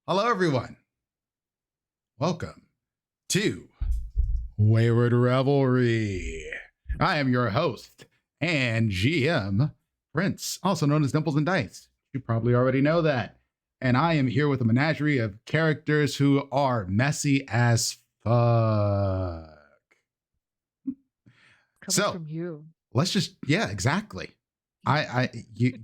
Hello, everyone. Welcome to Wayward Revelry. I am your host and GM, Prince, also known as Dimples and Dice. You probably already know that. And I am here with a menagerie of characters who are messy as fuck. Coming from you. Let's just, yeah, exactly. You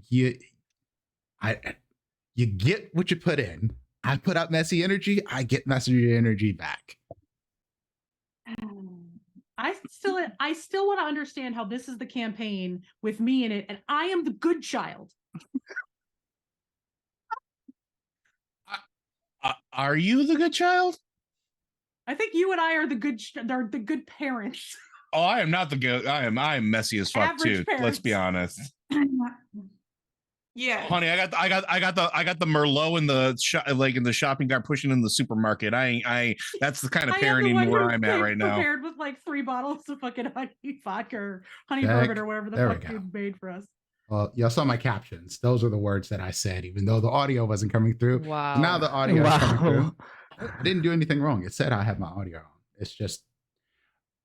get what you put in. I put out messy energy, I get messy energy back. I still want to understand how this is the campaign with me in it, and I am the good child. Are you the good child? I think you and I are the good parents. Oh, I am not the good. I am messy as fuck Average too. parents. Let's be honest. Yeah, Honey, I got the Merlot in the shopping cart pushing in the supermarket. That's the kind of parenting where I'm at right now. Prepared with like 3 bottles of fucking honey vodka or honey bourbon or whatever the fuck dude made for us. Well, y'all saw my captions. Those are the words that I said, even though the audio wasn't coming through. Wow. Now the audio is coming through. I didn't do anything wrong. It said I have my audio on. It's just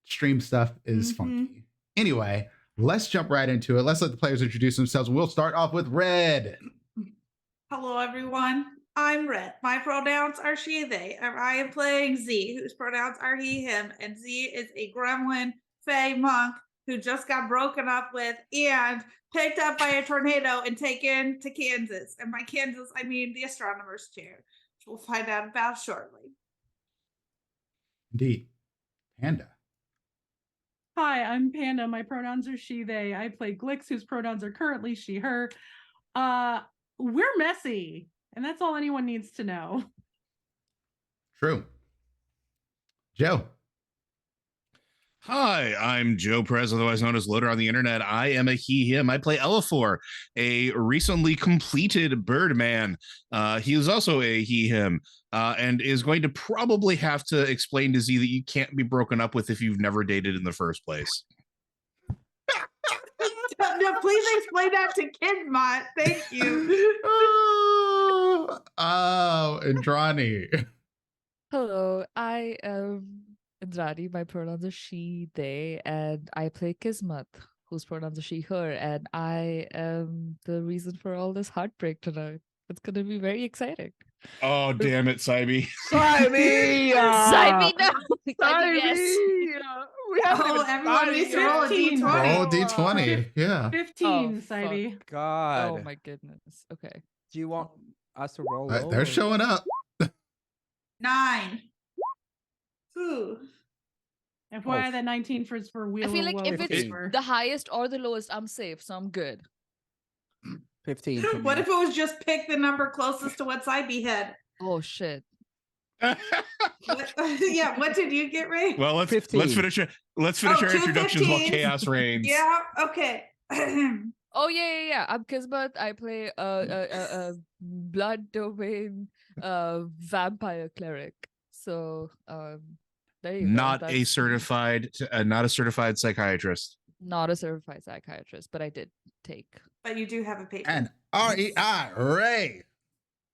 stream stuff is funky. Anyway, let's jump right into it. Let's let the players introduce themselves. We'll start off with Red. hello everyone. I'm Red. My pronouns are she, they. And I am playing Z, whose pronouns are he, him. And Z is a gremlin fae monk who just got broken up with and picked up by a tornado and taken to Kansas. And by Kansas, I mean the astronomer's chair, which we'll find out about shortly. Indeed. Panda. Hi, I'm Panda. My pronouns are she, they. I play Glix, whose pronouns are currently she, her. We're messy, and that's all anyone needs to know. True. Joe. Hi, I'm Joe Perez, otherwise known as Loader on the internet. I am a he, him. I play Elafor, a recently completed Birdman. He is also a he, him, and is going to probably have to explain to Z that you can't be broken up with if you've never dated in the first place. No, please explain that to Kidmont. Thank you. Oh, Indrani. Hello, I am Indrani. My pronouns are she, they, and I play Kismet, whose pronouns are she, her, and I am the reason for all this heartbreak tonight. It's going to be very exciting. Oh, damn it, Saibi. Saibi! Saibi, no! Saibi! Yes. We haven't even everyone needs to roll a 15. d20. Roll D20. Yeah. 15, fuck. Saibi. God. Oh my goodness. Okay. Do you want us to roll? They're showing up. 9. Ooh. FYI, that 19 for wheel. I feel like if it's 15. the highest or the lowest, I'm safe, so I'm good. 15. What if it was just pick the number closest to what Saibi had? Oh shit. Yeah, what did you get, Ray? Well, let's 15. finish our two introductions while 15s. chaos reigns. Yeah, okay. Oh yeah. I'm Kismet. I play a blood domain vampire cleric. So there you go. Not a certified psychiatrist. Not a certified psychiatrist, but I did take. But you do have a paper. And REI, Ray.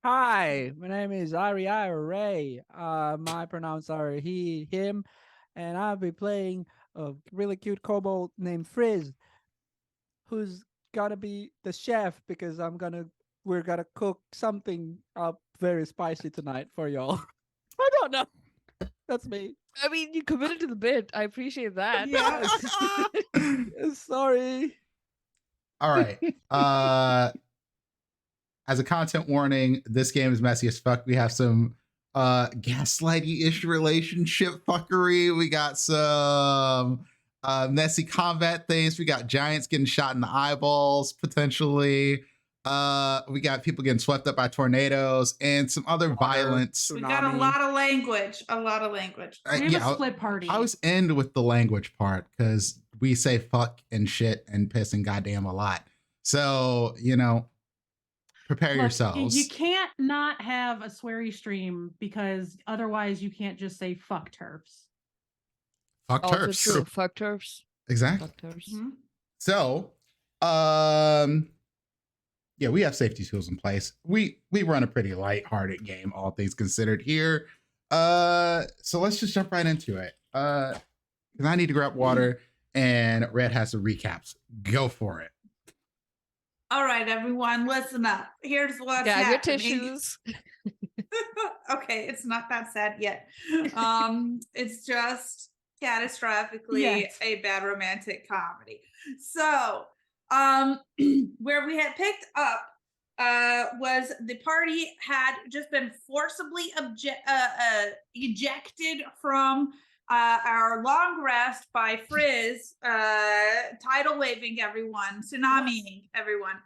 Hi, my name is REI Ray. My pronouns are he, him, and I'll be playing a really cute kobold named Frizz, who's gonna be the chef because we're gonna cook something up very spicy tonight for y'all. I don't know. That's me. I mean, you committed to the bit. I appreciate that. Yeah. Sorry. All right. As a content warning, this game is messy as fuck. We have some gaslighty-ish relationship fuckery. We got some messy combat things. We got giants getting shot in the eyeballs, potentially. We got people getting swept up by tornadoes and some other violence. We got a lot of language. We have a split party. I always end with the language part because we say fuck and shit and piss and goddamn a lot. So, prepare yourselves. You can't not have a sweary stream because otherwise you can't just say fuck turfs. Fuck Also turfs. true. Fuck turfs. Exactly. Fuck turfs. Mhm. So, Yeah, we have safety tools in place. We run a pretty light-hearted game, all things considered here. So let's just jump right into it. Because I need to grab water, and Red has the recaps. Go for it. All right, everyone, listen up. Here's what's Grab your happening. tissues. Okay, it's not that sad yet. It's just catastrophically Yes. a bad romantic comedy. So, where we had picked up was the party had just been forcibly ejected from our long rest by Frizz, tidal waving everyone, tsunamiing everyone,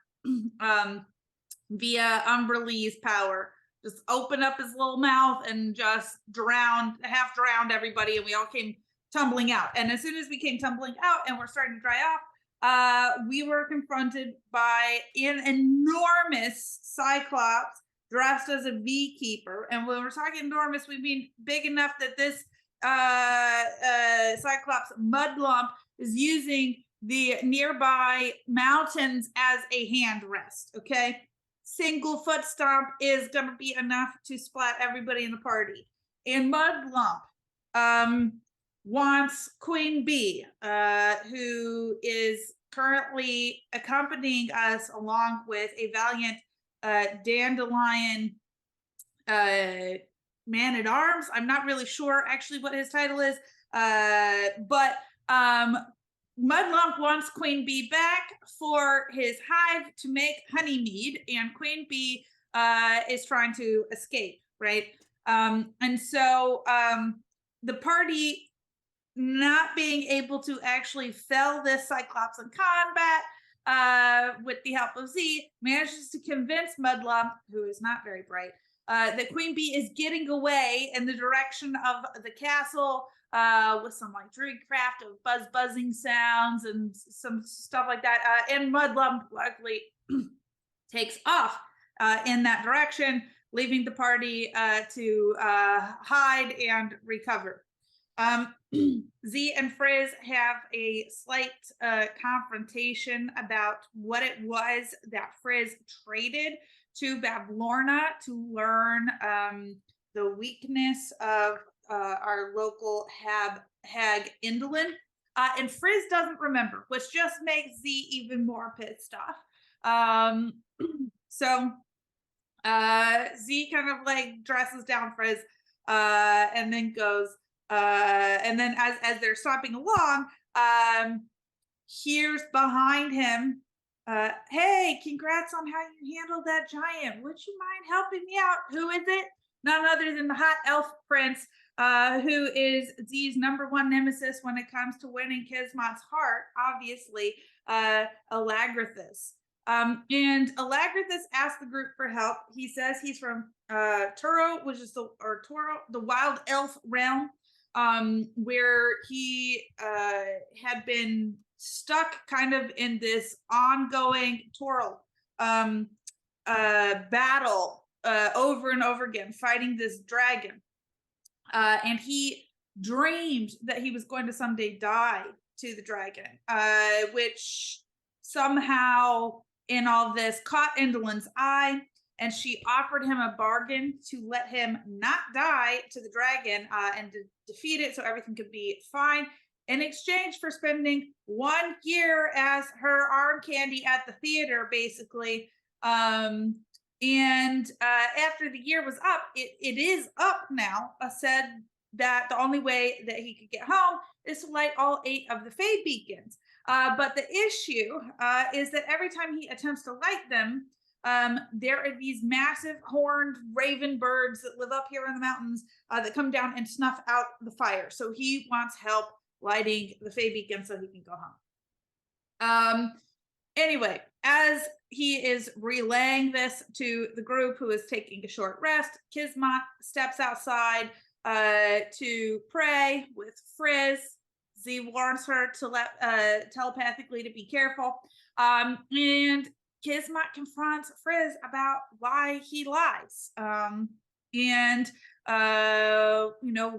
via Umberlee's power. Just opened up his little mouth and just half drowned everybody, and we all came tumbling out. And as soon as we came tumbling out and we're starting to dry off, we were confronted by an enormous Cyclops dressed as a beekeeper. And when we're talking enormous, we mean big enough that this Cyclops mud lump is using the nearby mountains as a hand rest. Okay. Single foot stomp is going to be enough to splat everybody in the party. And Mudlump wants Queen Bee, who is currently accompanying us along with a valiant dandelion man at arms. I'm not really sure actually what his title is, but Mudlump wants Queen Bee back for his hive to make honey mead, and Queen Bee is trying to escape, right? And so the party, not being able to actually fell this Cyclops in combat with the help of Z, manages to convince Mudlump, who is not very bright, that Queen Bee is getting away in the direction of the castle, with some like druidcraft of buzzing sounds and some stuff like that. And Mudlump luckily takes off in that direction, leaving the party to hide and recover. Z and Frizz have a slight confrontation about what it was that Frizz traded to Bavlorna to learn the weakness of our local hag Indolin. And Frizz doesn't remember, which just makes Z even more pissed off. So Z kind of like dresses down Frizz and then goes, and then as they're stomping along, hears behind him, hey, congrats on how you handled that giant. Would you mind helping me out? Who is it? None other than the hot elf prince, who is Z's #1 nemesis when it comes to winning Kismat's heart, obviously, Alagrathus. And Alagrathus asked the group for help. He says he's from Turo, which is the wild elf realm, where he had been stuck kind of in this ongoing Toro battle over and over again, fighting this dragon. And he dreamed that he was going to someday die to the dragon, which somehow in all this caught Indolin's eye, and she offered him a bargain to let him not die to the dragon and to defeat it so everything could be fine, in exchange for spending 1 year as her arm candy at the theater, basically. And after the year was up, it is up now, said that the only way that he could get home is to light all 8 of the Fae beacons. But the issue is that every time he attempts to light them, there are these massive horned raven birds that live up here in the mountains that come down and snuff out the fire. So he wants help lighting the Fae beacon so he can go home. Anyway, as he is relaying this to the group who is taking a short rest, Kismat steps outside to pray with Frizz. Z warns her to telepathically to be careful. And Kismat confronts Frizz about why he lies. And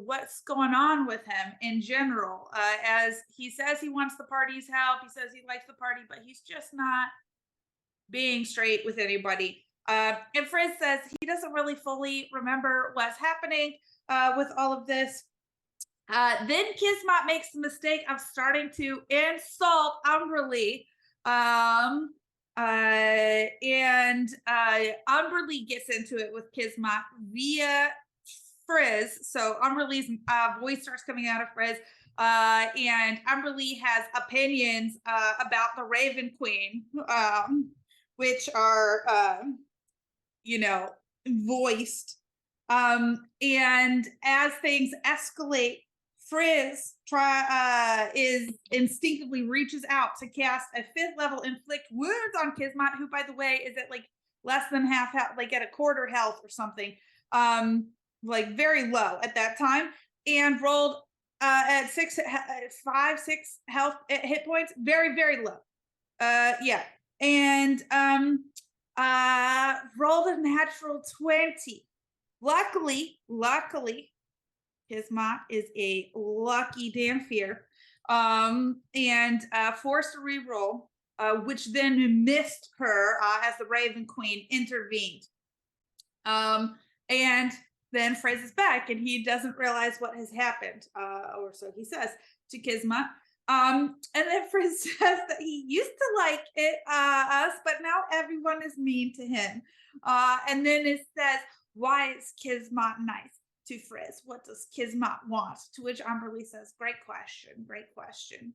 what's going on with him in general, as he says he wants the party's help. He says he likes the party, but he's just not being straight with anybody. And Frizz says he doesn't really fully remember what's happening with all of this. Then Kismet makes the mistake of starting to insult Umberly. And Umberly gets into it with Kismet via Frizz. So Umberly's voice starts coming out of Frizz. And Umberly has opinions about the Raven Queen, which are, voiced. And as things escalate, Frizz is instinctively reaches out to cast a 5th level inflict wounds on Kismet, who, by the way, is at like less than half health, like at a quarter health or something, like very low at that time, and rolled at 6 health hit points, very, very low. And rolled a natural 20. Luckily, Kismet is a lucky Dampier, and forced a reroll, which then missed her as the Raven Queen intervened. And then Frizz is back, and he doesn't realize what has happened, or so he says to Kismet. And then Frizz says that he used to like us, but now everyone is mean to him. And then it says, why is Kismet nice to Frizz? What does Kismet want? To which Umberly says, great question.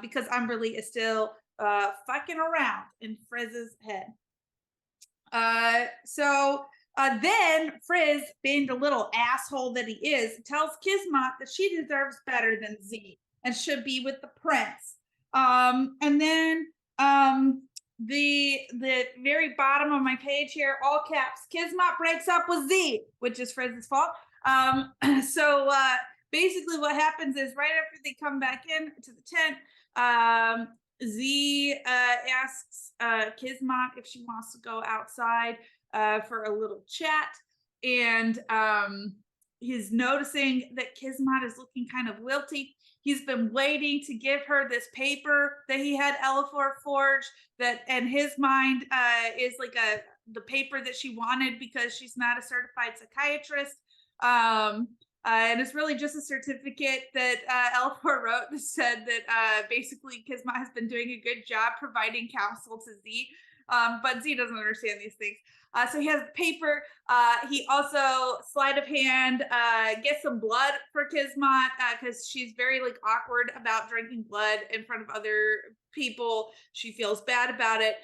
Because Umberly is still fucking around in Frizz's head. So then Frizz, being the little asshole that he is, tells Kismet that she deserves better than Z and should be with the prince. And then the very bottom of my page here, all caps, Kismet breaks up with Z, which is Frizz's fault. So basically what happens is right after they come back in to the tent, Z asks Kismet if she wants to go outside for a little chat. And he's noticing that Kismet is looking kind of wilty. He's been waiting to give her this paper that he had Elafor forge, that in his mind is like the paper that she wanted because she's not a certified psychiatrist. And it's really just a certificate that Elafor wrote that said that basically Kismet has been doing a good job providing counsel to Z. But Z doesn't understand these things. So he has paper. He also, sleight of hand, gets some blood for Kismet because she's very like awkward about drinking blood in front of other people. She feels bad about it.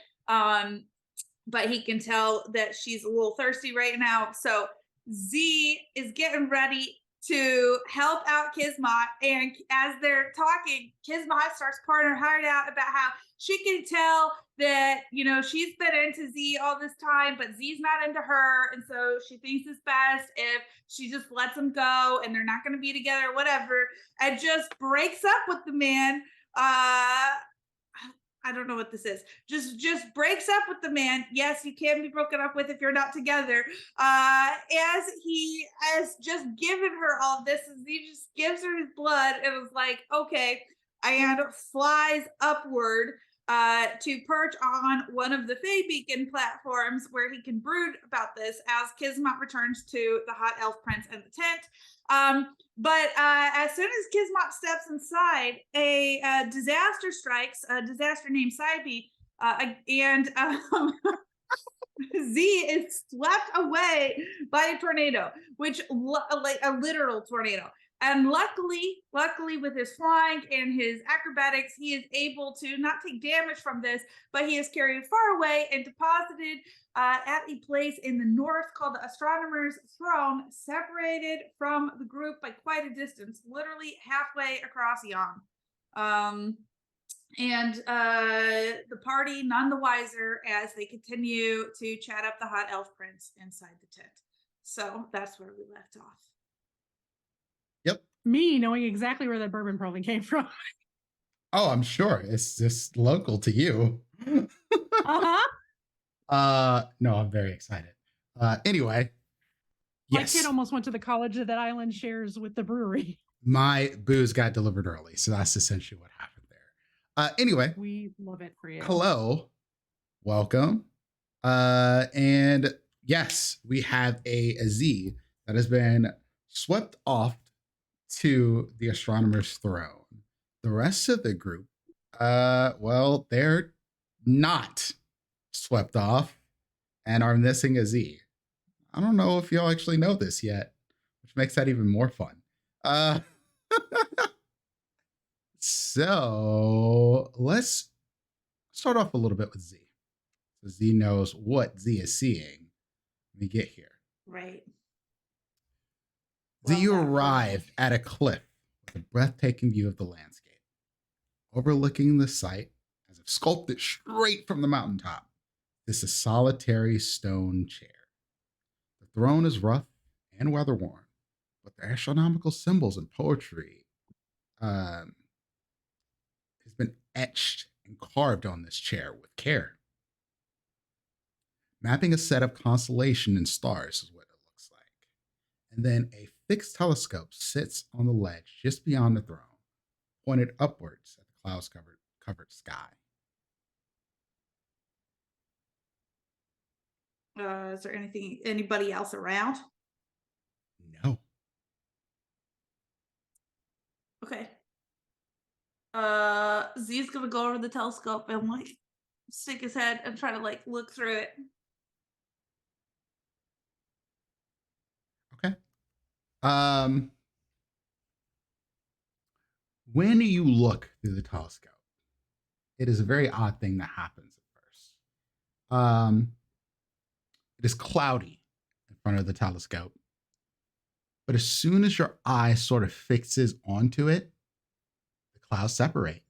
But he can tell that she's a little thirsty right now. So Z is getting ready to help out Kismet, and as they're talking, Kismet starts pouring her heart out about how she can tell that, she's been into Z all this time, but Z's not into her, and so she thinks it's best if she just lets him go, and they're not going to be together, whatever, and just breaks up with the man. I don't know what this is. Just breaks up with the man. Yes, you can be broken up with if you're not together. As he has just given her all this, he just gives her his blood and was like, okay, and flies upward to perch on one of the Fae Beacon platforms where he can brood about this as Kismet returns to the Hot Elf Prince and the tent. But as soon as Kismet steps inside, a disaster strikes, a disaster named Saibi, and Z is swept away by a tornado, which like a literal tornado. And luckily with his flying and his acrobatics, he is able to not take damage from this, but he is carried far away and deposited at a place in the north called the Astronomer's Throne, separated from the group by quite a distance, literally halfway across Yon. And the party none the wiser as they continue to chat up the Hot Elf Prince inside the tent. So that's where we left off. Yep. Me knowing exactly where that bourbon probably came from. Oh, I'm sure it's just local to you. No, I'm very excited. Anyway, My yes, kid almost went to the college that island shares with the brewery. my booze got delivered early, so that's essentially what happened there. Anyway, We love it for you. hello, welcome. And yes, we have a Z that has been swept off to the astronomer's throne. The rest of the group, well, they're not swept off and are missing a Z. I don't know if y'all actually know this yet, which makes that even more fun. So let's start off a little bit with Z. So Z knows what Z is seeing when we get here. Right. Z, you Love that arrive at a cliff with a breathtaking view of the landscape. Overlooking the site, as if sculpted straight from the mountaintop, is a solitary stone chair. The throne is rough and weather-worn, but the astronomical symbols and poetry has been etched and carved on this chair with care. Mapping a set of constellation and stars is what it looks like. And then a fixed telescope sits on the ledge just beyond the throne, pointed upwards at the clouds-covered sky. Is there anybody else around? No. Okay. Z's gonna go over the telescope and like stick his head and try to like look through it. Okay. When you look through the telescope, it is a very odd thing that happens at first. It is cloudy in front of the telescope, but as soon as your eye sort of fixes onto it, the clouds separate.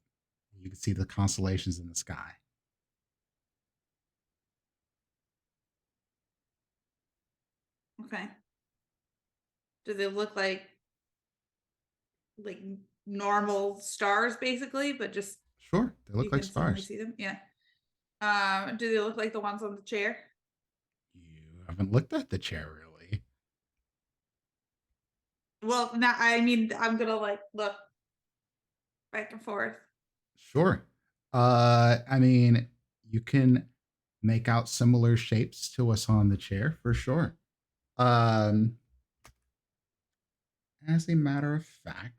You can see the constellations in the sky. Okay. Do they look like normal stars, basically, but just Sure, they look you like can suddenly stars. see them? Yeah. Do they look like the ones on the chair? You haven't looked at the chair really. Well, now I mean I'm gonna like look back and forth. Sure. I mean, you can make out similar shapes to what's on the chair for sure. As a matter of fact,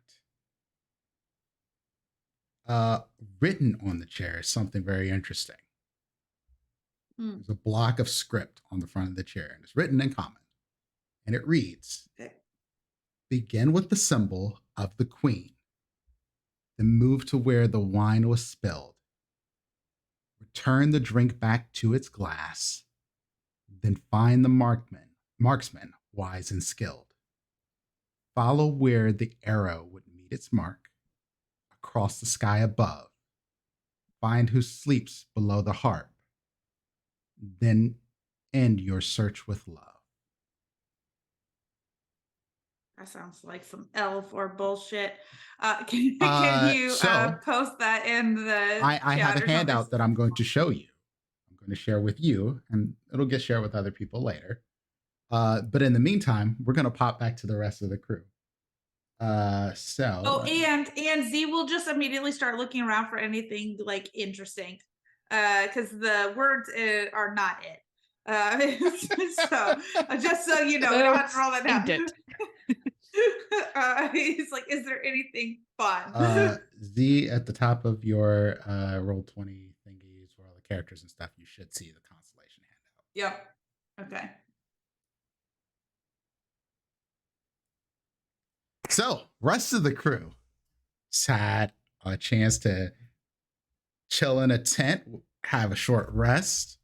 written on the chair is something very interesting. There's a block of script on the front of the chair, and it's written in common. And it reads, Okay. begin with the symbol of the queen, then move to where the wine was spilled. Return the drink back to its glass, then find the marksman wise and skilled. Follow where the arrow would meet its mark, across the sky above. Find who sleeps below the harp, then end your search with love. That sounds like some L4 bullshit. Can you post that in the I have chat a or handout something? that I'm going to show you. I'm going to share with you, and it'll get shared with other people later. But in the meantime, we're going to pop back to the rest of the crew. And Z will just immediately start looking around for anything like interesting, because the words are not it. So just so you know, we don't have to roll that down. He's like, is there anything fun? Z, at the top of your Roll20 thingies where all the characters and stuff, you should see the constellation handout. Yep. Okay. So, rest of the crew had a chance to chill in a tent, have a short rest.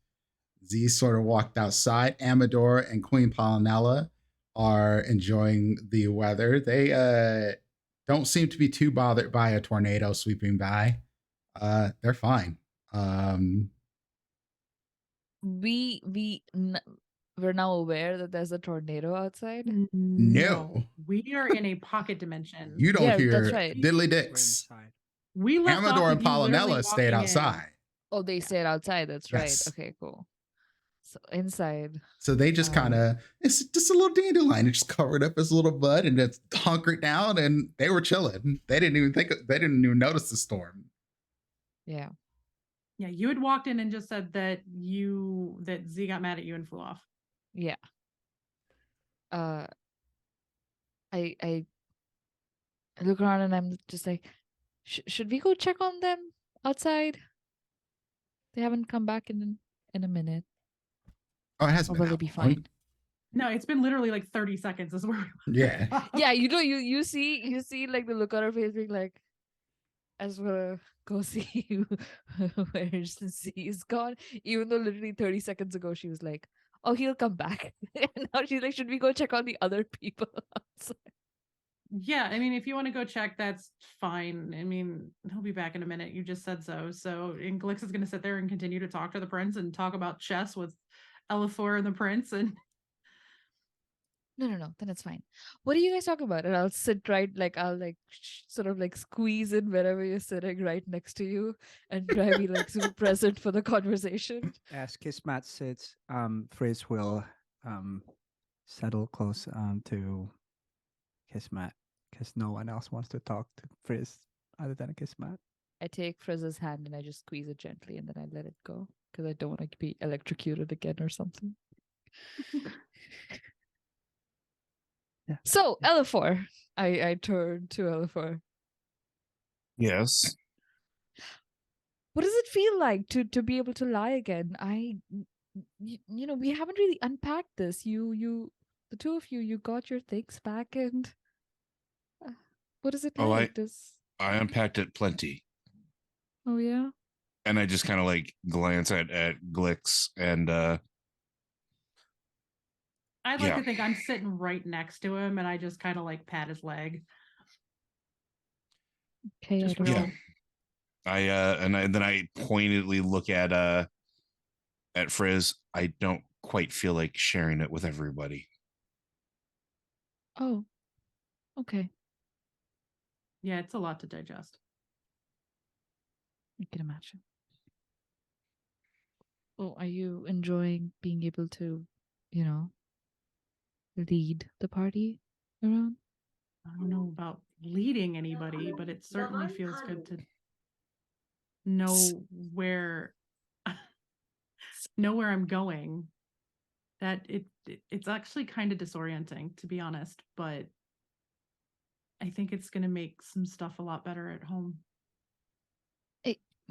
Z sort of walked outside. Amador and Queen Pollinella are enjoying the weather. They don't seem to be too bothered by a tornado sweeping by. They're fine. We're now aware that there's a tornado outside. No. We are in a pocket dimension. You don't Yeah, hear that's right. diddly We're dicks. inside. We left off Amador and with you literally Pollinella stayed walking in. outside. Oh, they stayed outside. That's Yes. right. Okay, cool. So inside. So they just kind of, it's just a little dandelion. It's just covered up as a little bud and it's hunkered down, and they were chilling. They didn't even notice the storm. Yeah. Yeah, you had walked in and just said that Z got mad at you and flew off. Yeah. I look around and I'm just like, should we go check on them outside? They haven't come back in a minute. Oh, it has Or been will that they be long. fine? No, it's been literally like 30 seconds is where we Yeah. Yeah, you see like the look on her face being like, I just wanna go see where Z is gone. Even though literally 30 seconds ago she was like, oh, he'll come back. And now she's like, should we go check on the other people outside? Yeah, I mean, if you want to go check, that's fine. I mean, he'll be back in a minute. You just said so. And Glix is going to sit there and continue to talk to the prince and talk about chess with Elafor and the prince. And No, then it's fine. What do you guys talk about? And I'll sit right, like, I'll like sort of like squeeze in wherever you're sitting right next to you and try to be like super present for the conversation. As Kismat sits, Frizz will settle close to Kismat because no one else wants to talk to Frizz other than Kismat. I take Frizz's hand and I just squeeze it gently and then I let it go because I don't want to be electrocuted again or something. Yeah. So, Elafor, I turn to Elafor. Yes. What does it feel like to be able to lie again? You know, we haven't really unpacked this. The two of you got your things back, and what is it Oh, like? I unpacked it plenty. Oh yeah. And I just kind of like glance at Glix and I'd like Yeah. to think I'm sitting right next to him and I just kind of like pat his leg. Okay, Just I don't real. know. then I pointedly look at Frizz. I don't quite feel like sharing it with everybody. Oh, okay. Yeah, it's a lot to digest. I can imagine. Oh, are you enjoying being able to, you know, lead the party around? I don't know about leading anybody, but it certainly feels good to know where I'm going. That it's actually kind of disorienting, to be honest, but I think it's going to make some stuff a lot better at home.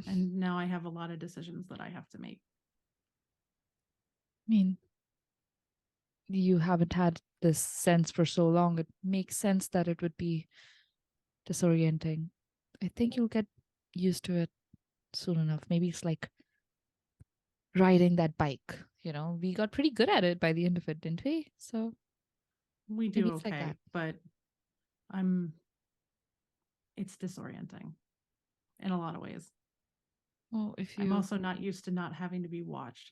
And now I have a lot of decisions that I have to make. I mean, you haven't had this sense for so long. It makes sense that it would be disorienting. I think you'll get used to it soon enough. Maybe it's like riding that bike. You know, we got pretty good at it by the end of it, didn't we? So We maybe do it's like okay, that. but it's disorienting in a lot of ways. Well, if I'm you also not used to not having to be watched.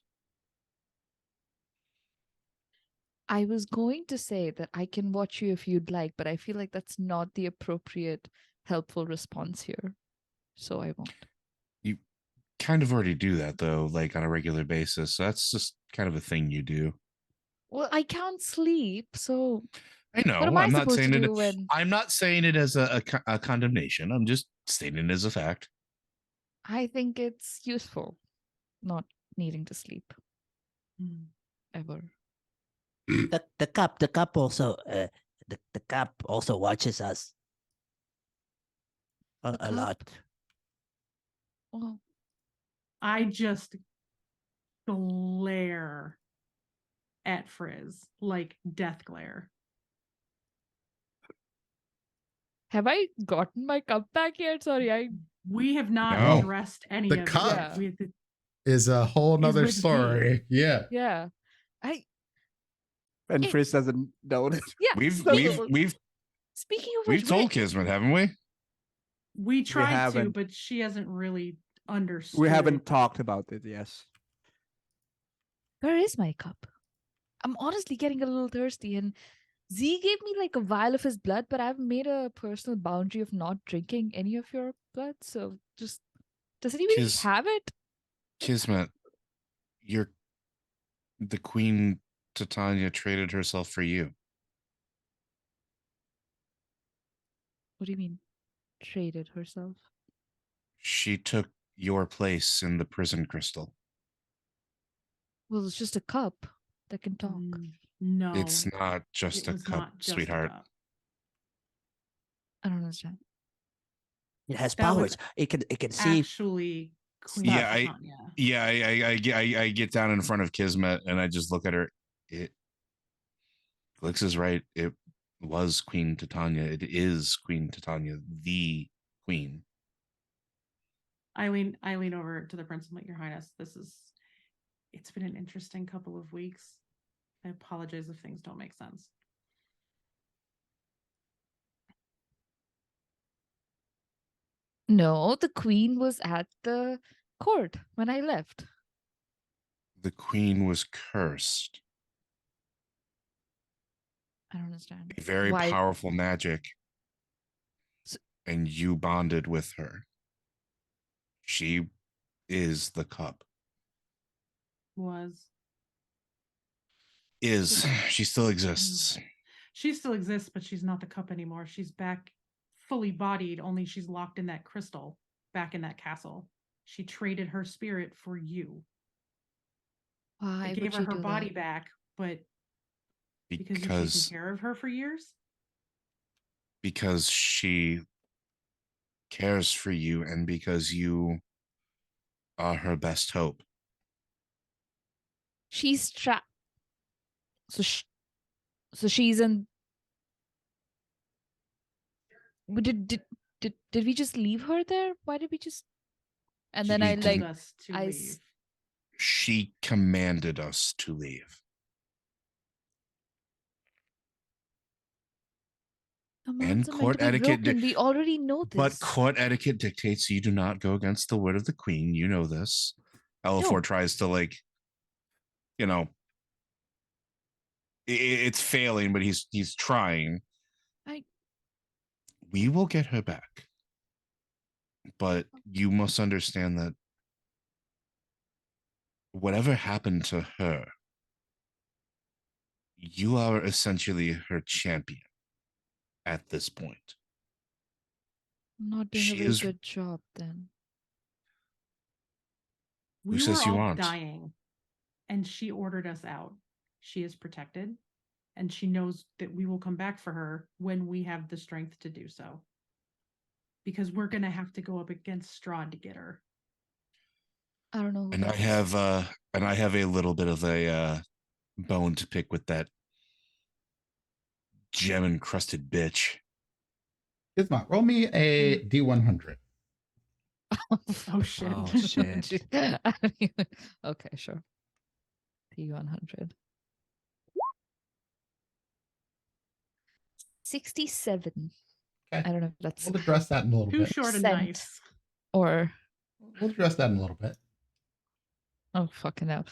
I was going to say that I can watch you if you'd like, but I feel like that's not the appropriate, helpful response here. So I won't. You kind of already do that though, like on a regular basis. So that's just kind of a thing you do. Well, I can't sleep, so I know. what am I I'm not supposed to saying it. do when I'm not saying it as a condemnation. I'm just stating it as a fact. I think it's useful not needing to sleep ever. The cup also the cup also watches us The a lot. Well, I just glare at Frizz, like death glare. have I gotten my cup back yet? Sorry, We have not No. addressed any The of cup. it yet. We have to, Is a whole nother with Z. story. Yeah. yeah. And It- Frizz doesn't know that. Yeah. We've Speaking of we've which, told Kismet, haven't we? we tried to, haven't. but she hasn't really understood. We haven't talked about it, yes. where is my cup? I'm honestly getting a little thirsty, and Z gave me like a vial of his blood, but I've made a personal boundary of not drinking any of your blood. So just, does anybody Kis- have it? Kismet, the Queen Titania traded herself for you. What do you mean, traded herself? She took your place in the prison crystal? Well, it's just a cup that can talk. No, It's not just it a was cup, not just a sweetheart. cup. I don't understand. It has That was powers. It can see. Actually, Queen Yeah, Titania. Yeah, I get down in front of Kismet and I just look at her. Glix is right. It was Queen Titania. It is Queen Titania, the queen. I lean over to the prince and like, Your Highness, it's been an interesting couple of weeks. I apologize if things don't make sense. No, the queen was at the court when I left. The queen was cursed. I don't understand. A very Why? powerful magic. S- And you bonded with her. She is the cup. She still exists. She still exists, but she's not the cup anymore. She's back fully bodied, only she's locked in that crystal back in that castle. She traded her spirit for you. Why I would gave her she her do body that? back, but because you've taken care of her for years? Because she cares for you and because you are her best hope. She's trapped. So she's in. Did we just leave her there? Why did we just? And then We I like didn't. Us to I leave. She commanded us to leave. commands And are meant court to be etiquette broken. We already know this. But court etiquette dictates you do not go against the word of the queen. You know this. Elafor No. tries to it's failing, but he's trying. We will get her back. But you must understand that whatever happened to her, you are essentially her champion at this point. I'm not doing She a very is- good job then. We says were you all aren't? dying, and she ordered us out. She is protected, and she knows that we will come back for her when we have the strength to do so. Because we're gonna have to go up against Strahd to get her. I don't know. Who And that I is. have a little bit of a bone to pick with that gem encrusted bitch. Gizmo, roll me a D100. Oh shit! Oh shit! I don't even- okay, sure. P100. 67. Okay. I don't know if that's We'll address that in a little Too bit. short and Scent. nice. or We'll address that in a little bit. oh fucking hell.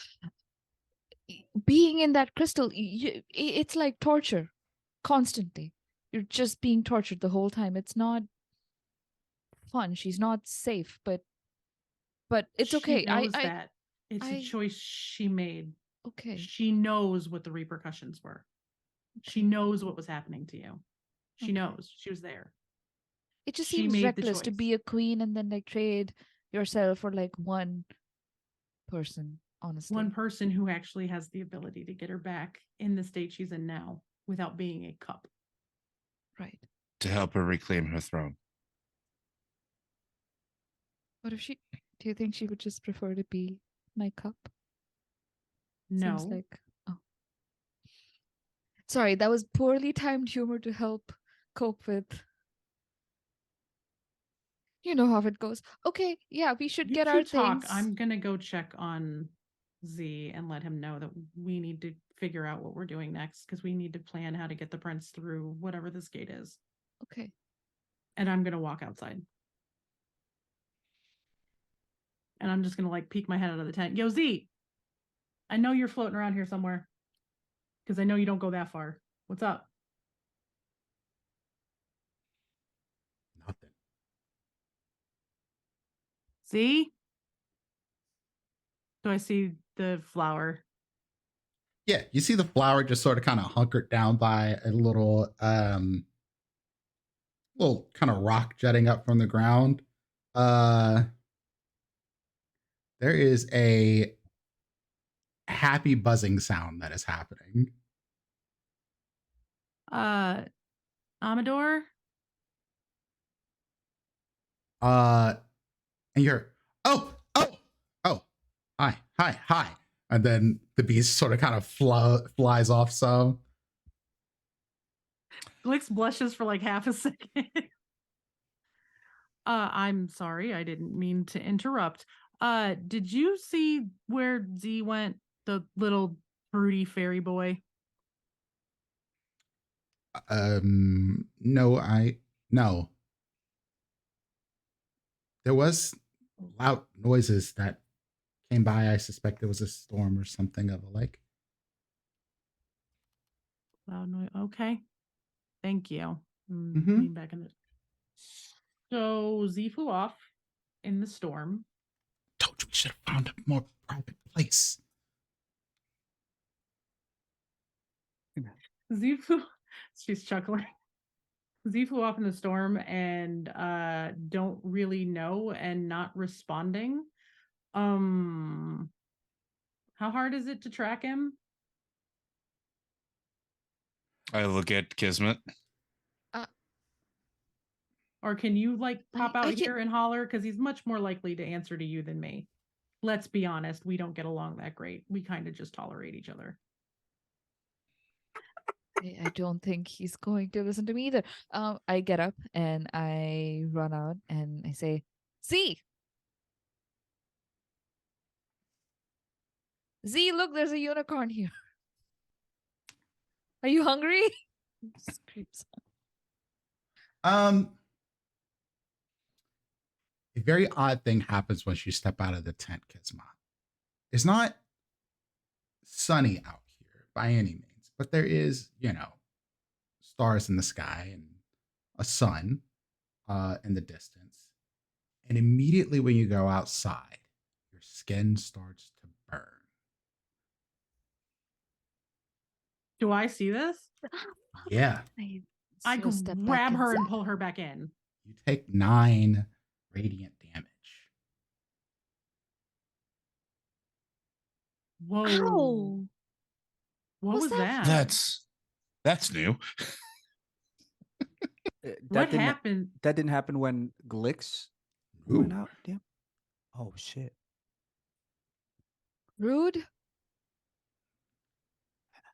Being in that crystal, it's like torture, constantly. You're just being tortured the whole time. It's not fun. She's not safe, but it's okay. She knows that it's a I- choice she made. Okay. She knows what the repercussions were. She knows what was happening to you. She Okay. knows. She was there. It just She seems made the reckless to choice. be a queen and then like trade yourself for like one person, honestly. One person who actually has the ability to get her back in the state she's in now without being a cup. Right. To help her reclaim her throne. What if she do you think she would just prefer to be my cup? No. Seems like oh. Sorry, that was poorly timed humor to help cope with. You know how it goes. Okay, yeah, we should You get two our talk. things. I'm gonna go check on Z and let him know that we need to figure out what we're doing next because we need to plan how to get the prince through whatever this gate is. Okay. And I'm gonna walk outside. And I'm just gonna like peek my head out of the tent. Yo, Z, I know you're floating around here somewhere. Because I know you don't go that far. What's up? Nothing. Z? Do I see the flower? Yeah, you see the flower just sort of kind of hunkered down by a little kind of rock jutting up from the ground. there is a happy buzzing sound that is happening. Amador? And you're, oh, hi. And then the beast sort of kind of flies off some. Glix blushes for like half a second. I'm sorry, I didn't mean to interrupt. Did you see where Z went? The little broody fairy boy? No. There was loud noises that came by. I suspect it was a storm or something of the like. Loud noise. Okay. Thank you. Mhm. Lean back in the. So Z flew off in the storm. Told you we should have found a more private place. Z flew. She's chuckling. Z flew off in the storm and don't really know and not responding. How hard is it to track him? I look at Kismet. Or can you like pop out I can- here and holler? Because he's much more likely to answer to you than me. Let's be honest, we don't get along that great. We kind of just tolerate each other. I don't think he's going to listen to me either. I get up and I run out and I say, Z! Z, look, there's a unicorn here. Are you hungry? Screams. A very odd thing happens once you step out of the tent, Kismet. It's not sunny out here by any means, but there is, stars in the sky and a sun in the distance. And immediately when you go outside, your skin starts to burn. Do I see this? Yeah. I sort of step back grab her and inside. pull her back in. You take 9 radiant damage. Whoa. Ow! What Was was that? that? That's new. What happened? That didn't happen when Glix went out. Damn. Oh shit. Rude?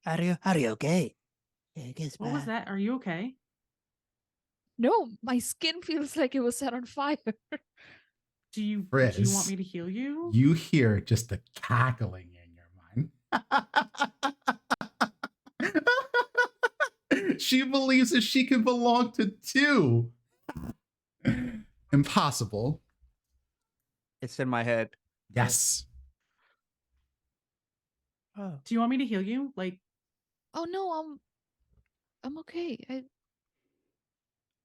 Are you okay? Yeah, What was that? Are you okay? No, my skin feels like it was set on fire. Do you Frizz, want me to heal you? You hear just the cackling in your mind. She believes that she can belong to 2. Impossible. It's in my head. Yes. Oh. Do you want me to heal you? Like, Oh no, I'm okay. I don't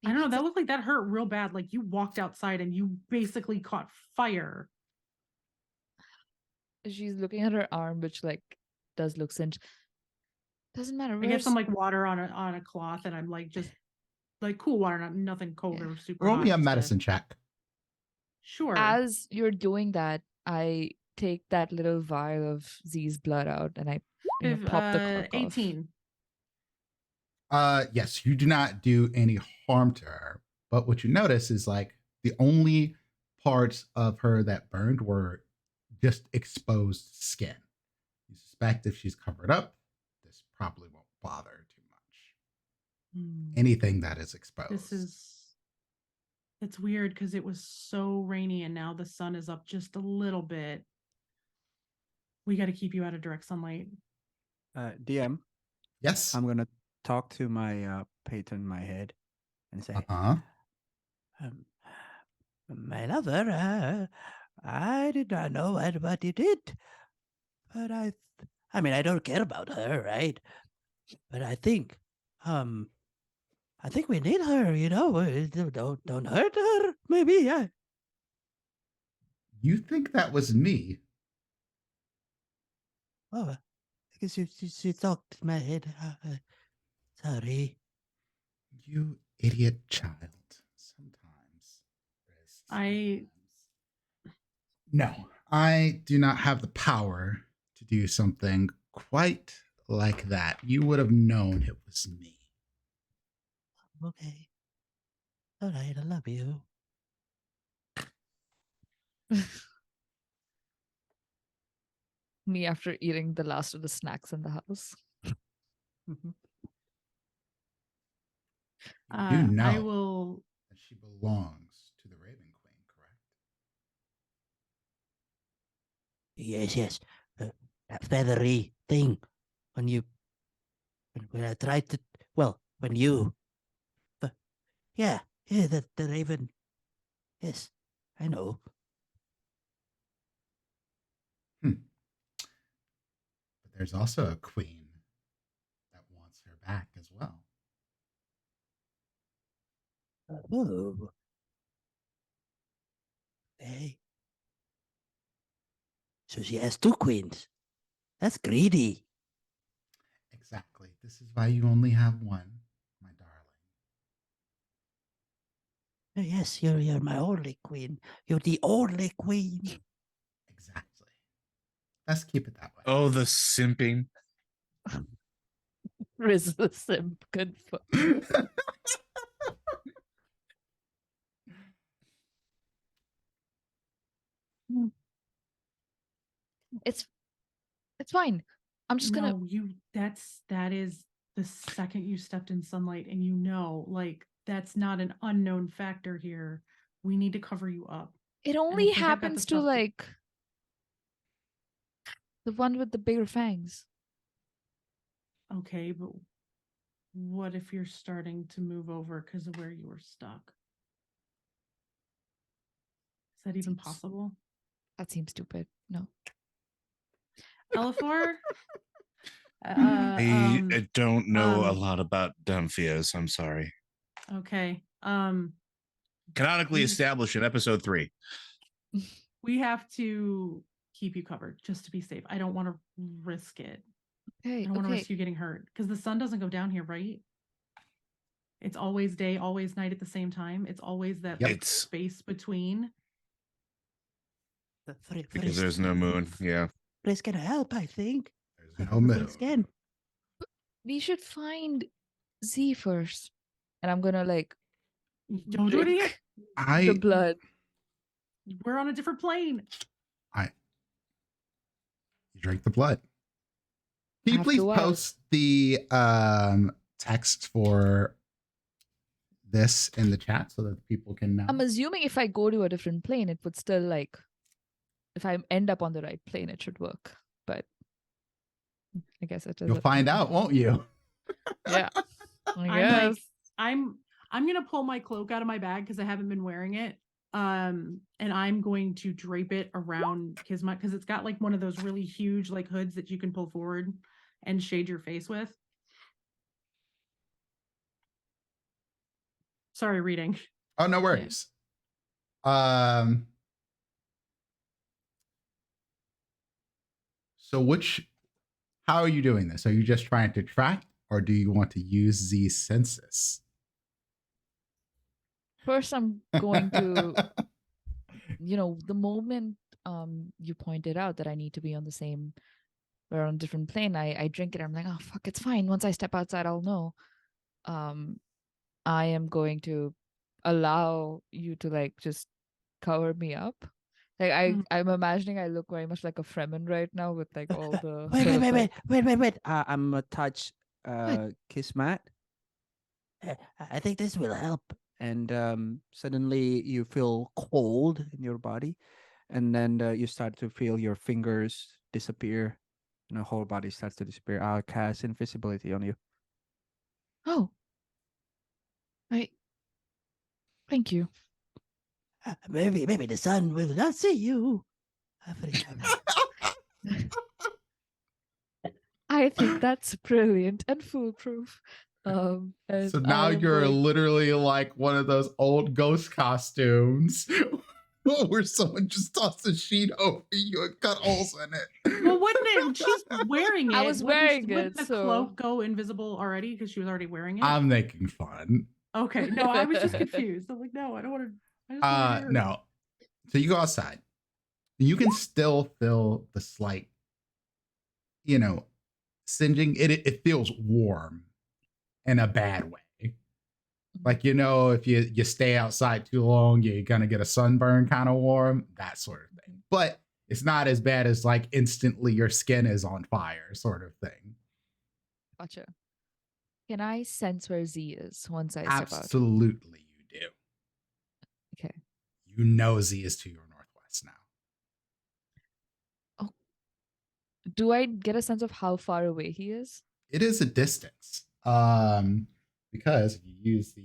Maybe know. it's That a- looked like that hurt real bad. Like you walked outside and you basically caught fire. She's looking at her arm, which like does look singed. Doesn't matter. I get Where's some like water on a cloth, and I'm like just like cool water, nothing cold Yeah. or super. Roll hot, me a just medicine check. Sure. as you're doing that, I take that little vial of Z's blood out and I pop the cork off. 18. Yes, you do not do any harm to her, but what you notice is like the only parts of her that burned were just exposed skin. You suspect if she's covered up, this probably won't bother too much. Anything that is exposed. It's weird because it was so rainy and now the sun is up just a little bit. We got to keep you out of direct sunlight. DM, Yes. I'm gonna talk to my patron in my head and say, Uh-huh. My lover, I did not know what you did. But I mean, I don't care about her, right? But I think we need her, don't hurt her, maybe, yeah. You think that was me? Oh, because you talked in my head. Sorry. You idiot child. Sometimes. I No. I do not have the power to do something quite like that. You would have known it was me. Okay. All right, I love you. Me after eating the last of the snacks in the house. You do know I will. that she belongs to the Raven Queen, correct? Yes. That feathery thing when you when I tried to when you yeah the raven. Yes, I know. But there's also a queen that wants her back as well. Oh. Hey. So she has two queens. That's greedy. Exactly. This is why you only have one, my darling. Yes, you're my only queen. You're the only queen. Exactly. Let's keep it that way. Oh, the simping. Riz the simp. Good for. It's fine. I'm just gonna. No, that is the second you stepped in sunlight, and like that's not an unknown factor here. We need to cover you up. It I only think I've got the happens to stuff like the one with the bigger fangs. Okay, but what if you're starting to move over because of where you were stuck? Is that even possible? That seems stupid. No. Elafor? I don't know a lot about Dumphias. I'm sorry. Okay. Canonically we- established in episode 3. We have to keep you covered just to be safe. I don't want to risk it. Okay. I don't want to risk you getting hurt because the sun doesn't go down here, right? It's always day, always night at the same time. It's always that Yep. like, space between. Because there's no moon. Yeah. It's gonna help, I think. There's no moon. Again. We should find Z first, and I'm gonna like Don't do it again. the blood. We're on a different plane. You drink the blood. Can you Have please to ask. post the text for this in the chat so that people can know? I'm assuming if I go to a different plane, it would still like. If I end up on the right plane, it should work. But I guess it doesn't. You'll find out, won't you? Yeah. I I'm guess. like, I'm gonna pull my cloak out of my bag because I haven't been wearing it. And I'm going to drape it around Kismet because it's got like one of those really huge like hoods that you can pull forward and shade your face with. Sorry, reading. Oh, no worries. So how are you doing this? Are you just trying to track, or do you want to use Z census? First, I'm going to, the moment you pointed out that I need to be on the same, we're on a different plane, I drink it. I'm like, oh, fuck, it's fine. Once I step outside, I'll know. I am going to allow you to like just cover me up. Like I'm imagining I look very much like a Fremen right now with like all the Wait. I'm a touch Kismet. I think this will help. And suddenly you feel cold in your body, and then you start to feel your fingers disappear, and the whole body starts to disappear. I'll cast invisibility on you. Oh. Thank you. Maybe the sun will not see you. I think that's brilliant and foolproof. And So now you're literally like one of those old ghost costumes where someone just tossed a sheet over you and cut holes in it. Well, wouldn't it? She's wearing it. I was wearing it, Wouldn't the so cloak go invisible already because she was already wearing it? I'm making fun. Okay, no, I was just confused. I'm like, no, I don't want to. No. So you go outside. You can still feel the slight, singeing. It feels warm in a bad way. Like, if you stay outside too long, you're gonna get a sunburn kind of warm, that sort of thing. But it's not as bad as like instantly your skin is on fire sort of thing. Gotcha. Can I sense where Z is once I step out? Absolutely you do. Okay. You know Z is to your northwest now. Oh. Do I get a sense of how far away he is? It is a distance. Because if you use the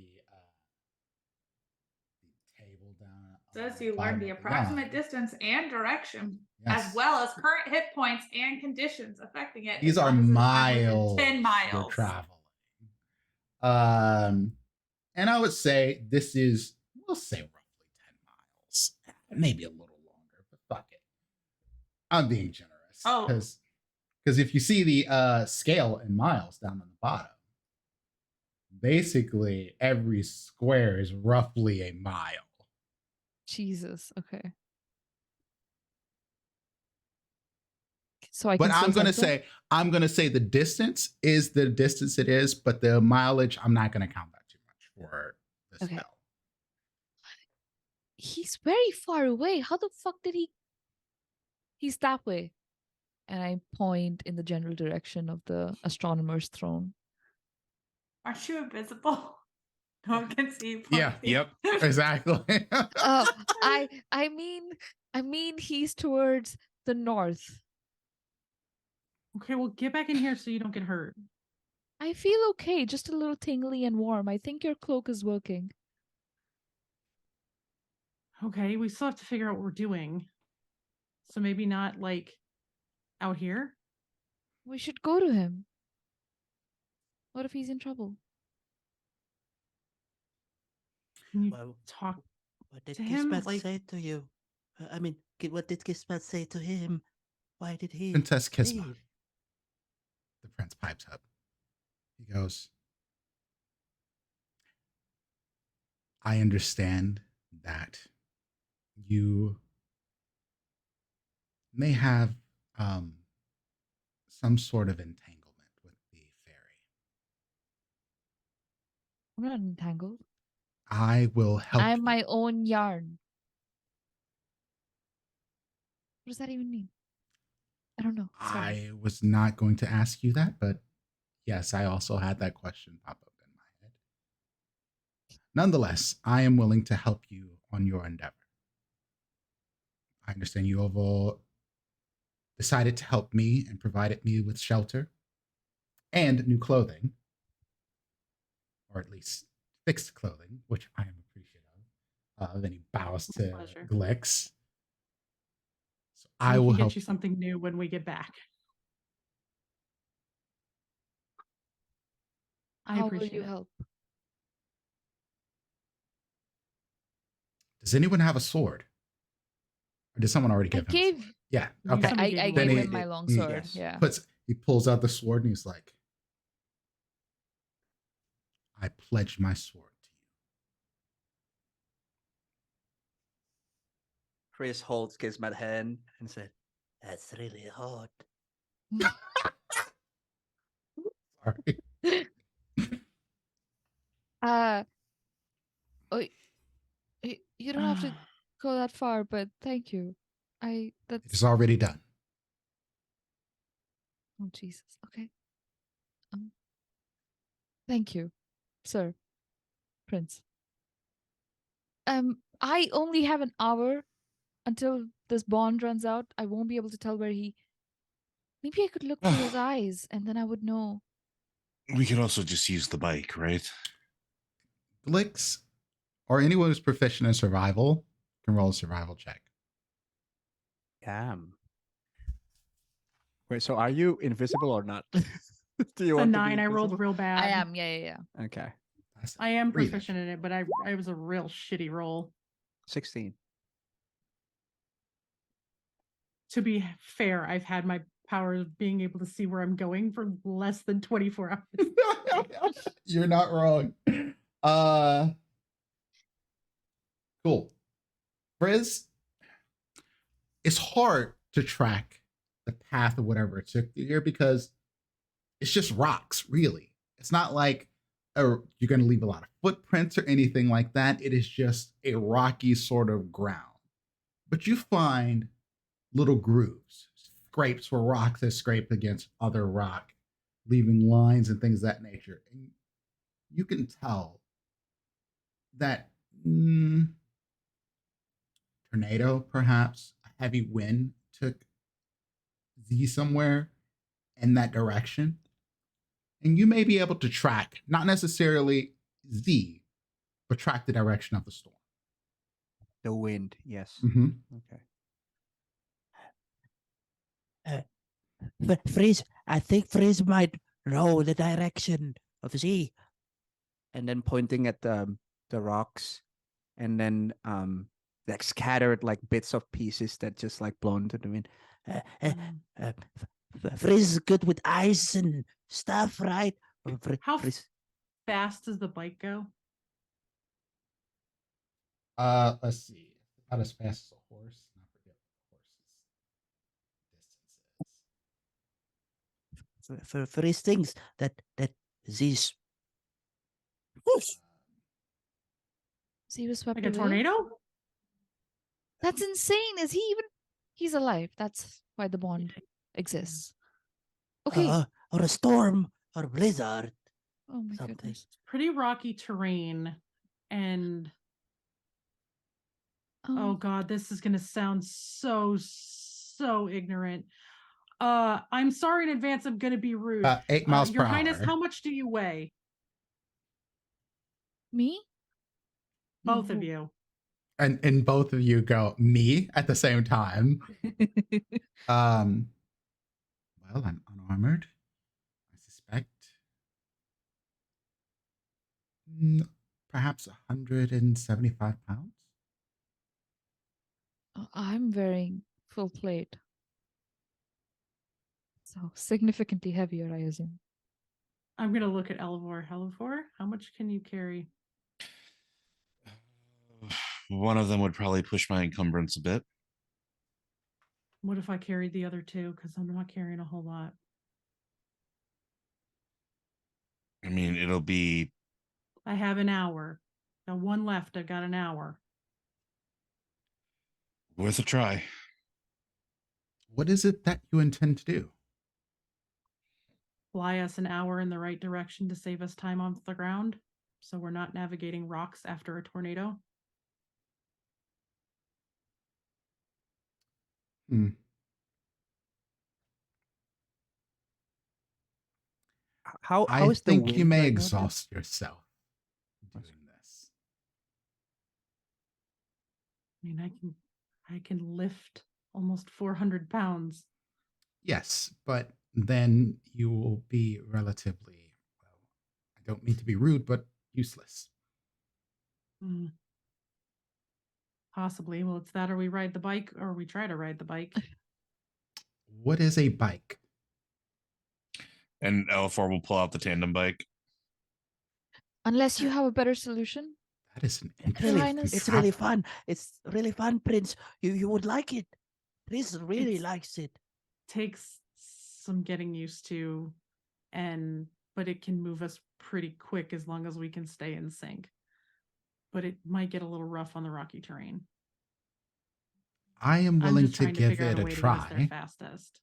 table down. Says you bottom learn the of approximate line. distance and direction, Yes. as well as current hit points and conditions affecting it. These as are long as it's not miles. within 10 You're miles. traveling. And I would say this is, we'll say roughly 10 miles, maybe a little longer, but fuck it. I'm being generous. Oh. Because if you see the scale in miles down on the bottom, basically every square is roughly a mile. Jesus. Okay. So I But can I'm still gonna sense it? say the distance is the distance it is, but the mileage, I'm not gonna count that too much for the Okay. spell. He's very far away. How the fuck did he? He's that way. And I point in the general direction of the astronomer's throne. Aren't you invisible? No one can see you. Yeah. pointing. Yep. Exactly. I mean he's towards the north. Okay, well, get back in here so you don't get hurt. I feel okay, just a little tingly and warm. I think your cloak is working. Okay, we still have to figure out what we're doing. So maybe not like out here. We should go to him. What if he's in trouble? Can you Well, talk? what did To him, Kismet like- say to you? I mean, what did Kismet say to him? Why did he Princess Kismet. leave? The prince pipes up. He goes, I understand that you may have some sort of entanglement with the fairy. I'm not entangled. I will help I'm you. my own yarn. What does that even mean? I don't know. Sorry. I was not going to ask you that, but yes, I also had that question pop up in my head. Nonetheless, I am willing to help you on your endeavor. I understand you have all decided to help me and provided me with shelter and new clothing, or at least fixed clothing, which I am appreciative of. Then he bows My to pleasure. Glix. So We I will can help get you something new when we get back. I How will appreciate you it. help? Does anyone have a sword? Or did someone already I give him a sword? gave Yeah. You Okay. Somebody I gave Then gave away. him my long he sword. Yeah. He pulls out the sword and he's like, I pledge my sword to Chris holds Kismet's hand and said, That's really hot. you. Sorry. Oh, you don't have to go that far, but thank you. It That's is already done. oh Jesus. Okay. Thank you, sir, Prince. I only have an hour until this bond runs out. I won't be able to tell where he. Maybe I could look through his eyes, and then I would know. We could also just use the bike, right? Glix, or anyone who's proficient in survival, can roll a survival check. Damn. Wait, so are you invisible or not? Do you It's a want to be 9. I rolled invisible? real bad. I am. Yeah. Okay. That's I am 3 then. proficient in it, but I was a real shitty roll. 16. To be fair, I've had my power of being able to see where I'm going for less than 24 hours. You're not wrong. Cool. Frizz, it's hard to track the path of whatever it took you here because it's just rocks, really. It's not like you're going to leave a lot of footprints or anything like that. It is just a rocky sort of ground. But you find little grooves, scrapes where rocks have scraped against other rock, leaving lines and things of that nature. And you can tell that tornado, perhaps a heavy wind, took Z somewhere in that direction. And you may be able to track, not necessarily Z, but track the direction of the storm. The wind, yes. Mm-hmm. Okay. Freeze, I think Freeze might know the direction of Z. And then pointing at the rocks, and then like scattered like bits of pieces that just like blown to the wind. Freeze is good with ice and stuff, right? How Freeze. fast does the bike go? Let's see. About as fast as a horse. I forget what the horse's distance is. Freeze thinks that Z's. Z was swept Like a away? tornado? That's insane. Is he even? He's alive. That's why the bond exists. Okay. Or a storm or a blizzard. Oh my something. goodness. Pretty rocky terrain. And oh god, this is gonna sound so ignorant. I'm sorry in advance, I'm gonna be rude. 8 miles Your per Highness, hour. how much do you weigh? Me? Both of you. And both of you go me at the same time. Well, I'm unarmored. I suspect perhaps 175 pounds. I'm wearing full plate. So significantly heavier, I assume. I'm gonna look at Elevor. Elevor, how much can you carry? One of them would probably push my encumbrance a bit. What if I carried the other two? Because I'm not carrying a whole lot. I mean, it'll be I have an hour. Got one left. I've got an hour. worth a try. What is it that you intend to do? Fly us an hour in the right direction to save us time off the ground, so we're not navigating rocks after a tornado. How I is the think you wind may right now, Dan? exhaust yourself doing this. I mean, I can lift almost 400 pounds. Yes, but then you will be relatively, well, I don't mean to be rude, but useless. Possibly. Well, it's that or we ride the bike or we try to ride the bike. What is a bike? And L4 will pull out the tandem bike. Unless you have a better solution. That is an Your interesting. Highness. It's really fun. It's really fun, Prince. You would like it. Prince really It's- likes it. Takes some getting used to, but it can move us pretty quick as long as we can stay in sync. But it might get a little rough on the rocky terrain. I am I'm willing just to trying to give figure out it a a way to get us there try. fastest.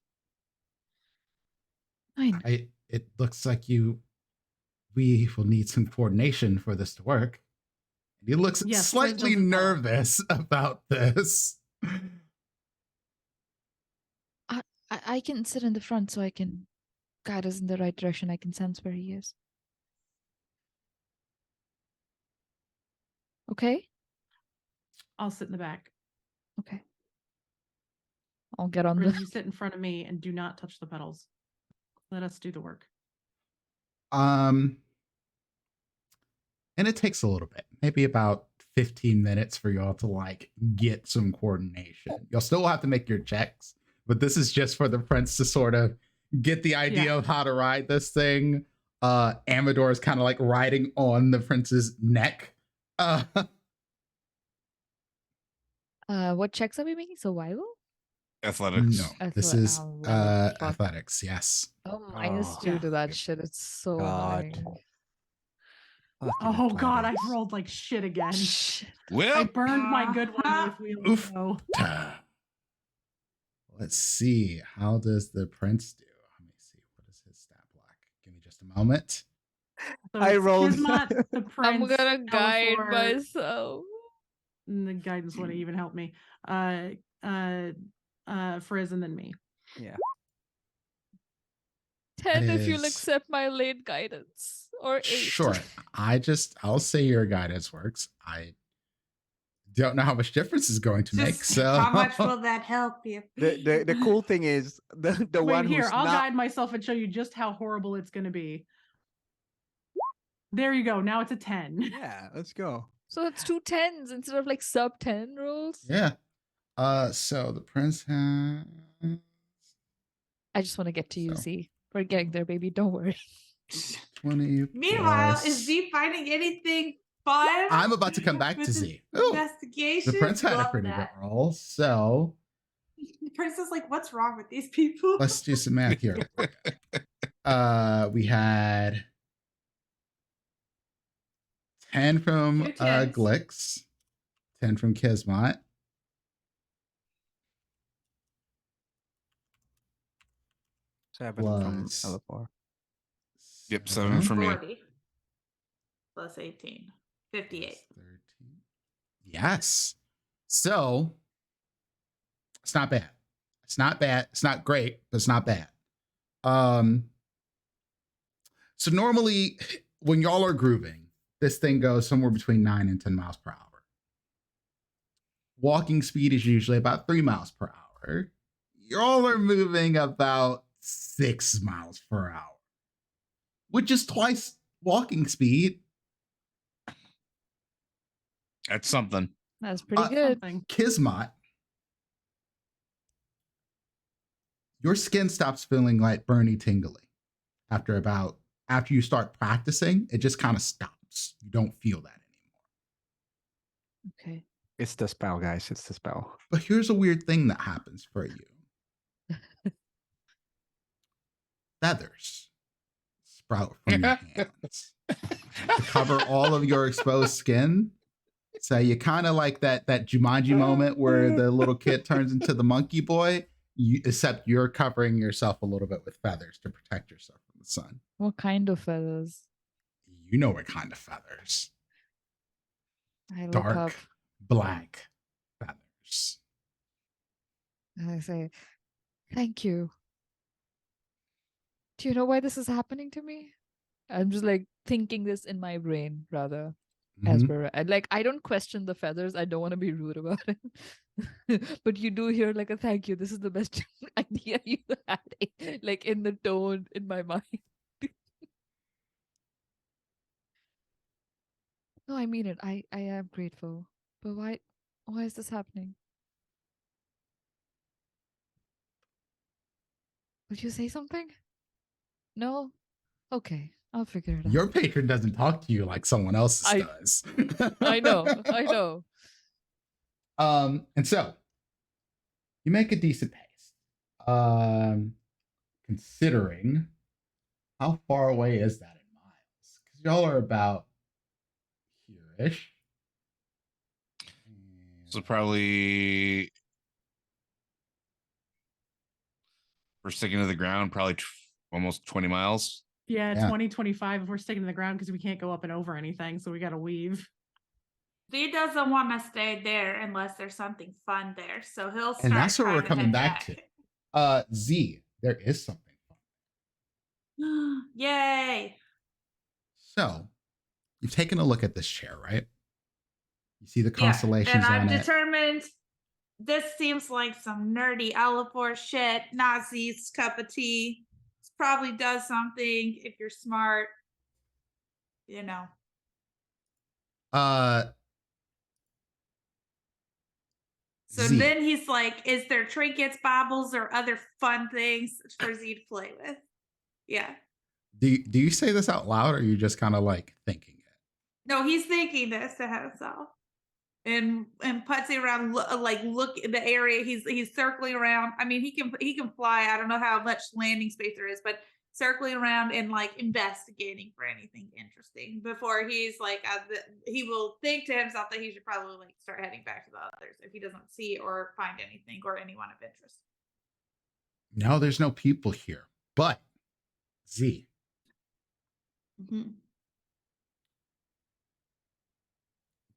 Fine. It looks like we will need some coordination for this to work. He looks Yes, Frizz slightly doesn't fall. nervous about this. I can sit in the front so I can guide us in the right direction. I can sense where he is. Okay? I'll sit in the back. Okay. I'll get on Frizz, the. you sit in front of me and do not touch the pedals. Let us do the work. And it takes a little bit, maybe about 15 minutes for y'all to like get some coordination. You'll still have to make your checks, but this is just for the prince to sort of get the idea of how to ride this thing. Amador is kind of like riding on the prince's neck. What checks are we making? Survival? Athletics. No, this is Fuck. athletics. Yes. Oh, Oh, -2 to that yeah. shit. It's so God. annoying. Fucking Oh god, I athletics. rolled like shit again. Shit. I Well, burned my good one Uh-huh. with wheel. Oof. Oh. Let's see. How does the prince do? Let me see. What is his stat block? Give me just a moment. So I it's rolled- Kismet, the I'm prince, gonna guide Elafor, myself. and the guidance wouldn't even help me. Frizz, and then me. Yeah. 10 if you'll is- accept my late guidance. Or 8. Sure. I'll say your guidance works. I don't know how much difference it's going to make. Just So how much will that help you? The cool thing is the Wait, one here, who's I'll not guide myself and show you just how horrible it's gonna be. There you go. Now it's a 10. Yeah, let's go. So that's 2 10s instead of like sub 10 rolls. yeah. So the prince has I just want to get to you, So- Z. We're getting there, baby. Don't worry. 20. Meanwhile, plus- is Z finding anything fun? I'm about to come back with to his Z. Ooh, investigation. the prince had a Love pretty that. good roll. So The prince is like, what's wrong with these people? let's do some math here. We had 10 from Two tens. Glix, 10 from Kismet. Seven from Plus- Elafor. Yep, 7 for me. 40 plus 18. 58. plus 13. Yes. So it's not bad. It's not bad. It's not great, but it's not bad. So normally when y'all are grooving, this thing goes somewhere between 9 and 10 miles per hour. Walking speed is usually about 3 miles per hour. Y'all are moving about 6 miles per hour, which is twice walking speed. That's something. That's pretty good. Something. Kismet, your skin stops feeling like burny tingly after you start practicing. It just kind of stops. You don't feel that anymore. Okay. It's the spell, guys. It's the spell. But here's a weird thing that happens for you. Feathers sprout from your hands to cover all of your exposed skin. So you kind of like that Jumanji moment where the little kid turns into the monkey boy, except you're covering yourself a little bit with feathers to protect yourself from the sun. What kind of feathers? You know what kind of feathers. I look Dark up black feathers. and I say, thank you. Do you know why this is happening to me? I'm just like thinking this in my brain rather. As Mhm. per like I don't question the feathers. I don't want to be rude about it. But you do hear like a thank you. This is the best idea you had. Like in the tone in my mind. No, I mean it. I am grateful. But why is this happening? Would you say something? No? Okay. I'll figure it out. Your patron doesn't talk to you like someone else I- does. I know. I know. And so you make a decent pace. Considering how far away is that in miles? Because y'all are about here-ish. So probably we're sticking to the ground, probably almost 20 miles. Yeah, Yeah. 2025 if we're sticking to the ground because we can't go up and over anything, so we got to weave. Z doesn't want to stay there unless there's something fun there. So he'll start And that's what trying we're to coming head back to. Z, there is something fun. Yay. So you've taken a look at this chair, right? You see the Yeah, constellations and I've on it. determined this seems like some nerdy Elafor shit, not Z's cup of tea. This probably does something if you're smart, you know. So Z. then he's like, is there trinkets, baubles, or other fun things for Z to play with? Yeah. Do you say this out loud or are you just kind of like thinking it? No, he's thinking this to himself. and putzing around, look in the area. He's circling around. I mean, he can fly. I don't know how much landing space there is, but circling around and like investigating for anything interesting before he's like, he will think to himself that he should probably like start heading back to the others if he doesn't see or find anything or anyone of interest. No, there's no people here, but Z. Mm-hmm.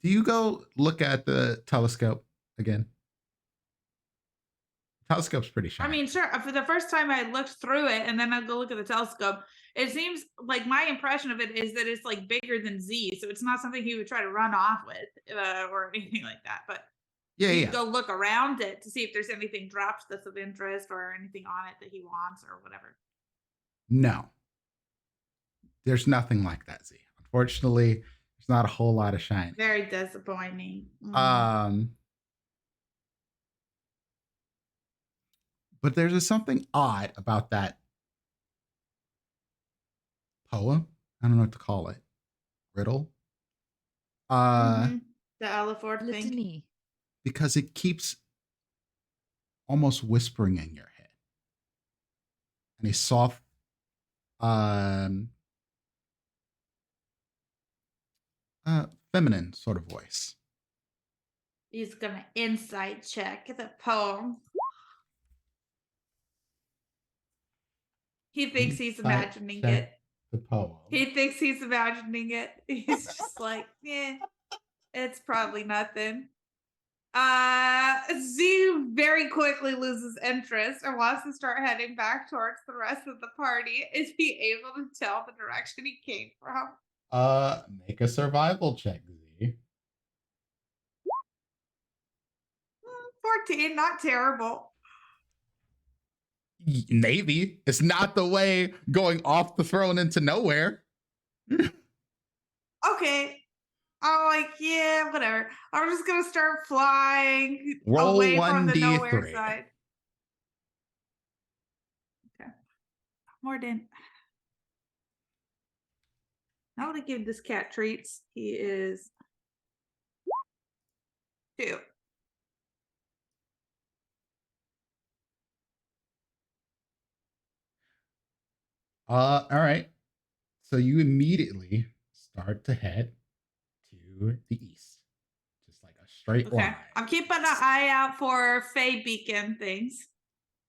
Do you go look at the telescope again? The telescope's pretty shiny. I mean, sure. For the first time I looked through it and then I go look at the telescope, it seems like my impression of it is that it's like bigger than Z. So it's not something he would try to run off with or anything like that. But you go look around it to see if there's anything dropped that's of interest or anything on it that he wants or whatever. No. There's nothing like that, Z. Unfortunately, there's not a whole lot of shine. Very disappointing. But there's just something odd about that poem. I don't know what to call it. Riddle. The Aliford thing. Litany. Because it keeps almost whispering in your head. And a soft feminine sort of voice. He's gonna insight check the poem. He thinks he's imagining it. The poem. He thinks he's imagining it. He's just like, yeah, it's probably nothing. Z very quickly loses interest and wants to start heading back towards the rest of the party. Is he able to tell the direction he came from? Make a survival check, Z. 14, not terrible. Maybe. It's not the way going off the throne into nowhere. Okay. I'm like, yeah, whatever. I'm just gonna start flying Roll away from the 1d3. nowhere side. Okay. Morden. Now to give this cat treats. He is 2. All right. So you immediately start to head to the east. Just like a straight line. I'm keeping an eye out for Fey beacon things.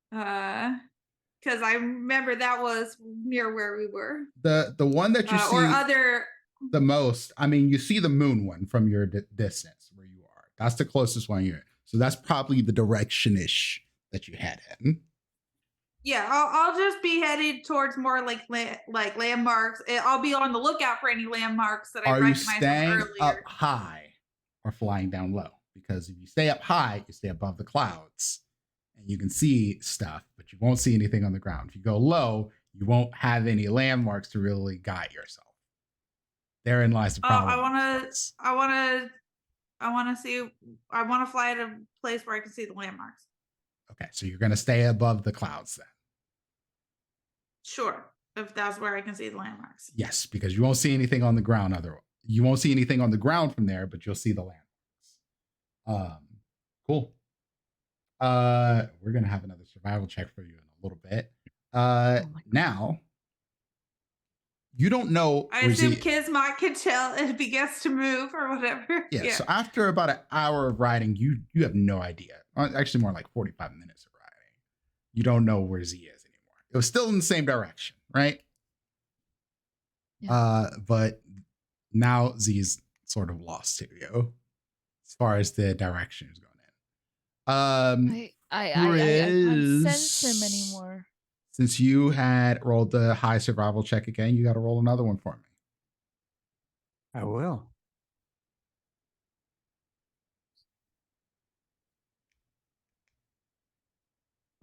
Because I remember that was near where we were. The one that you see or other the most, I mean, you see the moon one from your distance where you are. That's the closest one you're in. So that's probably the direction-ish that you head in. Yeah, I'll just be headed towards more like landmarks. I'll be on the lookout for any landmarks that I recognize from earlier. Are you staying up high or flying down low? Because if you stay up high, you stay above the clouds and you can see stuff, but you won't see anything on the ground. If you go low, you won't have any landmarks to really guide yourself. Therein lies the problem. I want to fly at a place where I can see the landmarks. Okay, so you're going to stay above the clouds then. Sure, if that's where I can see the landmarks. Yes, because you won't see anything on the ground otherwise. You won't see anything on the ground from there, but you'll see the landmarks. Cool. We're going to have another survival check for you in a little bit. Now, you don't know. I assume Kismet can tell if he gets to move or whatever. Yeah, so after about an hour of riding, you have no idea. Actually, more like 45 minutes of riding. You don't know where Z is anymore. It was still in the same direction, right? Yeah. But now Z's sort of lost to you as far as the direction is going in. I can't sense him anymore. Since you had rolled the high survival check again, you got to roll another one for me. I will.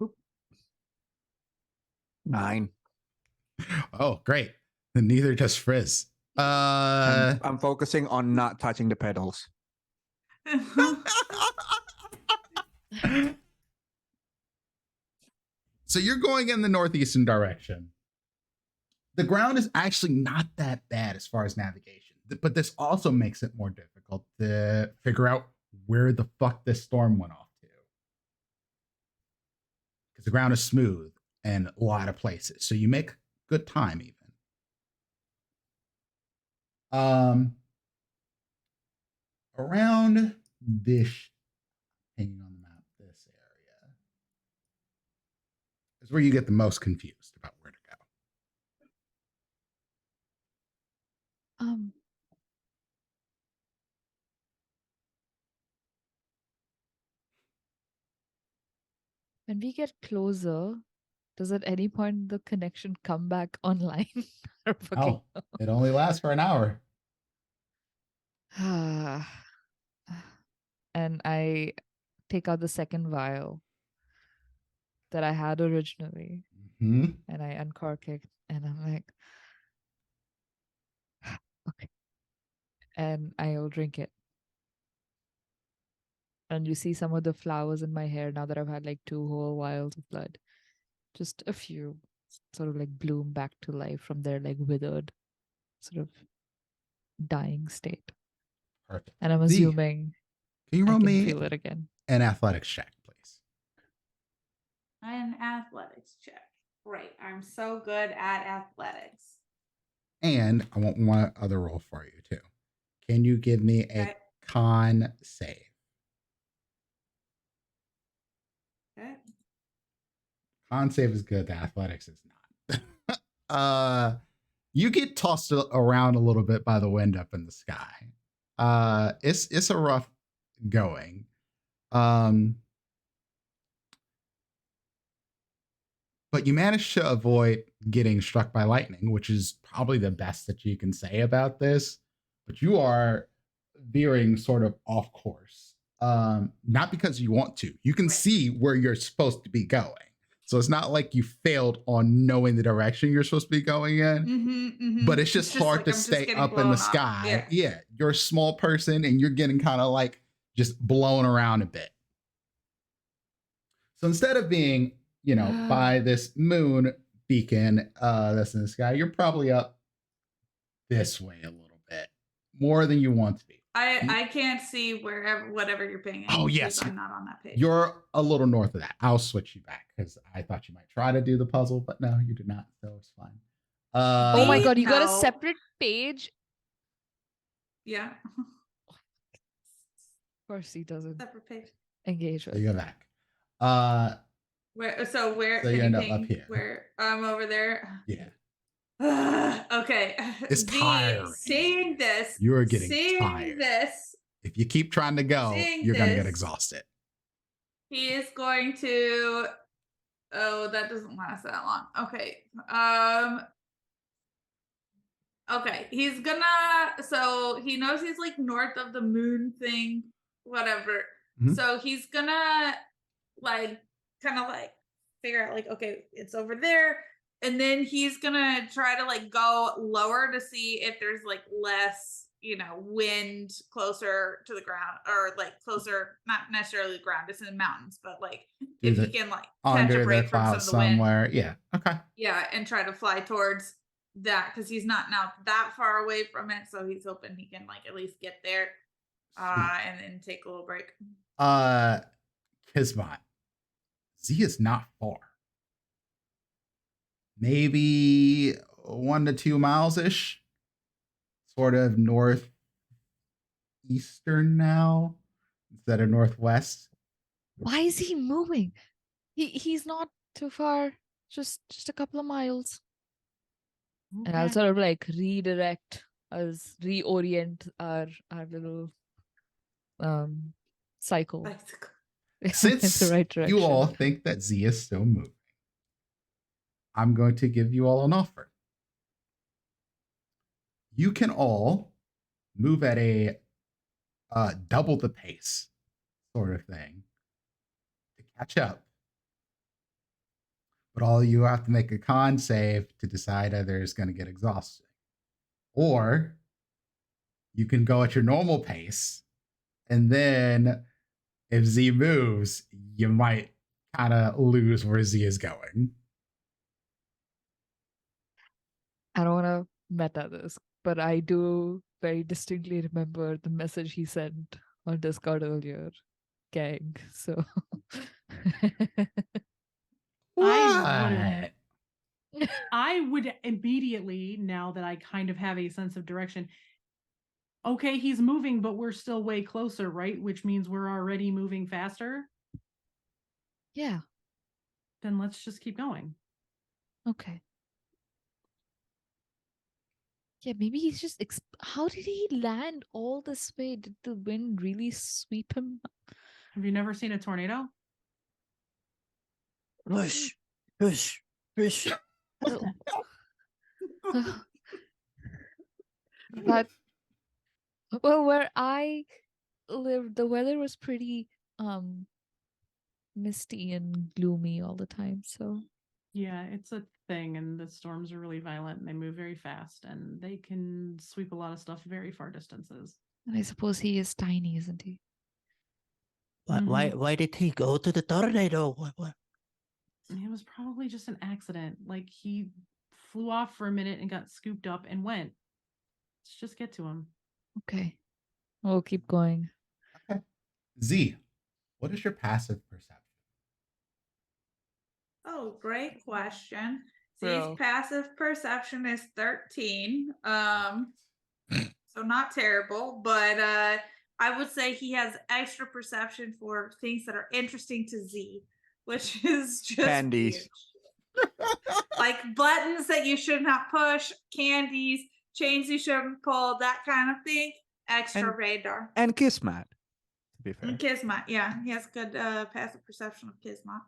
Oop. 9. Oh, great. And neither does Frizz. I'm focusing on not touching the pedals. So you're going in the northeastern direction. The ground is actually not that bad as far as navigation, but this also makes it more difficult to figure out where the fuck this storm went off to. Because the ground is smooth in a lot of places. So you make good time even. Around this, hanging on the map, this area is where you get the most confused about where to go. When we get closer, does at any point the connection come back online? Oh, it only lasts for an hour. And I take out the second vial that I had originally, Mm-hmm. and I uncork it, and I'm like, okay. And I'll drink it. And you see some of the flowers in my hair now that I've had like 2 whole vials of blood. Just a few sort of like bloom back to life from their like withered, sort of dying state. Perfect. And I'm Z, assuming can you I roll can me feel it again. an athletics check, please? An athletics check. Great. I'm so good at athletics. And I want one other roll for you too. Can you give me a Okay. con save? Okay. Con save is good. The athletics is not. You get tossed around a little bit by the wind up in the sky. It's a rough going. But you managed to avoid getting struck by lightning, which is probably the best that you can say about this. But you are veering sort of off course. Not because you want to. You can see where you're supposed to be going. So it's not like you failed on knowing the direction you're supposed to be going in. But it's just hard to stay up in the sky. Yeah, you're a small person and you're getting kind of like just blown around a bit. So instead of being, by this moon beacon that's in the sky, you're probably up this way a little bit more than you want to be. I can't see whatever you're pinging. Oh, yes. I'm not on that page. You're a little north of that. I'll switch you back because I thought you might try to do the puzzle, but no, you did not. So it's fine. Oh my god, you got a No. separate page? Yeah. Of course he doesn't Separate page. engage So with. you go back. Where So can you end up ping up here. Where I'm over there. Yeah. Okay. It's tiring. Seeing this. You are getting seeing tired. this. If you keep trying to go, Seeing you're going to get this. exhausted. He is going to. Oh, that doesn't last that long. Okay. Okay. He's gonna. So he knows he's like north of the moon thing, whatever. Mhm. So he's gonna like kind of like figure out like, okay, it's over there. And then he's gonna try to like go lower to see if there's like less, wind closer to the ground, or like closer, not necessarily the ground, it's in the mountains, but like if he can like catch a Under break the from some of clouds the wind. somewhere. Yeah. Okay. Yeah, and try to fly towards that because he's not now that far away from it. So he's hoping he can like at least get there and then take a little break. Kismat. Z is not far. Maybe 1 to 2 miles ish. Sort of northeastern now instead of northwest. Why is he moving? He's not too far. Just a couple of miles. And I'll sort of like redirect us, reorient our little cycle in Since the right direction. you all think that Z is still moving, I'm going to give you all an offer. You can all move at a double the pace sort of thing to catch up. But all you have to make a con save to decide either is going to get exhausted. Or you can go at your normal pace, and then if Z moves, you might kind of lose where Z is going. I don't want to meta this, but I do very distinctly remember the message he sent on Discord earlier, gang. So I I would immediately, now that I kind of have a sense of direction, okay, he's moving, but we're still way closer, right? Which means we're already moving faster. yeah, Then let's just keep going. okay. Yeah, maybe he's just. How did he land all this way? Did the wind really sweep him? Have you never seen a tornado? Hush, hush, hush. Oh. But well, where I lived, the weather was pretty misty and gloomy all the time. So Yeah, it's a thing, and the storms are really violent and they move very fast and they can sweep a lot of stuff very far distances. and I suppose he is tiny, isn't he? Why did he go to the tornado? What? It was probably just an accident. Like he flew off for a minute and got scooped up and went. Let's just get to him. Okay, we'll keep going. Z, what is your passive perception? Oh, great question. Bro. Z's passive perception is 13. So not terrible, but I would say he has extra perception for things that are interesting to Z, which is just Candies. weird. Like buttons that you should not push, candies, chains you shouldn't pull, that kind of thing. Extra radar. And Kismet, to be fair. And Kismet, yeah, he has good passive perception of Kismet.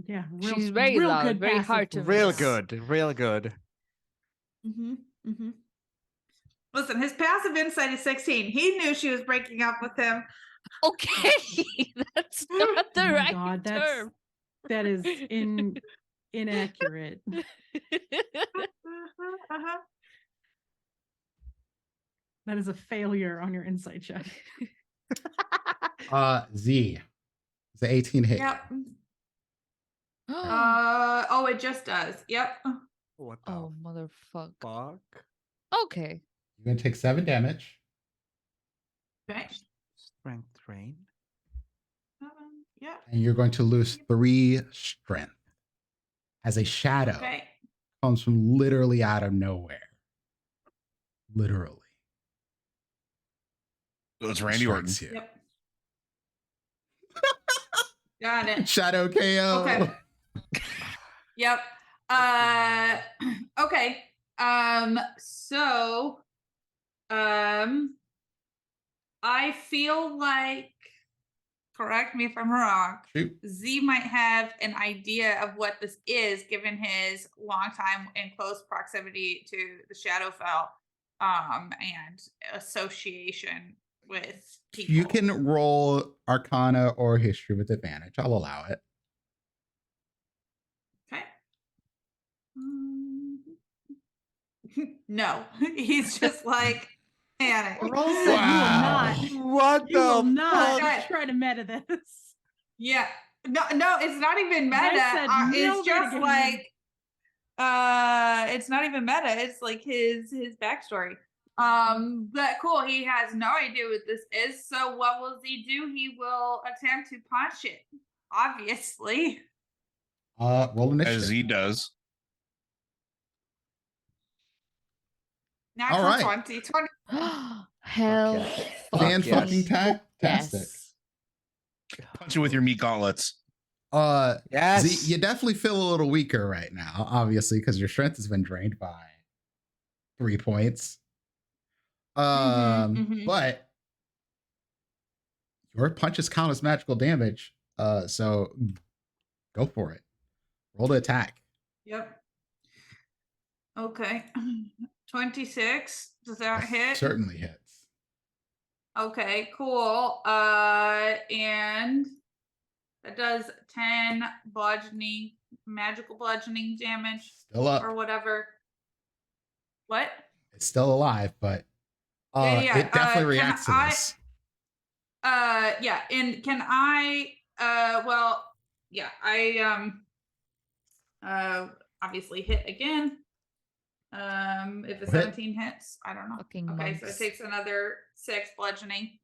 Yeah, She's very real loud, good very passive hard to Real miss. good, real good. Listen, his passive insight is 16. He knew she was breaking up with him. Okay, that's not the Oh my right God, term. that is inaccurate. That is a failure on your insight check. Z. It's an 18 hit. Yep. Oh, it just does. Yep. What the Oh, motherfuck. fuck? Okay. You're going to take 7 damage. Okay. Strength drain. Yeah. And you're going to lose 3 strength. As a shadow Okay. comes from literally out of nowhere. Literally. So it's Randy Orton. Strikes you. Yep. Got it. Shadow KO. Okay. Yep. Okay. So I feel like, correct me if I'm wrong, Shoot. Z might have an idea of what this is, given his long time in close proximity to the Shadowfell, and association with people. You can roll Arcana or History with advantage. I'll allow it. Okay. No, he's just like panic. Roll said What you will the not fuck? try to meta this. Yeah. No, it's not even meta. I said no It's just metagaming. like it's not even meta. It's like his backstory. But cool, he has no idea what this is. So what will he do? He will attempt to punch it, obviously. Roll initiative. As he does. Natural All right. 20. Hell. Okay. Fan Fuck fucking tastic. Yes. Punch it with your meat gauntlets. Yes. Z, you definitely feel a little weaker right now, obviously, because your strength has been drained by 3 points. But your punches count as magical damage. So go for it. Roll the attack. Yep. Okay. 26. Does that hit? Certainly hits. Okay, cool. And that does 10 magical bludgeoning damage Still up. or whatever. What? It's still alive, but Yeah. it definitely Can reacts to I- this. Yeah, and can I I obviously hit again. If a Hit. 17 hits, I don't know. Fucking Okay, so it monks. takes another 6 bludgeoning.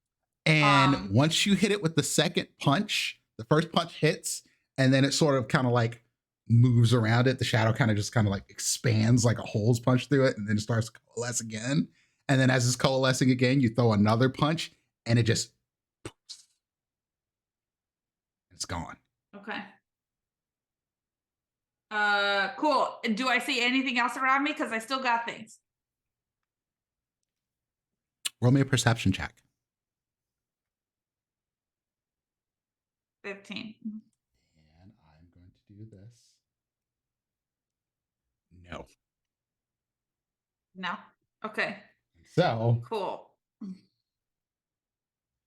And once you hit it with the second punch, the first punch hits, and then it sort of kind of like moves around it. The shadow kind of just kind of like expands like a hole's punch through it, and then it starts to coalesce again. And then as it's coalescing again, you throw another punch, and it just it's gone. Okay. Cool. Do I see anything else around me? Because I still got things. Roll me a perception check. 15. And I'm going to do this. No. No. Okay. So Cool.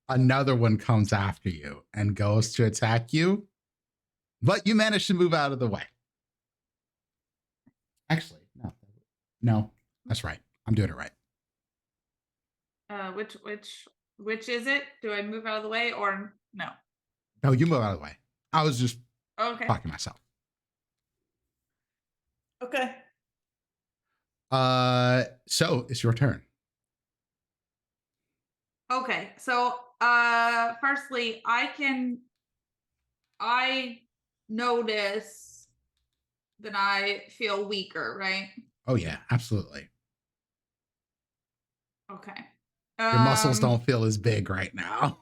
another one comes after you and goes to attack you, but you manage to move out of the way. Actually, no, that's right. I'm doing it right. Which is it? Do I move out of the way or no? No, you move out of the way. I was just Okay. talking to myself. Okay. So it's your turn. Okay. So firstly, I notice that I feel weaker, right? Oh yeah, absolutely. Okay. Your muscles don't feel as big right now.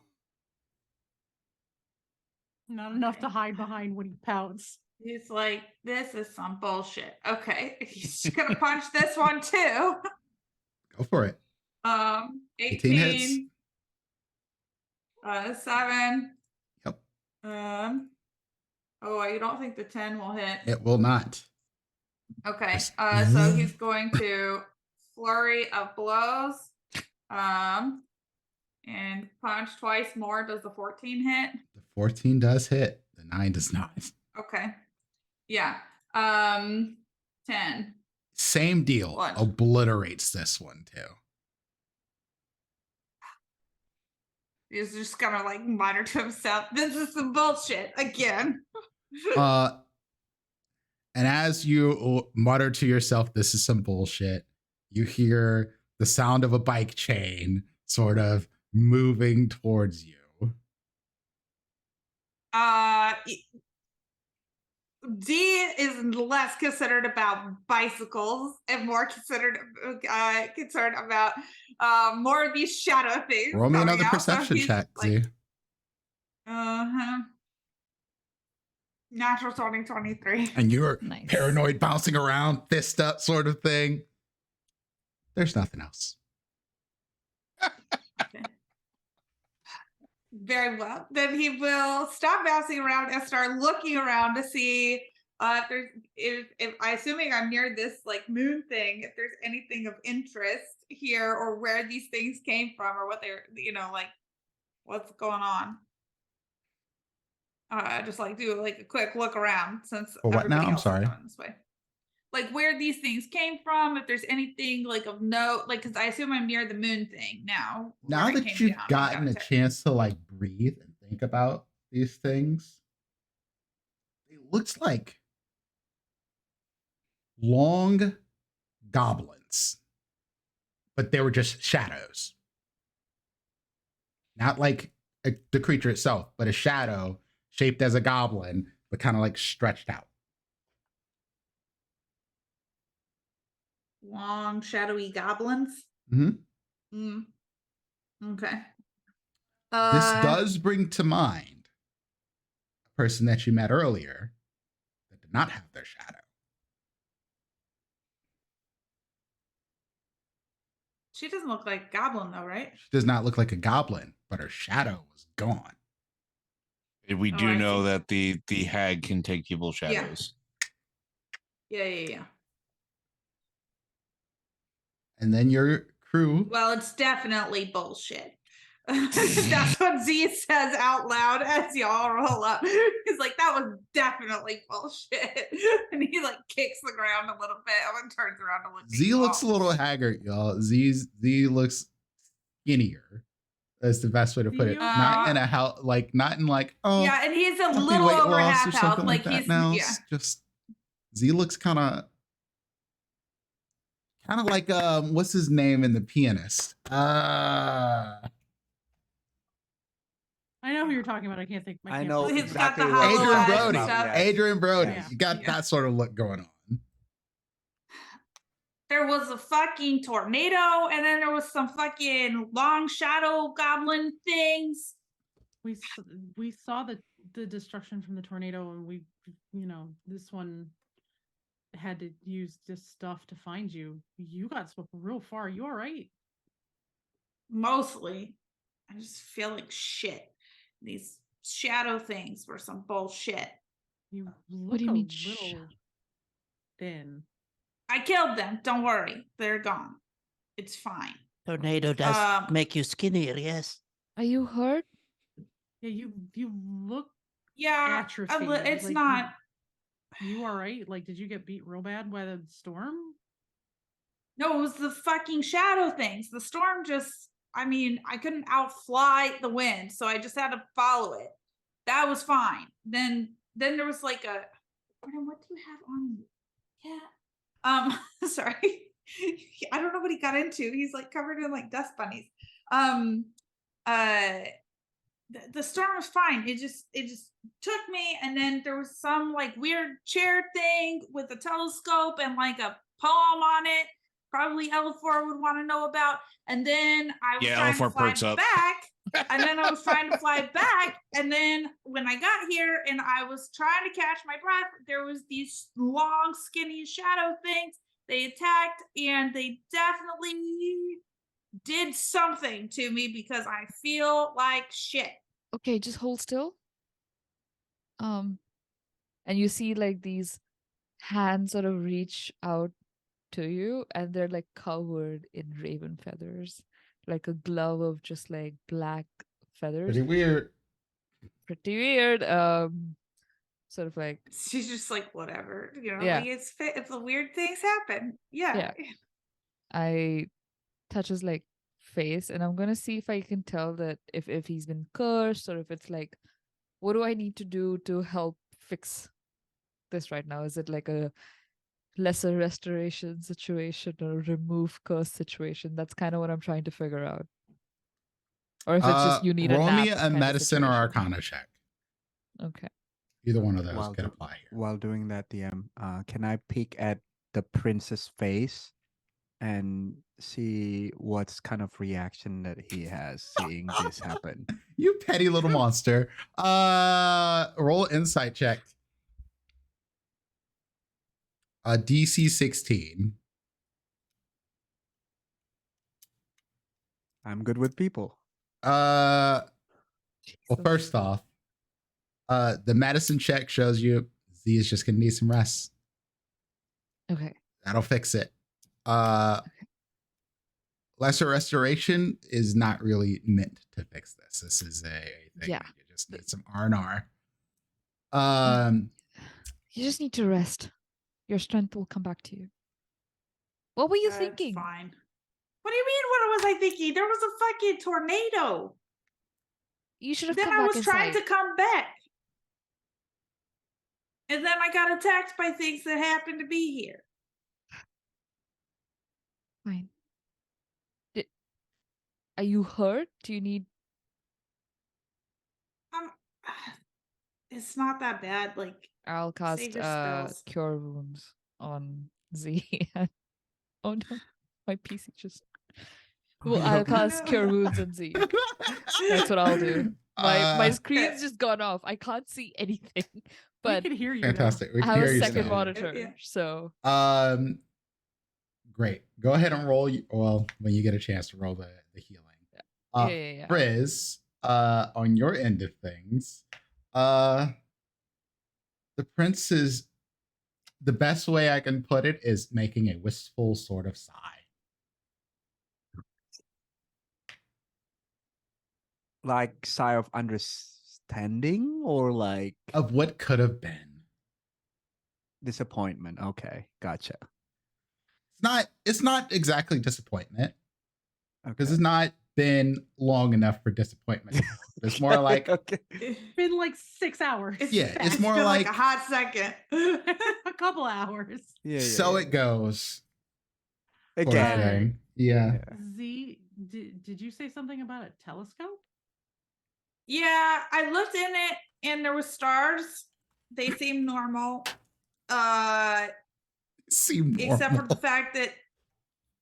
Not enough Okay. to hide behind when he pouts. He's like, this is some bullshit. Okay. He's gonna punch this one too. Go for it. 18 hits. 7. Yep. Oh, you don't think the 10 will hit? It will not. Okay. Just- So he's going to flurry of blows. And punch twice more. Does the 14 hit? The 14 does hit. The 9 does not. Okay. Yeah. 10. Same deal. What? Obliterates this one too. He's just gonna like mutter to himself, this is some bullshit again. And as you mutter to yourself, this is some bullshit, you hear the sound of a bike chain sort of moving towards you. D is less concerned about bicycles and more concerned about more of these shadow things. Roll me coming another out. So perception he's check, like, Z. Natural 2023. And you're Nice. paranoid, bouncing around, fist up sort of thing. There's nothing else. Okay. Very well. Then he will stop bouncing around and start looking around to see if I assuming I'm near this like moon thing, if there's anything of interest here or where these things came from or what they're like what's going on. Just like do like a quick look around since For what now? everybody I'm else is sorry. going this way. Like where these things came from, if there's anything like of note, like because I assume I'm near the moon thing now. Now where it that came you've down and gotten got a attacked. chance to like breathe and think about these things, it looks like long goblins, but they were just shadows. Not like the creature itself, but a shadow shaped as a goblin, but kind of like stretched out. Long shadowy goblins. Mm-hmm. Okay. This does bring to mind a person that you met earlier that did not have their shadow. She doesn't look like a goblin though, right? She does not look like a goblin, but her shadow was gone. We Oh, do I know see. that the hag can take people's shadows. Yeah. And then your crew. Well, it's definitely bullshit. That's what Z says out loud as y'all roll up. He's like, that was definitely bullshit. And he like kicks the ground a little bit and then turns around to look at Z you looks a all. little haggard, y'all. Z looks skinnier. That's the best way to put it. Not in a health, like not in like yeah, and he's a healthy little weight over loss half or health. something Like that he's now. yeah. Just Z looks kind of like what's his name in The Pianist? I know who you're talking about. I can't think. I can't know think of He's it. got the exactly hollow what you're Adrian eyes talking and Brody. about, stuff. yes. Adrian Brody. Yeah. You got Yeah. that sort of look going on. There was a fucking tornado, and then there was some fucking long shadow goblin things. We saw the destruction from the tornado, and we, this one had to use this stuff to find you. You got swept real far. You all right? Mostly, I just feel like shit. These shadow things were some bullshit. You look do you a mean little thin. I killed them. Don't worry, they're gone. It's fine. Tornado does make you skinnier, yes. Are you hurt? Yeah, you look Yeah, atrophied. it's like, not. You all right? Like, did you get beat real bad by the storm? No, it was the fucking shadow things. The storm just. I mean, I couldn't outfly the wind, so I just had to follow it. That was fine. Then there was like a. What do you have on you? Yeah. Sorry. I don't know what he got into. He's like covered in like dust bunnies. The storm was fine. It just took me, and then there was some like weird chair thing with a telescope and like a poem on it. Probably Elafor would want to know about. And then I was trying to Elafor fly perks up. back. And then I was trying to fly back. And then when I got here and I was trying to catch my breath, there was these long, skinny shadow things. They attacked, and they definitely did something to me because I feel like shit. Okay, just hold still. And you see like these hands sort of reach out to you, and they're like covered in raven feathers, like a glove of just like black feathers. Pretty weird. Pretty weird. Sort of like, She's just like, whatever, Yeah. like it's fit if the weird things happen. Yeah. I touch his like face, and I'm gonna see if I can tell that if he's been cursed, or if it's like, what do I need to do to help fix this right now? Is it like a lesser restoration situation or remove curse situation? That's kind of what I'm trying to figure out. Or if it's just you need a roll nap me a kind of medicine or situation. arcana check. Okay. Either one of those While can do- apply here. While doing that, DM, can I peek at the prince's face and see what's kind of reaction that he has seeing this happen? You petty little monster. Roll insight check. A DC 16. I'm good with people. Well, Jesus. first off, the medicine check shows you Z is just gonna need some rest. Okay. That'll fix it. Lesser restoration is not really meant to fix this. This is a thing. Yeah. That you just need some R&R. You just need to rest. Your strength will come back to you. What were you thinking? Fine. What do you mean? What was I thinking? There was a fucking tornado. You should have Then come I back was trying inside. to come back. And then I got attacked by things that happened to be here. Fine. Are you hurt? Do you need... It's not that bad. Like, I'll cast save your spells. Cure Wounds on Z. Oh no, my PC just... Well, I'll cast no. Cure Wounds on Z. That's what I'll do. My screen's just gone off. I can't see anything. But we can hear you. though. Fantastic. We I can have hear a you second still. monitor, Yeah. so... Great. Go ahead and roll. Well, when you get a chance to roll the healing. Yeah. Frizz, on your end of things, the prince is, the best way I can put it is making a wistful sort of sigh. Like sigh of understanding or like Of what could have been. disappointment? Okay, gotcha. It's not exactly disappointment, because Okay. it's not been long enough for disappointment. It's more like, okay. Been like 6 hours. Yeah, it's more been like- a hot second. a couple hours. Yeah, so yeah. it goes. Sort of Again. thing. Yeah. Z, did you say something about a telescope? Yeah, I looked in it and there was stars. They seemed normal. Seem normal. Except for the fact that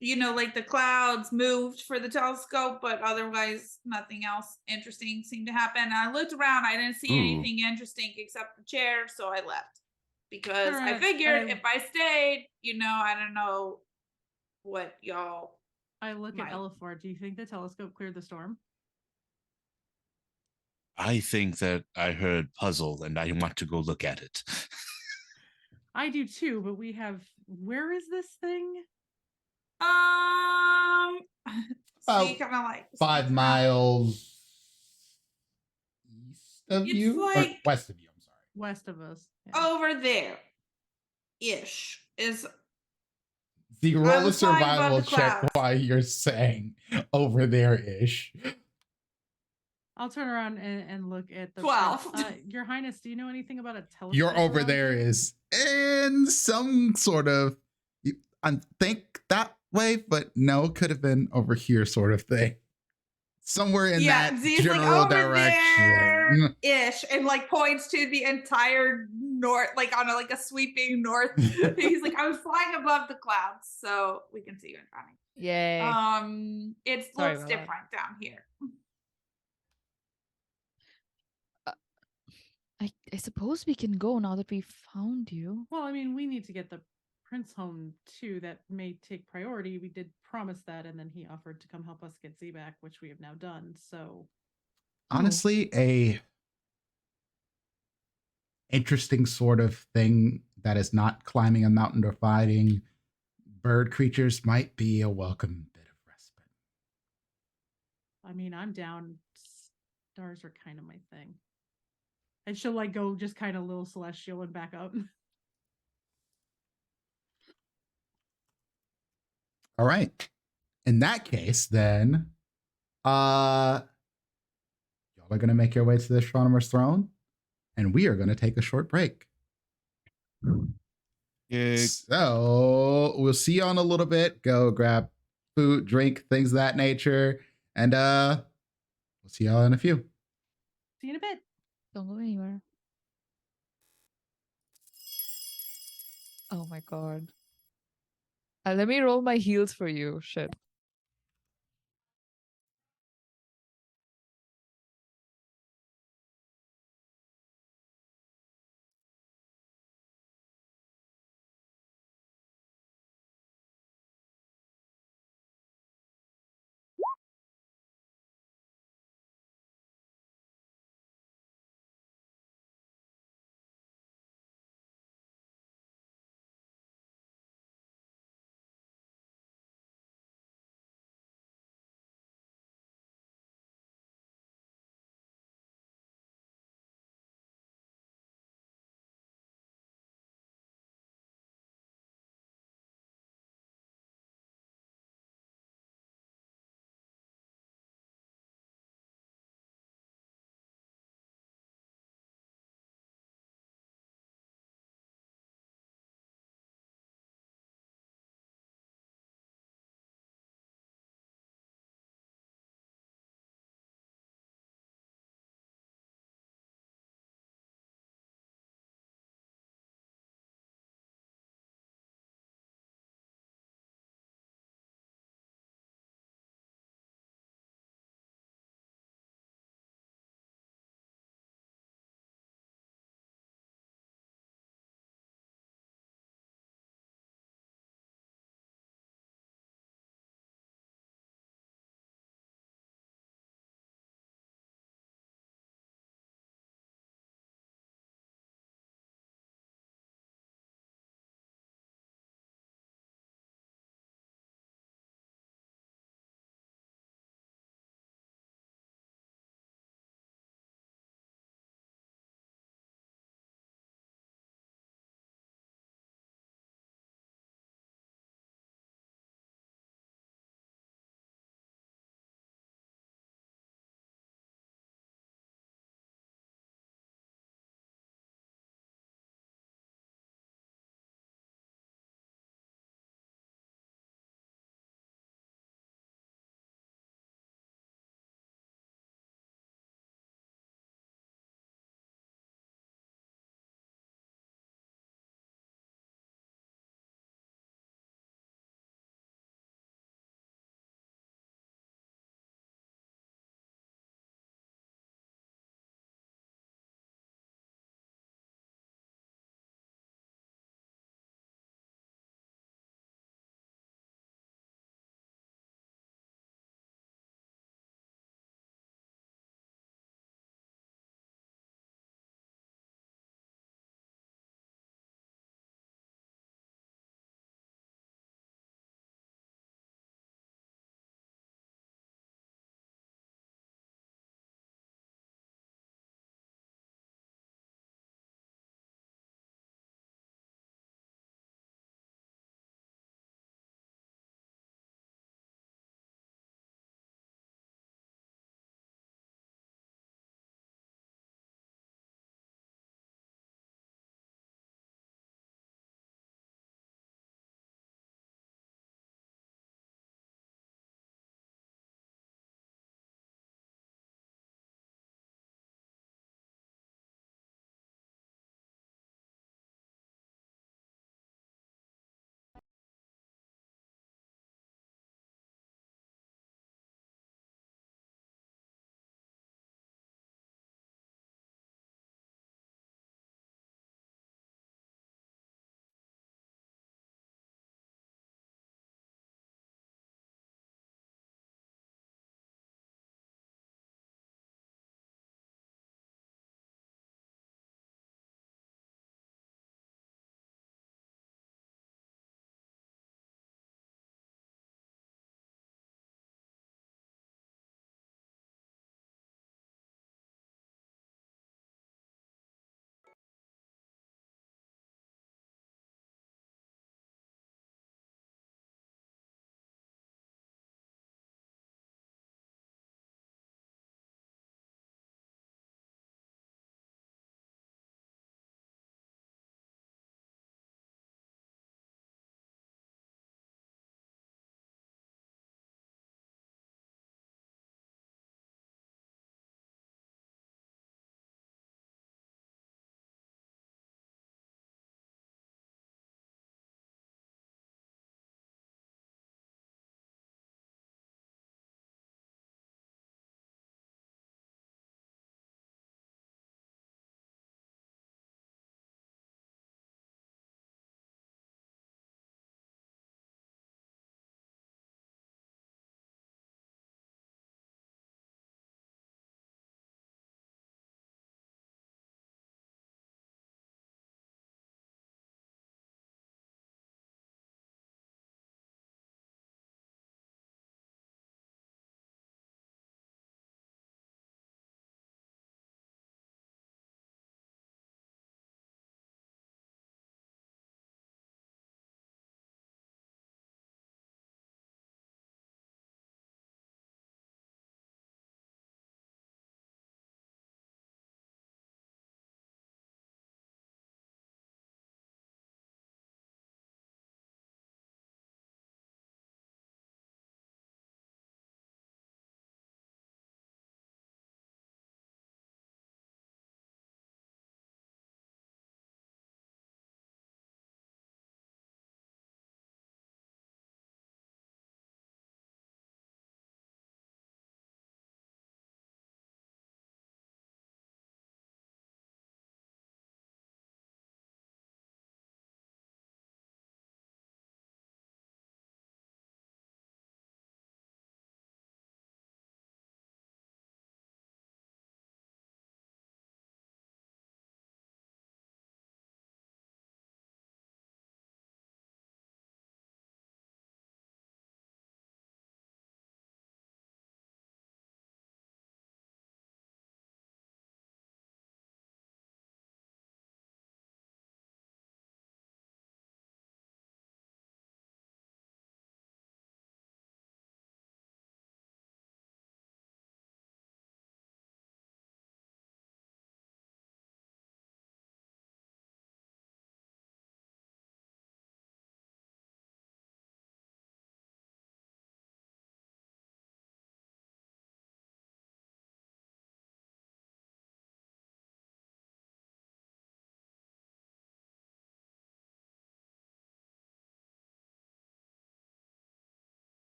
like the clouds moved for the telescope, but otherwise nothing else interesting seemed to happen. And I looked around, I didn't see Ooh. anything interesting except the chair, so I left. Because I Alright, figured if I stayed, I don't know what y'all. I look at Right. Elafor. Do you think the telescope cleared the storm? I think that I heard puzzle and I want to go look at it. I do too, but we have. Where is this thing? See, kind of like 5 miles east of It's you, or like- west of you. I'm sorry. West of us. Yeah. over there ish is The I roll a was flying above survival the check clouds. while you're saying over there ish. I'll turn around and look at the 12. Your Highness, do you know anything about a telescope? Your over around there here? is in some sort of, I think that way, but no, could have been over here sort of thing. Somewhere in that Z's general like over there direction. ish, and like points to the entire north, like on a sweeping north. He's like, I was flying above the clouds, so we can see you in front of you. Yay. It Sorry looks about that. different down here. I suppose we can go now that we found you. Well, I mean, we need to get the prince home too. That may take priority. We did promise that, and then he offered to come help us get Z back, which we have now done. So Honestly, a interesting sort of thing that is not climbing a mountain or fighting bird creatures might be a welcome bit of respite. I mean, I'm down. Stars are kind of my thing. And she'll go just kind of little celestial and back up. All right. In that case, then, y'all are going to make your way to the astronomer's throne, and we are going to take a short break. So we'll see you on a little bit. Go grab food, drink, things of that nature, and we'll see y'all in a few. See you in a bit. Don't go anywhere. Oh my god. Let me roll my heels for you. Shit.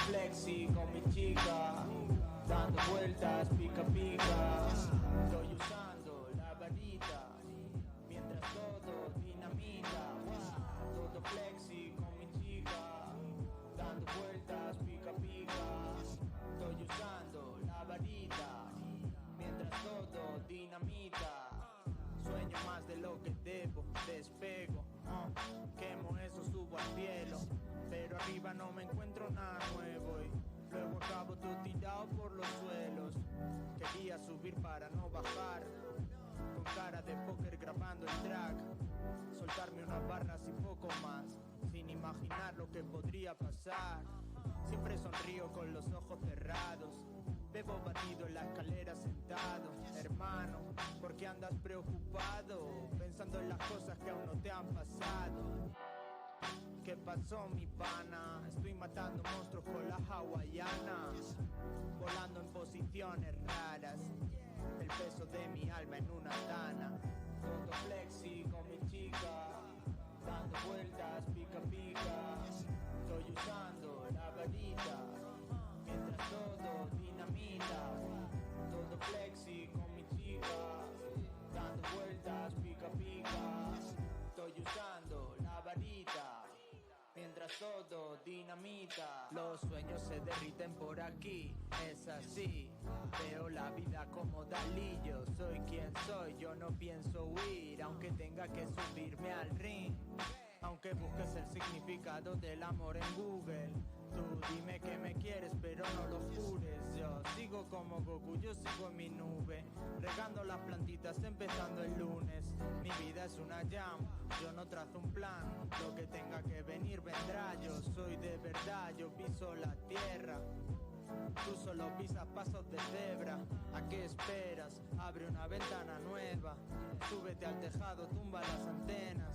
flexi con mi chica, dando vueltas pica pica. Estoy usando la varita, mientras todo dinamita. Todo flexi con mi chica, dando vueltas pica pica. Estoy usando la varita, mientras todo dinamita. Sueño más de lo que debo, despego, quemo eso, subo al cielo, pero arriba no me encuentro nada nuevo y luego acabo todo tirado por los suelos. Quería subir para no bajar, con cara de póker grabando el track, soltarme unas barras y poco más, sin imaginar lo que podría pasar. Siempre sonrío con los ojos cerrados, bebo batido en la escalera sentado. Hermano, ¿por qué andas preocupado? Pensando en las cosas que aún no te han pasado. ¿Qué pasó, mi pana? Estoy matando monstruos con las hawaianas, volando en posiciones raras, el peso de mi alma en una tana. Todo flexi con mi chica, dando vueltas pica pica. Estoy usando la varita, mientras todo dinamita. Todo flexi con mi chica, dando vueltas pica pica. Estoy usando la varita, mientras todo dinamita. Los sueños se derriten por aquí, es así. Veo la vida como Dalí, yo soy quien soy, yo no pienso huir, aunque tenga que subirme al ring. Aunque busques el significado del amor en Google, tú dime que me quieres pero no lo jures. Yo sigo como Goku, yo sigo en mi nube, regando las plantitas empezando el lunes. Mi vida es una jam, yo no trazo un plan, lo que tenga que venir vendrá. Yo soy de verdad, yo piso la tierra, tú solo pisas pasos de cebra. ¿A qué esperas? Abre una ventana nueva, súbete al tejado, tumba las antenas.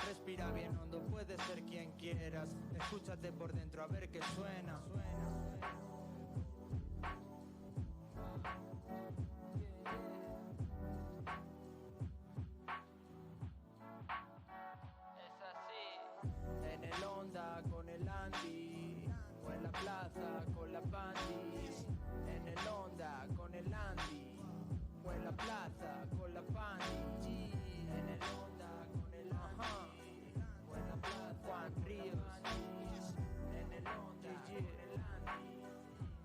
Respira bien hondo, puedes ser quien quieras. Escúchate por dentro a ver qué suena. Es así. En el Honda con el Andy, o en la plaza con la Pandi. En el Honda con el Andy, o en la plaza con la Pandi. En el Honda con el Andy, o en la plaza Juan Ríos. En el Honda con el Andy,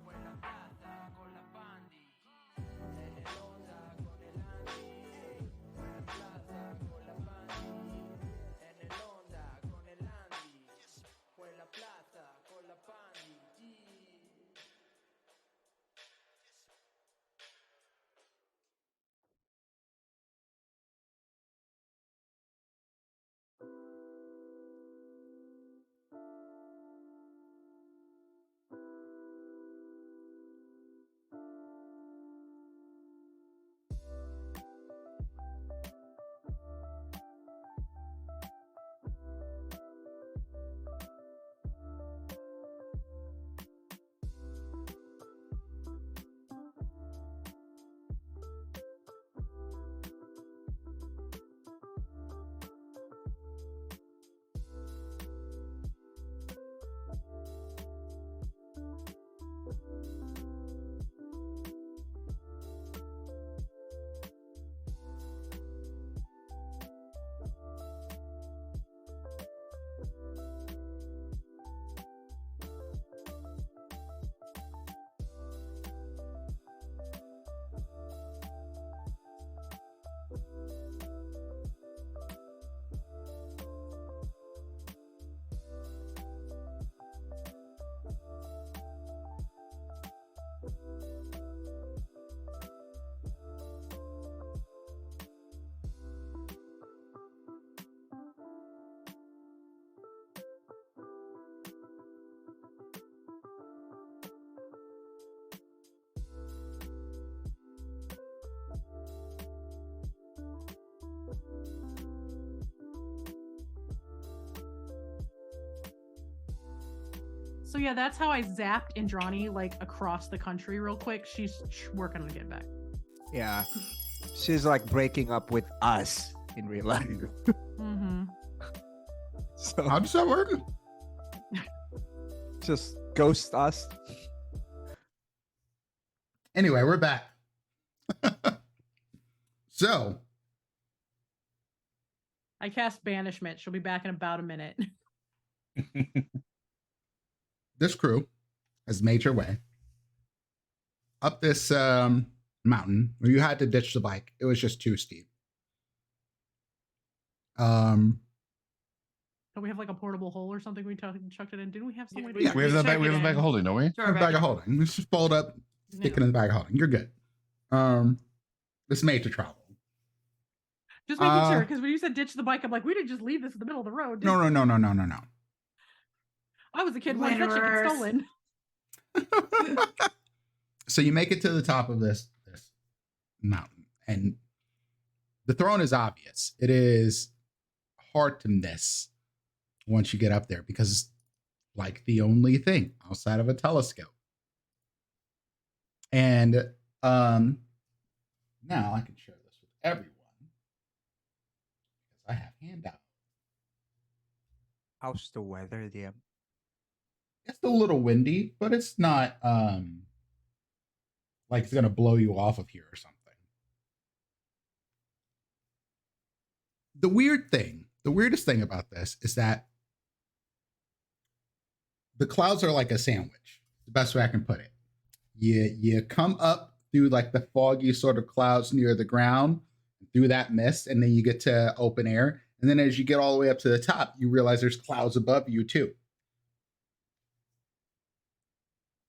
o en la plaza con la Pandi. En el Honda con el Andy, o en la plaza con la Pandi. En el Honda con el Andy, o en la plaza con la Pandi. So yeah, that's how I zapped Indrani like across the country real quick. She's working on getting back. Yeah. She's like breaking up with us in real life. Mm-hmm. So I'm still working. just ghost us. Anyway, we're back. So, I cast banishment. She'll be back in about a minute. this crew has made your way up this mountain where you had to ditch the bike. It was just too steep. Don't we have like a portable hole or something we chucked it in? Didn't we have some way to Yeah. We have the check bag. We it have the bag in. of holding, don't we? Sure, Bag of holding. Just fold up, stick it in the bag of holding. You're good. This made to travel. Just making sure, because when you said ditch the bike, I'm like, we didn't just leave this in the middle of the road. No. I was a kid when that shit gets stolen. So you make it to the top of this mountain, and the throne is obvious. It is hard to miss once you get up there because it's like the only thing outside of a telescope. And now I can share this with everyone because I have handout. How's the weather, DM? It's a little windy, but it's not like it's gonna blow you off of here or something. The weirdest thing about this is that the clouds are like a sandwich. The best way I can put it. You come up through like the foggy sort of clouds near the ground, through that mist, and then you get to open air. And then as you get all the way up to the top, you realize there's clouds above you too.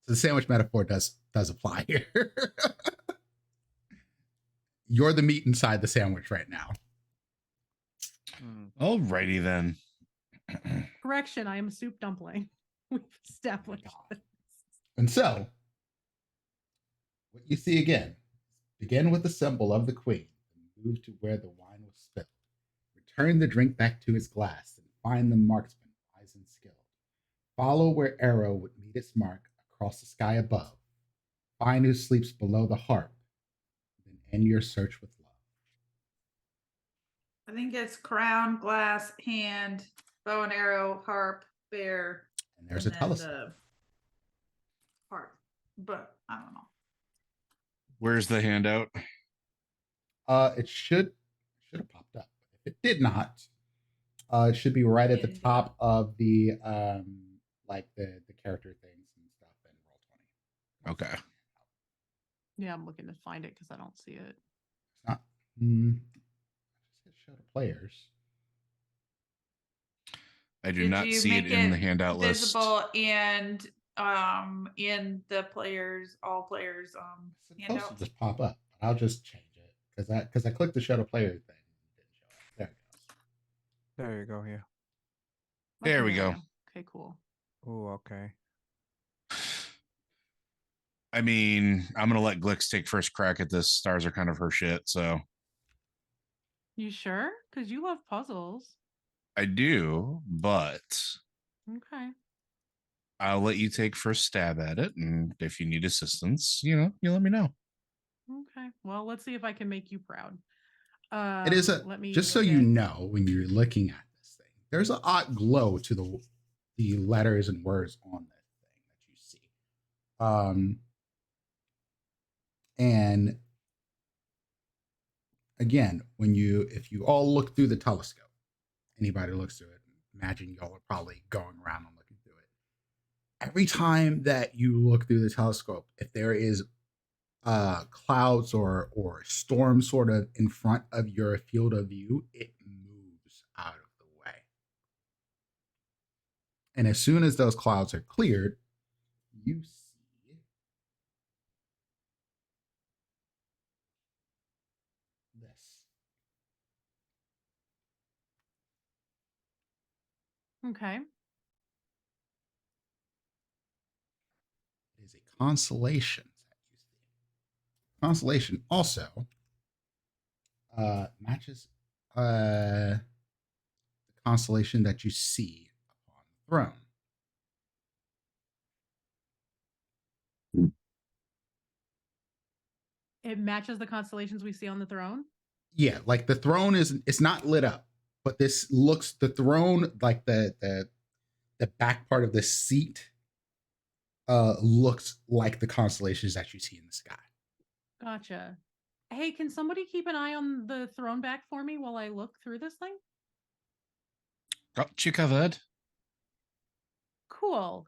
So the sandwich metaphor does apply here. You're the meat inside the sandwich right now. Alrighty then. Correction, I am a soup dumpling. We've established this. And so, what you see again, begin with the symbol of the queen, and move to where the wine was spilled. Return the drink back to his glass, and find the marksman wise and skilled. Follow where arrow would meet its mark across the sky above. Find who sleeps below the harp, then end your search with love. I think it's crown, glass, hand, bow and arrow, harp, bear. And there's a then telescope. the harp, but I don't know. Where's the handout? It should have popped up. If it did not, it should be right at the top of the like the character things and stuff in Roll20. Okay. Yeah, I'm looking to find it because I don't see it. It's not. Just show to players. I do Did not you see it make in the handout list. visible and in the players, all players It's supposed to handouts? just pop up. I'll just change it because I clicked the show to player thing. It didn't show up. There it goes. There you go. Here. There we Okay, go. Okay, cool. Oh, okay. I mean, I'm gonna let Glix take first crack at this. Stars are kind of her shit, so You sure? Because you love puzzles. I do, but Okay. I'll let you take first stab at it, and if you need assistance, you let me know. Okay. Well, let's see if I can make you proud. It is Let me just so look you at- know when you're looking at this thing. There's an odd glow to the letters and words on that thing that you see. And again, if you all look through the telescope, anybody looks through it, imagine y'all are probably going around and looking through it. Every time that you look through the telescope, if there is clouds or storm sort of in front of your field of view, it moves out of the way. And as soon as those clouds are cleared, you see this. Okay. It is a constellation that you see. Constellation also matches the constellation that you see upon the throne. It matches the constellations we see on the throne. Yeah, like the throne it's not lit up, but the throne, like the back part of the seat looks like the constellations that you see in the sky. Gotcha. Hey, can somebody keep an eye on the throne back for me while I look through this thing? Got you covered. Cool.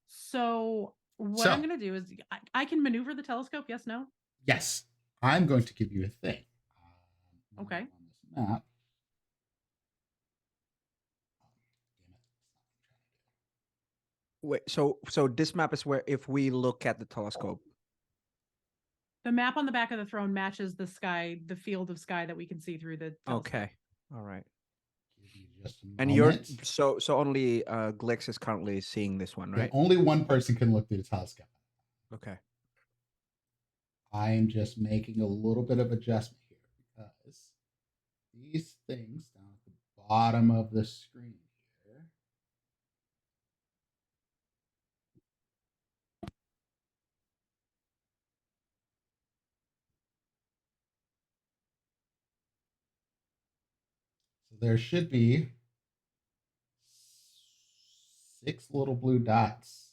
So what I'm going to do is I can maneuver the telescope. Yes, no? Yes, I'm going to give you a thing. Okay. On this map. Wait, so this map is where if we look at the telescope. The map on the back of the throne matches the sky, the field of sky that we can see through the telescope. Okay. All right. Give you just a And you're moment. so only Glix is currently seeing this one, Yeah, right? only one person can look through the telescope. Okay. I am just making a little bit of adjustment here because these things down at the bottom of the screen here. So there should be 6 little blue dots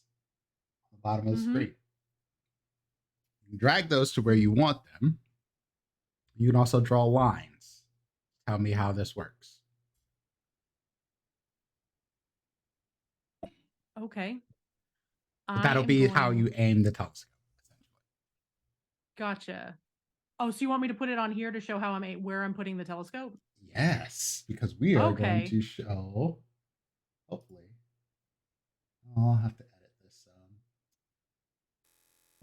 on the bottom of the screen. You can drag those to where you want them. You can also draw lines. Tell me how this works. Okay. But that'll be how you aim the telescope, essentially. Gotcha. Oh, so you want me to put it on here to show how where I'm putting the telescope? Yes, because we are going to show, hopefully. I'll have to edit this.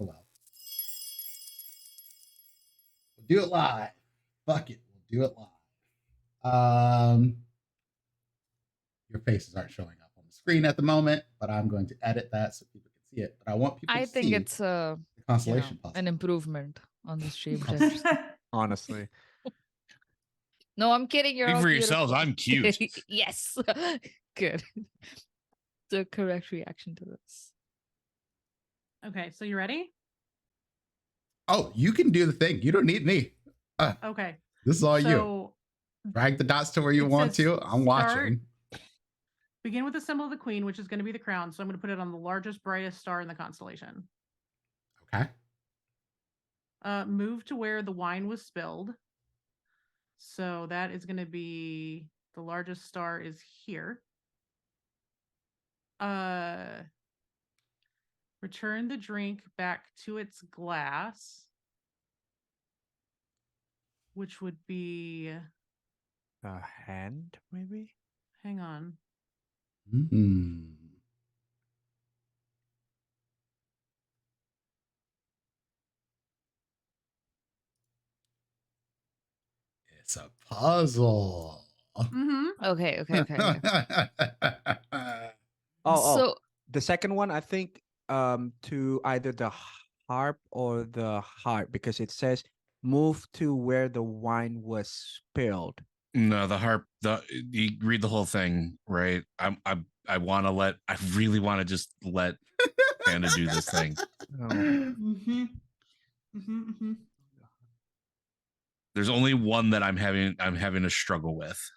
Oh well. We'll do it live. Fuck it. We'll do it live. Your faces aren't showing up on the screen at the moment, but I'm going to edit that so people can see it. But I want people to think see it's the constellation puzzle. an improvement on the stream. Honestly. No, I'm kidding. You're Speak all for yourselves. beautiful. I'm cute. Yes. Good. The correct reaction to this. Okay, so you ready? Oh, you can do the thing. You don't need me. Okay. This is all you. So Drag the dots to where you it want says to. I'm watching. begin with the symbol of the queen, which is going to be the crown. So I'm going to put it on the largest, brightest star in the constellation. Okay. Move to where the wine was spilled. So that is going to be the largest star is here. Return the drink back to its glass, which would be A hand, maybe? hang on. Mm-hmm. It's a puzzle. Okay. Oh, the second one, I think, to either the harp or the heart, because it says move to where the wine was spilled. No, the harp. You read the whole thing, right? I really want to just let Panda do this thing. There's only one that I'm having a struggle with.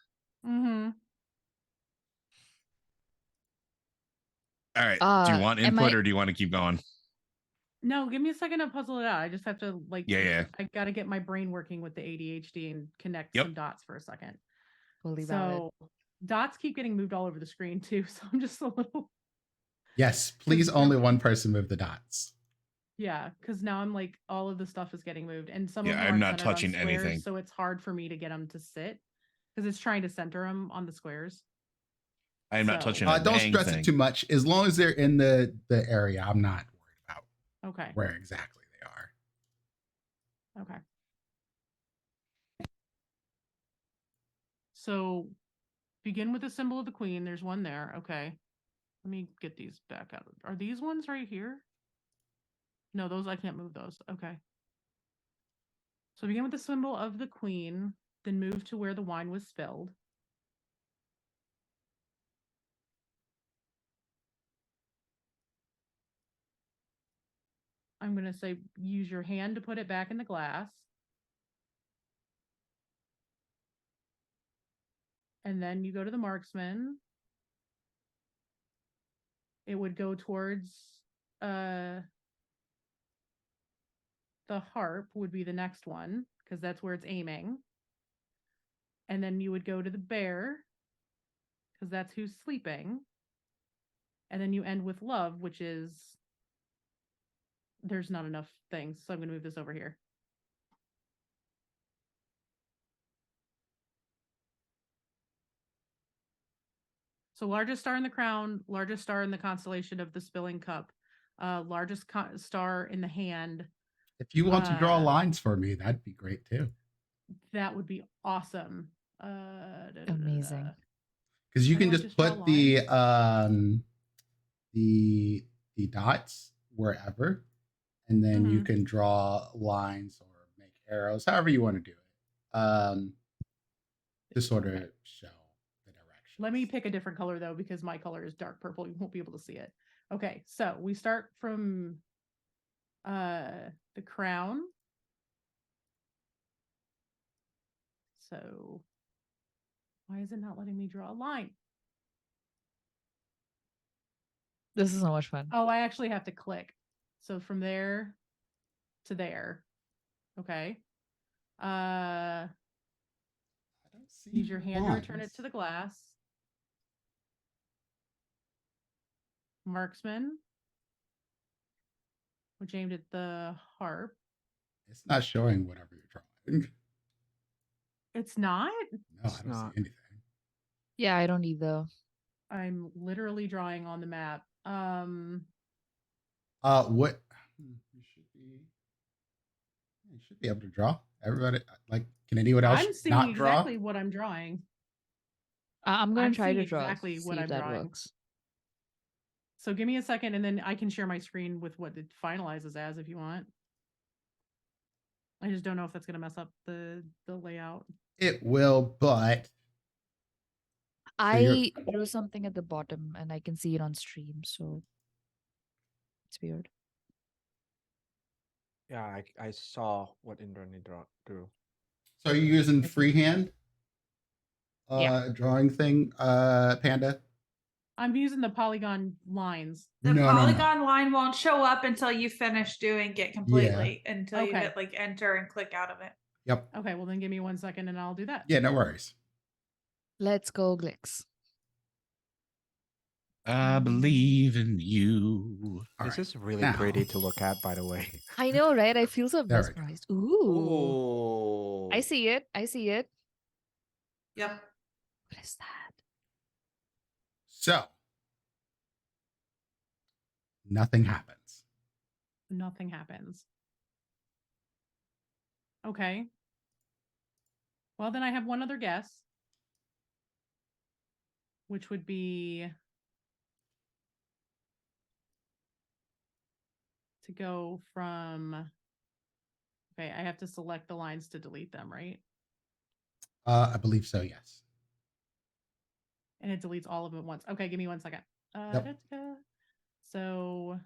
All right. Do you want input or do you want to keep going? No, give me a second to puzzle it out. I just have to Yeah. I got to get my brain working with the ADHD and connect some dots for a second. Valid. Dots keep getting moved all over the screen too, so I'm just a little. Yes, please only one person move the dots. Yeah, because now I'm like all of the stuff is getting moved, and some of them I'm are not centered on touching squares, anything. so it's hard for me to get them to sit because it's trying to center them on the squares. I am not touching a Don't dang stress thing. it too much. As long as they're in the area, I'm not worried about where exactly they are. Okay. So begin with the symbol of the queen. There's one there. Okay. Let me get these back out. Are these ones right here? No, those I can't move those. Okay. So begin with the symbol of the queen, then move to where the wine was spilled. I'm going to say use your hand to put it back in the glass. And then you go to the marksman. It would go towards the harp would be the next one because that's where it's aiming. And then you would go to the bear because that's who's sleeping. And then you end with love, which is there's not enough things. So I'm going to move this over here. So largest star in the crown, largest star in the constellation of the spilling cup, largest star in the hand. If you want to draw lines for me, that'd be great too. That would be awesome. Amazing. Because you How can do I just draw put the dots wherever, and then you can draw lines or make arrows, however you want to do it. To sort of show the direction. Let me pick a different color though, because my color is dark purple. You won't be able to see it. Okay, so we start from the crown. So why is it not letting me draw a line? This is so much fun. Oh, I actually have to click. So from there to there. Okay. Use your hand to return it to the glass. Marksman, which aimed at the harp. It's not showing whatever you're drawing. It's not? No, I don't see anything. Yeah, I don't either. I'm literally drawing on the map. What you should be able to draw. Everybody, like, can anyone else I'm seeing not draw? exactly what I'm drawing. I'm going to try to seeing draw exactly what see if I'm that drawing. works. So give me a second, and then I can share my screen with what it finalizes as if you want. I just don't know if that's going to mess up the layout. It will, but I drew something at the bottom and I can see it on stream, so it's weird. Yeah, I saw what Indrani drew. So you're using freehand drawing thing, Panda? I'm using the polygon lines. The polygon line won't show up until you finish doing it completely, until you hit like enter and click out of it. Yep. Okay, well then give me 1 second and I'll do that. Yeah, no worries. Let's go, Glix. I believe in you. This is really pretty to look at, by the way. I know, right? I feel so There we go. mesmerized. Ooh. I see it. I see it. Yep. What is that? So nothing happens. Nothing happens. Okay. Well, then I have one other guess, which would be to go from, okay, I have to select the lines to delete them, right? I believe so, yes. And it deletes all of them at once. Okay, give me 1 second. Yep. So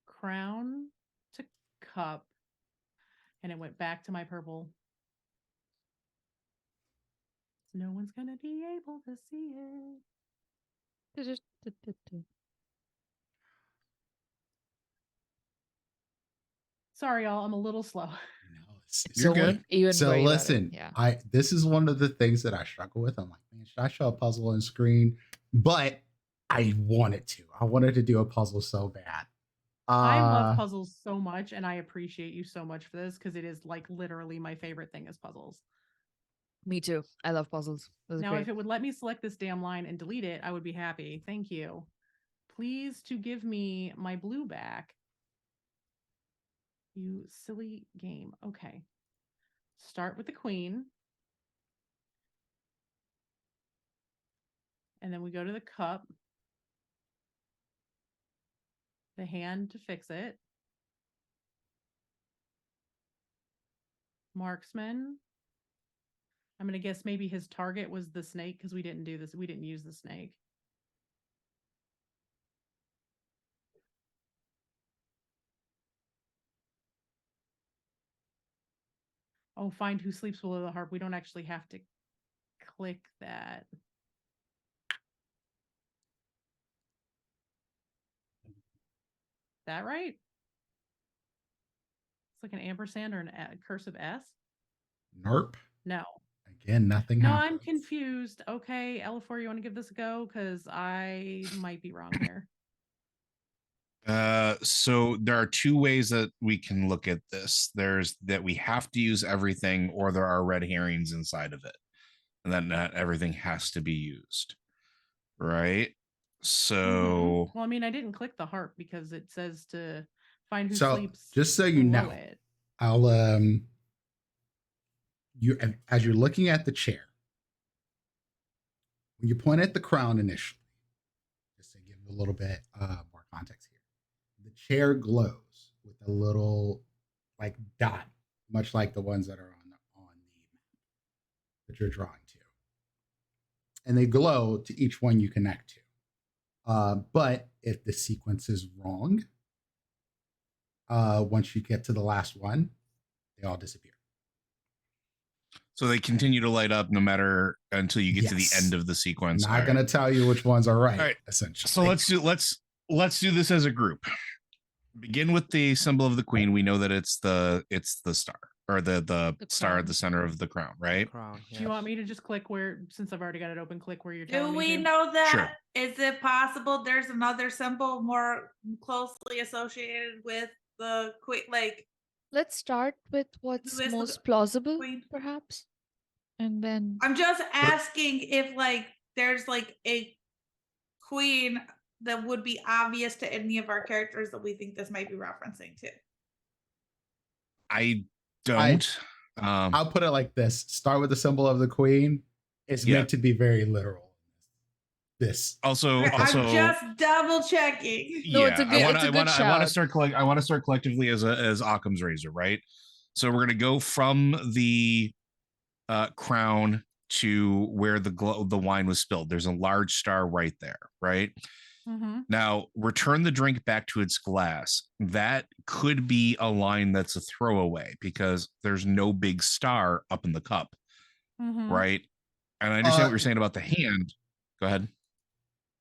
crown to cup, and it went back to my purple. No one's gonna be able to see it. Sorry, y'all. I'm a little slow. You're good. Even So worry about it. listen, Yeah. this is one of the things that I struggle with. I'm like, man, should I show a puzzle on screen? But I wanted to. I wanted to do a puzzle so bad. I love puzzles so much, and I appreciate you so much for this because it is like literally my favorite thing is puzzles. Me too. I love puzzles. Now, if it would let me select this damn line and delete it, I would be happy. Thank you. Please to give me my blue back. You silly game. Okay. Start with the queen. And then we go to the cup. The hand to fix it. Marksman. I'm going to guess maybe his target was the snake because we didn't do this. We didn't use the snake. Oh, find who sleeps below the harp. We don't actually have to click that. that right? It's like an ampersand or a cursive S. Nerp. No. Again, nothing No, happens. I'm confused. Okay, Elafor, you want to give this a go? Because I might be wrong here. So there are two ways that we can look at this. There's that we have to use everything, or there are red herrings inside of it, and then not everything has to be used, right? So, Well, I mean, I didn't click the harp because it says to find who So, sleeps. just so you below know, it. I'll you as you're looking at the chair, when you point at the crown initially, just to give you a little bit more context here, the chair glows with a little like dot, much like the ones that are on the map that you're drawing to, and they glow to each one you connect to. But if the sequence is wrong, once you get to the last one, they all disappear. so they continue to light up no matter until you get to the Yes. end of the sequence. I'm not going to tell you which ones are right, All right. essentially. So let's do this as a group. Begin with the symbol of the queen. We know that it's the star, or the star at the center of the crown, right? Crown. Do you want me to just click where, since I've already got it open, click where you're Do telling we me to? know that? Sure. Is it possible there's another symbol more closely associated with the quick, like Let's start with what's is the most plausible, queen? perhaps, and then I'm just asking if like there's like a queen that would be obvious to any of our characters that we think this might be referencing to. I don't. I'll put it like this: start with the symbol of the queen. It's Yeah. meant to be very literal. This Also, I'm just double checking. No, it's a good- it's a good I want to shout. start collectively as Occam's razor, right? So we're gonna go from the crown to where the wine was spilled. There's a large star right there, right? Now return the drink back to its glass. That could be a line that's a throwaway because there's no big star up in the cup, right? And I understand what you're saying about the hand. Go ahead.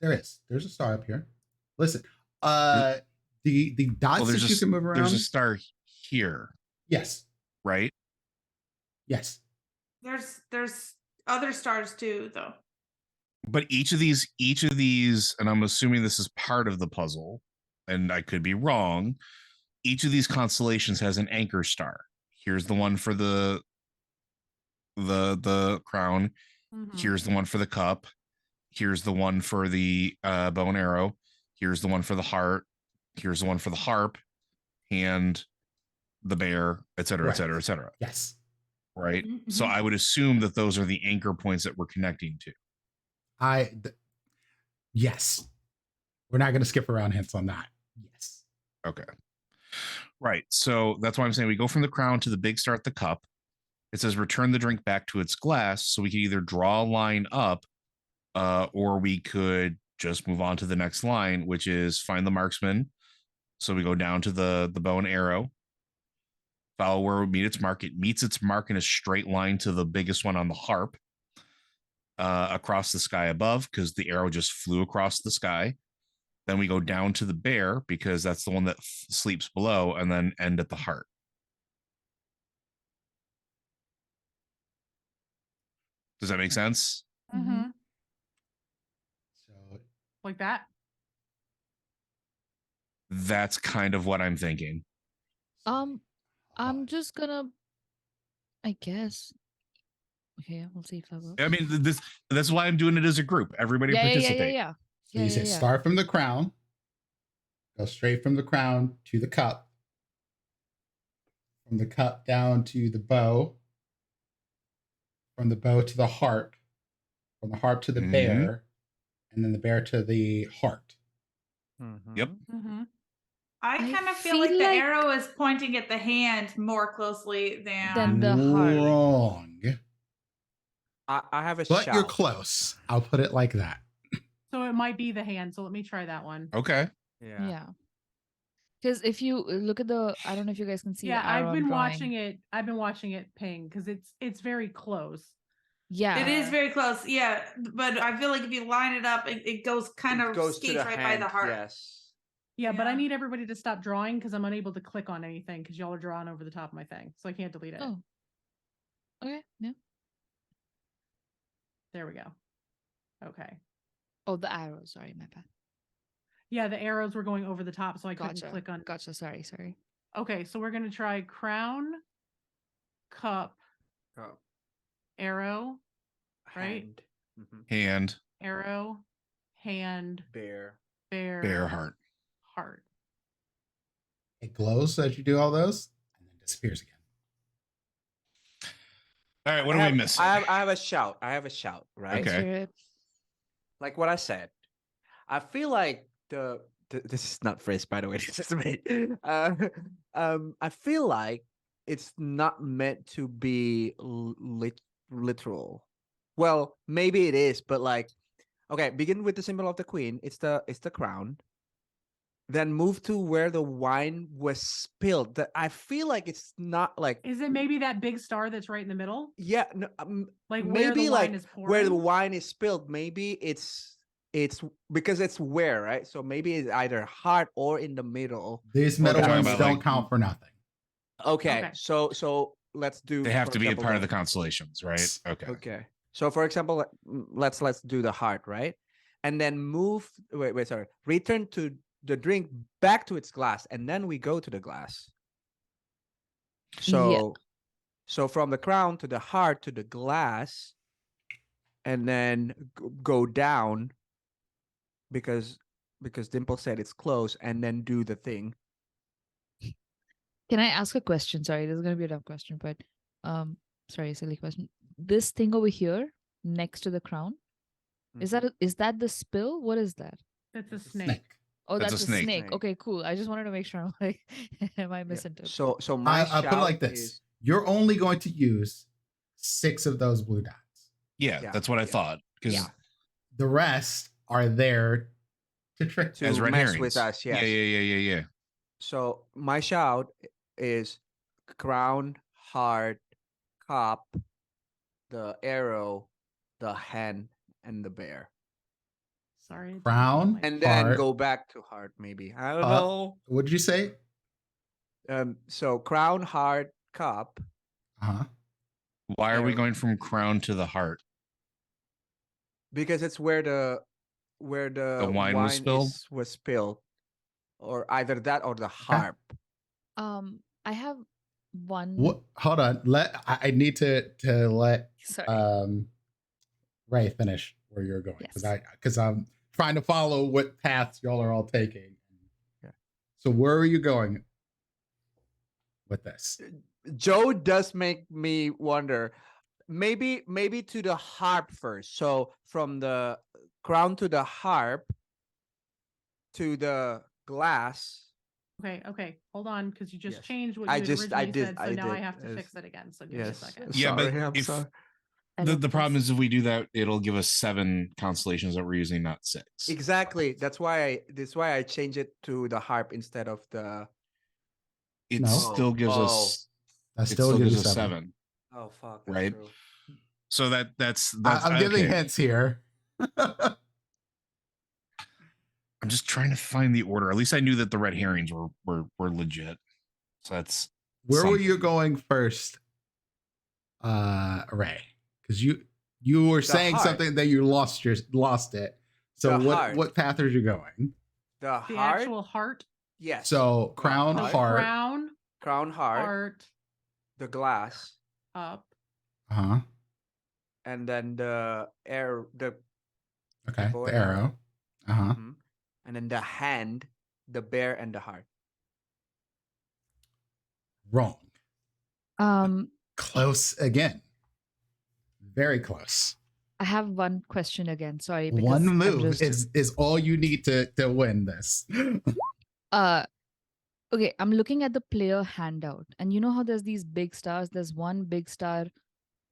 There's a star up here. Listen, the dots that you can move around. There's a star here. Yes. Right. Yes. There's other stars too, though. But each of these, and I'm assuming this is part of the puzzle, and I could be wrong. Each of these constellations has an anchor star. Here's the one for the crown. Here's the one for the cup. Here's the one for the bow and arrow. Here's the one for the heart. Here's the one for the harp, and the bear, et cetera, et cetera, et cetera. Yes. Right. So I would assume that those are the anchor points that we're connecting to. Yes. We're not going to skip around hints on that. Yes. Okay. Right. So that's why I'm saying we go from the crown to the big star at the cup. It says return the drink back to its glass. So we can either draw a line up, or we could just move on to the next line, which is find the marksman. So we go down to the bow and arrow. Follow where we meet its mark. It meets its mark in a straight line to the biggest one on the harp, across the sky above, because the arrow just flew across the sky. Then we go down to the bear because that's the one that sleeps below, and then end at the heart. Does that make sense? So Like that? That's kind of what I'm thinking. I'm just gonna, I guess. Okay, we'll see if I will. I mean, that's why I'm doing it as a group. Everybody participate. Yeah. So you say start from the crown, go straight from the crown to the cup, from the cup down to the bow, from the bow to the harp, from the harp to the bear, and then the bear to the heart. Yep. I kind of feel like the arrow is pointing at the hand more closely than the heart. Wrong. I have a But shout. you're close. I'll put it like that. So it might be the hand. So let me try that one. Okay. Yeah. Because if you look at the, I don't know if you guys can see. Yeah, the arrow I've been I'm drawing. watching it. I've been watching it ping because it's very close. Yeah, it is very close. Yeah, but I feel like if you line it up, it goes kind of goes to skates the right hand, by the heart. Yes. Yeah, but I Yeah. need everybody to stop drawing because I'm unable to click on anything because y'all are drawing over the top of my thing. So I can't delete it. Oh. Okay. Yeah. There we go. Okay. Oh, the arrow. Sorry, my bad. Yeah, the arrows were going over the top, so I couldn't Gotcha. click on. Gotcha. Sorry. Okay, so we're gonna try crown, cup, Oh, arrow, right? hand, Hand, Arrow, hand, bear. bear, heart. heart. It glows as you do all those and then disappears again. All right, what I are have, we missing? I have a shout. Right? Okay. Spirit. Like what I said. I feel like this is not phrase, by the way. This is me. I feel like it's not meant to be literal. Well, maybe it is, but like, okay, begin with the symbol of the queen. It's the crown. Then move to where the wine was spilled. That I feel like it's not like. Is it maybe that big star that's right in the middle? Yeah, no, Like where maybe the like wine is where the pouring? wine is spilled. Maybe it's because it's where, right? So maybe it's either heart or in the middle. These Or metal talking ones about, don't like- count for nothing. Okay, Okay. so let's do. They have for to be a example, part of the constellations, right? Okay. Okay. So for example, let's do the heart, right? And then move. Wait. Sorry. Return to the drink back to its glass, and then we go to the glass. So, so from the crown to the heart to the glass, and then go down because Dimple said it's close, and then do the thing. Can I ask a question? Sorry, this is gonna be a dumb question, but sorry, silly question. This thing over here next to the crown, is that the spill? What is that? It's a snake. Oh, That's that's a a snake. snake. Snake. Okay, cool. I just wanted to make sure. I'm like, am I misinterpreting? So my I put it like shout this. is- You're only going to use 6 of those blue dots. Yeah, Yeah, that's what I yeah. thought. Because Yeah. The rest are there to trick To you. as red mess herrings. with us, yes. Yeah. So my shout is crown, heart, cup, the arrow, the hand, and the bear. Sorry. I didn't Crown? get my- And then Heart. go back to heart, maybe. I don't Cup. know. What'd you say? So crown, heart, cup. Uh-huh. Why are we Arrow. going from crown to the heart? Because it's where the wine was spilled? was spilled, or either that or the harp. I have one. What? Hold on. I need to let Sorry. Ray finish where you're going Yes. because I'm trying to follow what paths y'all are all taking. Yeah. So where are you going with this? Joe does make me wonder. Maybe to the harp first. So from the crown to the harp to the glass. Okay. Hold on, because you just Yes. changed what I you had just- I originally did- said. So I now I did, have to yes. fix it again. So give me a Yes. second. Yeah, but Sorry, I'm if- sorry. I The love problem this. is if we do that, it'll give us 7 constellations that we're using, not 6. Exactly. That's why I changed it to the harp instead of the. It No. still gives Oh. us. That It still still gives gives you us 7. 7. Oh fuck! Right. True. So that's I'm giving okay. hints here. I'm just trying to find the order. At least I knew that the red herrings were legit. So that's Where were you something. going first, Ray? Because you were The saying heart. something that you lost it. So The heart. what path are you going? The The heart. actual heart, Yes. So crown, the heart. crown, heart. heart, The glass. up, Uh-huh. And then the air. The. Okay. bow The and arrow. arrow. Uh-huh. Mhm. And then the hand, the bear, and the heart. Wrong. Um, Close again. Very close. I have one question again. Sorry, because One I'm move just- is all you need to win this. Okay, I'm looking at the player handout, and you know how there's these big stars? There's one big star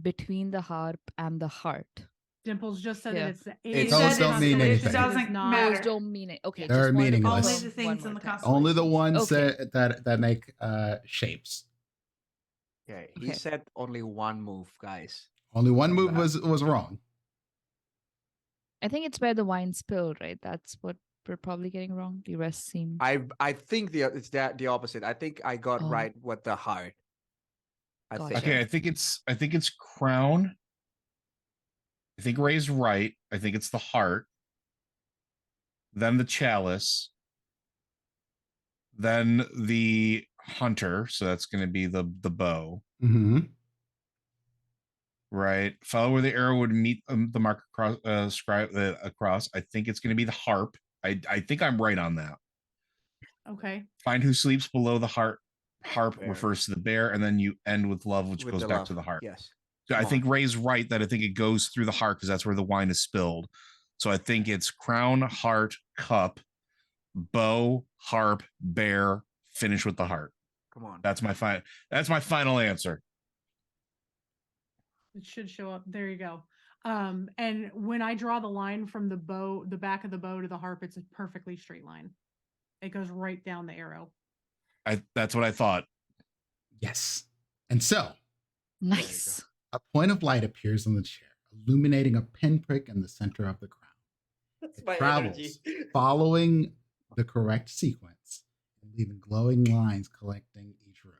between the harp and the heart. Dimples just said Yeah. that it's the It eight those don't mean constellations. anything. It Doesn't is not- matter. Those don't mean it. Okay, They're just wanted to meaningless. Only confirm the things one in more the time. constellation. Only the ones Okay. that make shapes. Okay. He Okay. said only one move, guys. Only one From move that. was wrong. I think it's where the wine spilled, right? That's what we're probably getting wrong? The rest seem. I think it's the opposite. I think I got Oh. right with the heart. I Gotcha. think. Okay, I think it's crown. I think Ray's right. I think it's the heart. Then the chalice. Then the hunter. So that's going to be the bow. Mm-hmm. Right. Follow where the arrow would meet the mark across. Across. I think it's going to be the harp. I think I'm right on that. Okay. Find who sleeps below the heart. Harp Bear. refers to the bear, and then you end with love, which With goes the back love. to the heart. Yes. So I Come think on. Ray's right that I think it goes through the heart because that's where the wine is spilled. So I think it's crown, heart, cup, bow, harp, bear, finish with the heart. Come on. That's my final answer. It should show up. There you go. And when I draw the line from the bow, the back of the bow to the harp, it's a perfectly straight line. It goes right down the arrow. That's what I thought. Yes. And so Nice. a point of light appears on the chair, illuminating a pinprick in the center of the crown. That's It my travels, energy. following the correct sequence, and leaving glowing lines collecting each room.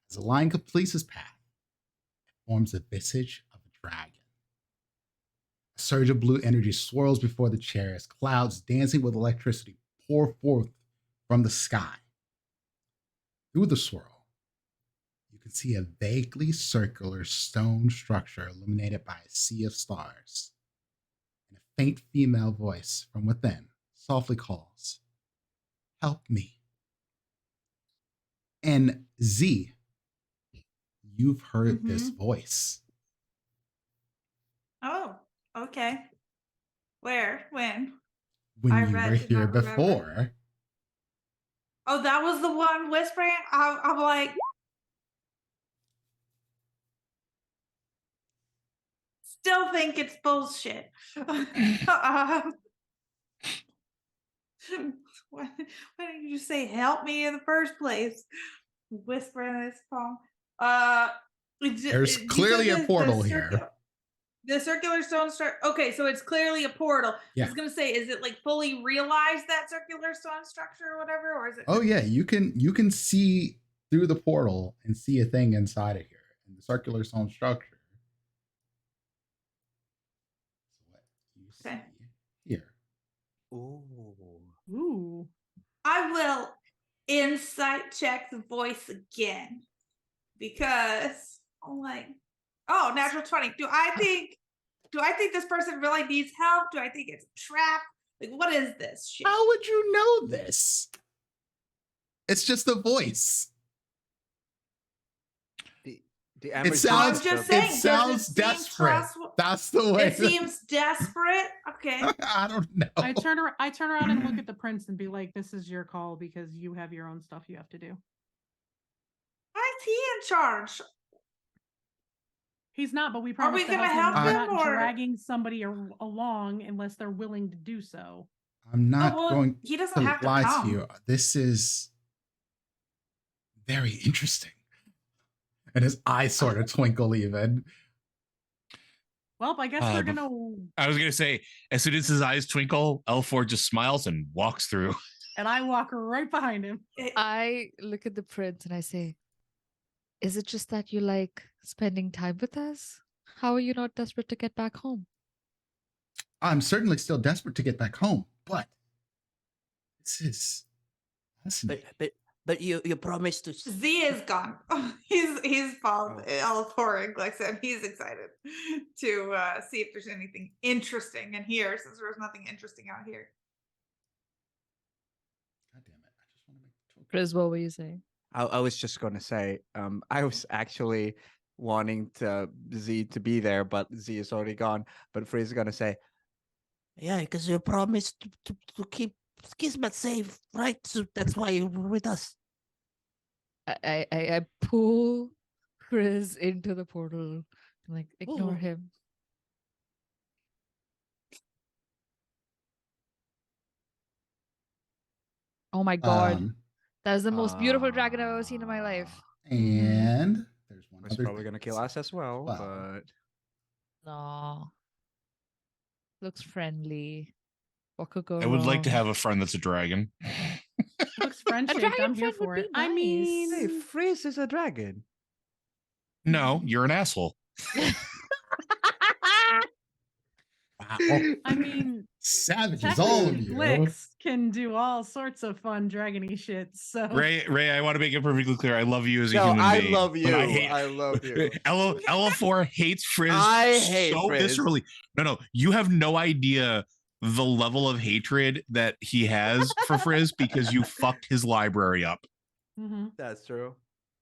As the line completes its path, it forms the visage of a dragon. A surge of blue energy swirls before the chair as clouds dancing with electricity pour forth from the sky. Through the swirl, you can see a vaguely circular stone structure illuminated by a sea of stars. And a faint female voice from within softly calls, "Help me." And Z, you've heard this voice. Oh, okay. Where? When? When I you read- were did here not remember. before. Oh, that was the one whispering? I'm like, still think it's bullshit. Why didn't you just say help me in the first place? Whispering this phone. There's clearly a portal here. The circular stone okay, so it's clearly a portal. Yeah. I was gonna say, is it like fully realized that circular stone structure or whatever, or is it? Oh yeah, you can see through the portal and see a thing inside of here in the circular stone structure. So what you Okay. see here. Ooh. I will insight check the voice again because I'm like, oh, natural 20. Do I think this person really needs help? Do I think it's a trap? Like, what is this shit? How would you know this? It's just a voice. The It sounds I'm just saying, it does sounds seem desperate. That's the way. It seems desperate. Okay. I don't know. I turn around and look at the prince and be like, "This is your call because you have your own stuff you have to do." Why is he in charge? He's not, but we Are promise we to gonna help him. help We're him, not or- dragging somebody along unless they're willing to do so. I'm not well, going he doesn't to have to lie come. to you. This is very interesting. And his eyes sort of twinkle even. Well, I guess they're gonna. I was gonna say, as soon as his eyes twinkle, L4 just smiles and walks through. And I walk right behind him. I look at the prince and I say, "Is it just that you like spending time with us? How are you not desperate to get back home?" I'm certainly still desperate to get back home, but this is fascinating. But you promised to. Z is gone. He's followed L4 and Glyxa, and he's excited to see if there's anything interesting in here, since there was nothing interesting out here. God damn it. I just want to make the token. Chris, what were you saying? I was just gonna say, I was actually wanting Z to be there, but Z is already gone. But Freeze is gonna say, Yeah, because you promised to keep Kismet safe, right? So that's why you're with us. I pull Chris into the portal. I'm like, ignore Oh. him. Oh my god. That is the most beautiful dragon I've ever seen in my life. And there's one "It's other probably thing gonna to kill say. us as well." Wow. But No. Looks friendly. What could go I would like to wrong? have a friend that's a dragon. Looks friend shaped. dragon I'm here friend would for be it. I nice. mean, Hey, Frizz is a dragon. No, you're an asshole. Wow. I mean, Savages, all of technically, you. Glix can do all sorts of fun dragony shit. So Ray, I want to make it perfectly clear. I love you as a No, human I being. love but you. I hate I love you. Ella4 hates Frizz I hate so Frizz. viscerally. No, you have no idea the level of hatred that he has for Frizz because you fucked his library up. Mhm. That's true.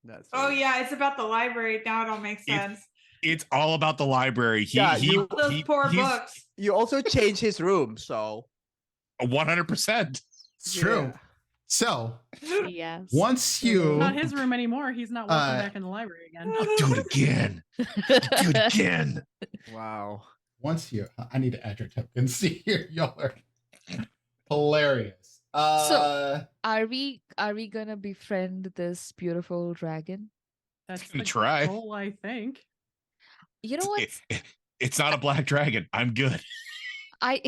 That's true. Oh yeah, it's about the library. Now it all makes sense. It's all about the library. Those poor he's books. You also changed his room, so 100%. It's true. Yeah. So Yes. once It's not you his room anymore. He's not welcome back in the library again. Do it again. Do it again. wow. I need to add your tokens here. Y'all are hilarious. Are we gonna befriend this beautiful dragon? That's gonna the try. goal, I think. You know what? It's not a black dragon. I'm good. I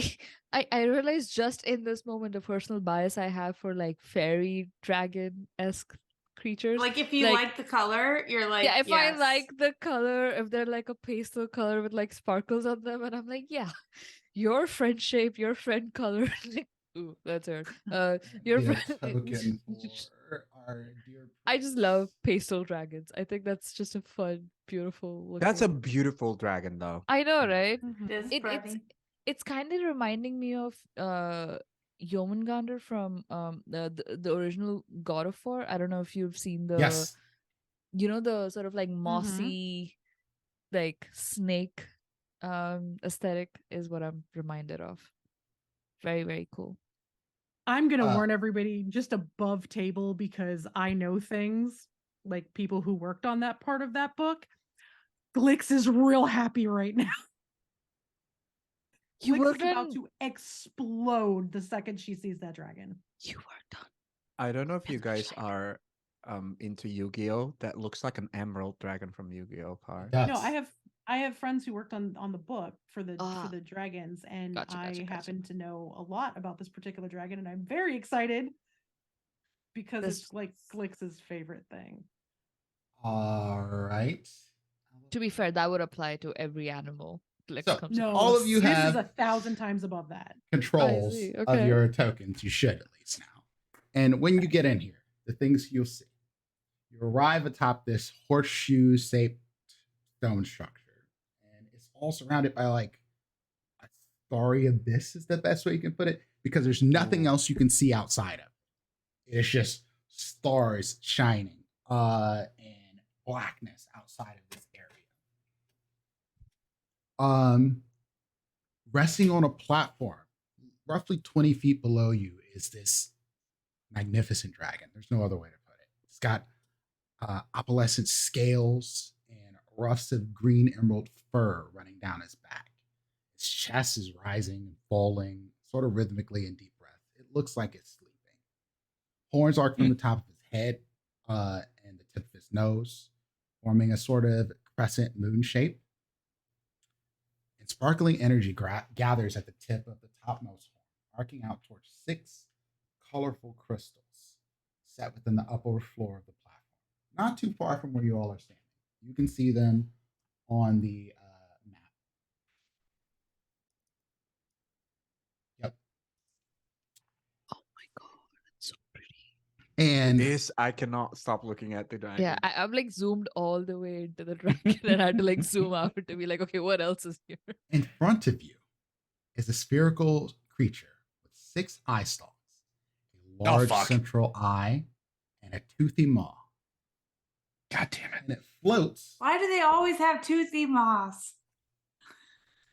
I realized just in this moment the personal bias I have for like fairy dragon-esque creatures. Like if you like the color, you're like, yeah, if I yes. like the color, if they're like a pastel color with like sparkles on them, and I'm like, yeah, your friend shape, your friend color. Ooh, that's hurt. Your Be a friend. token for our dear I just love pastel dragons. I think that's just a fun, beautiful. That's a looking- beautiful dragon, though. I know, right? It is pretty. It's kind of reminding me of Yomengander from the original God of War. I don't know if you've seen the Yes. you know, the sort of like mossy like snake aesthetic is what I'm reminded of. Very, very cool. I'm gonna warn everybody just above table because I know things like people who worked on that part of that book. Glix is real happy right now. You Glix worked is about on- to explode the second she sees that dragon. You worked on. I don't know if you guys are into Yu-Gi-Oh. That looks like an emerald dragon from Yu-Gi-Oh card. No, I have friends who worked on the book for the dragons, and Gotcha. I happen to know a lot about this particular dragon, and I'm very excited because it's like Glix's favorite thing. All right. To be fair, that would apply to every animal. Glix So, comes No, all of you this have is 1,000 times above that. controls see, of okay. your tokens. You should at least now. And when you get in here, the things you'll see. You arrive atop this horseshoe-shaped stone structure. And it's all surrounded by like a starry abyss is the best way you can put it, because there's nothing else you can see outside of it. It's just stars shining and blackness outside of this area. Resting on a platform roughly 20 feet below you is this magnificent dragon. There's no other way to put it. It's got opalescent scales and ruffs of green emerald fur running down his back. His chest is rising and falling sort of rhythmically in deep breath. It looks like it's sleeping. Horns arc from the top of his head and the tip of his nose, forming a sort of crescent moon shape. And sparkling energy gathers at the tip of the topmost horn, arcing out towards 6 colorful crystals set within the upper floor of the platform, not too far from where you all are standing. You can see them on the map. Yep. Oh my god, that's so pretty. And I cannot stop looking at the dragon. Yeah, I'm like zoomed all the way into the dragon and I had to like zoom out to be like, okay, what else is here? in front of you is a spherical creature with 6 eye stalks, a large central eye, and a toothy maw. God damn it. And it floats. Why do they always have toothy moss?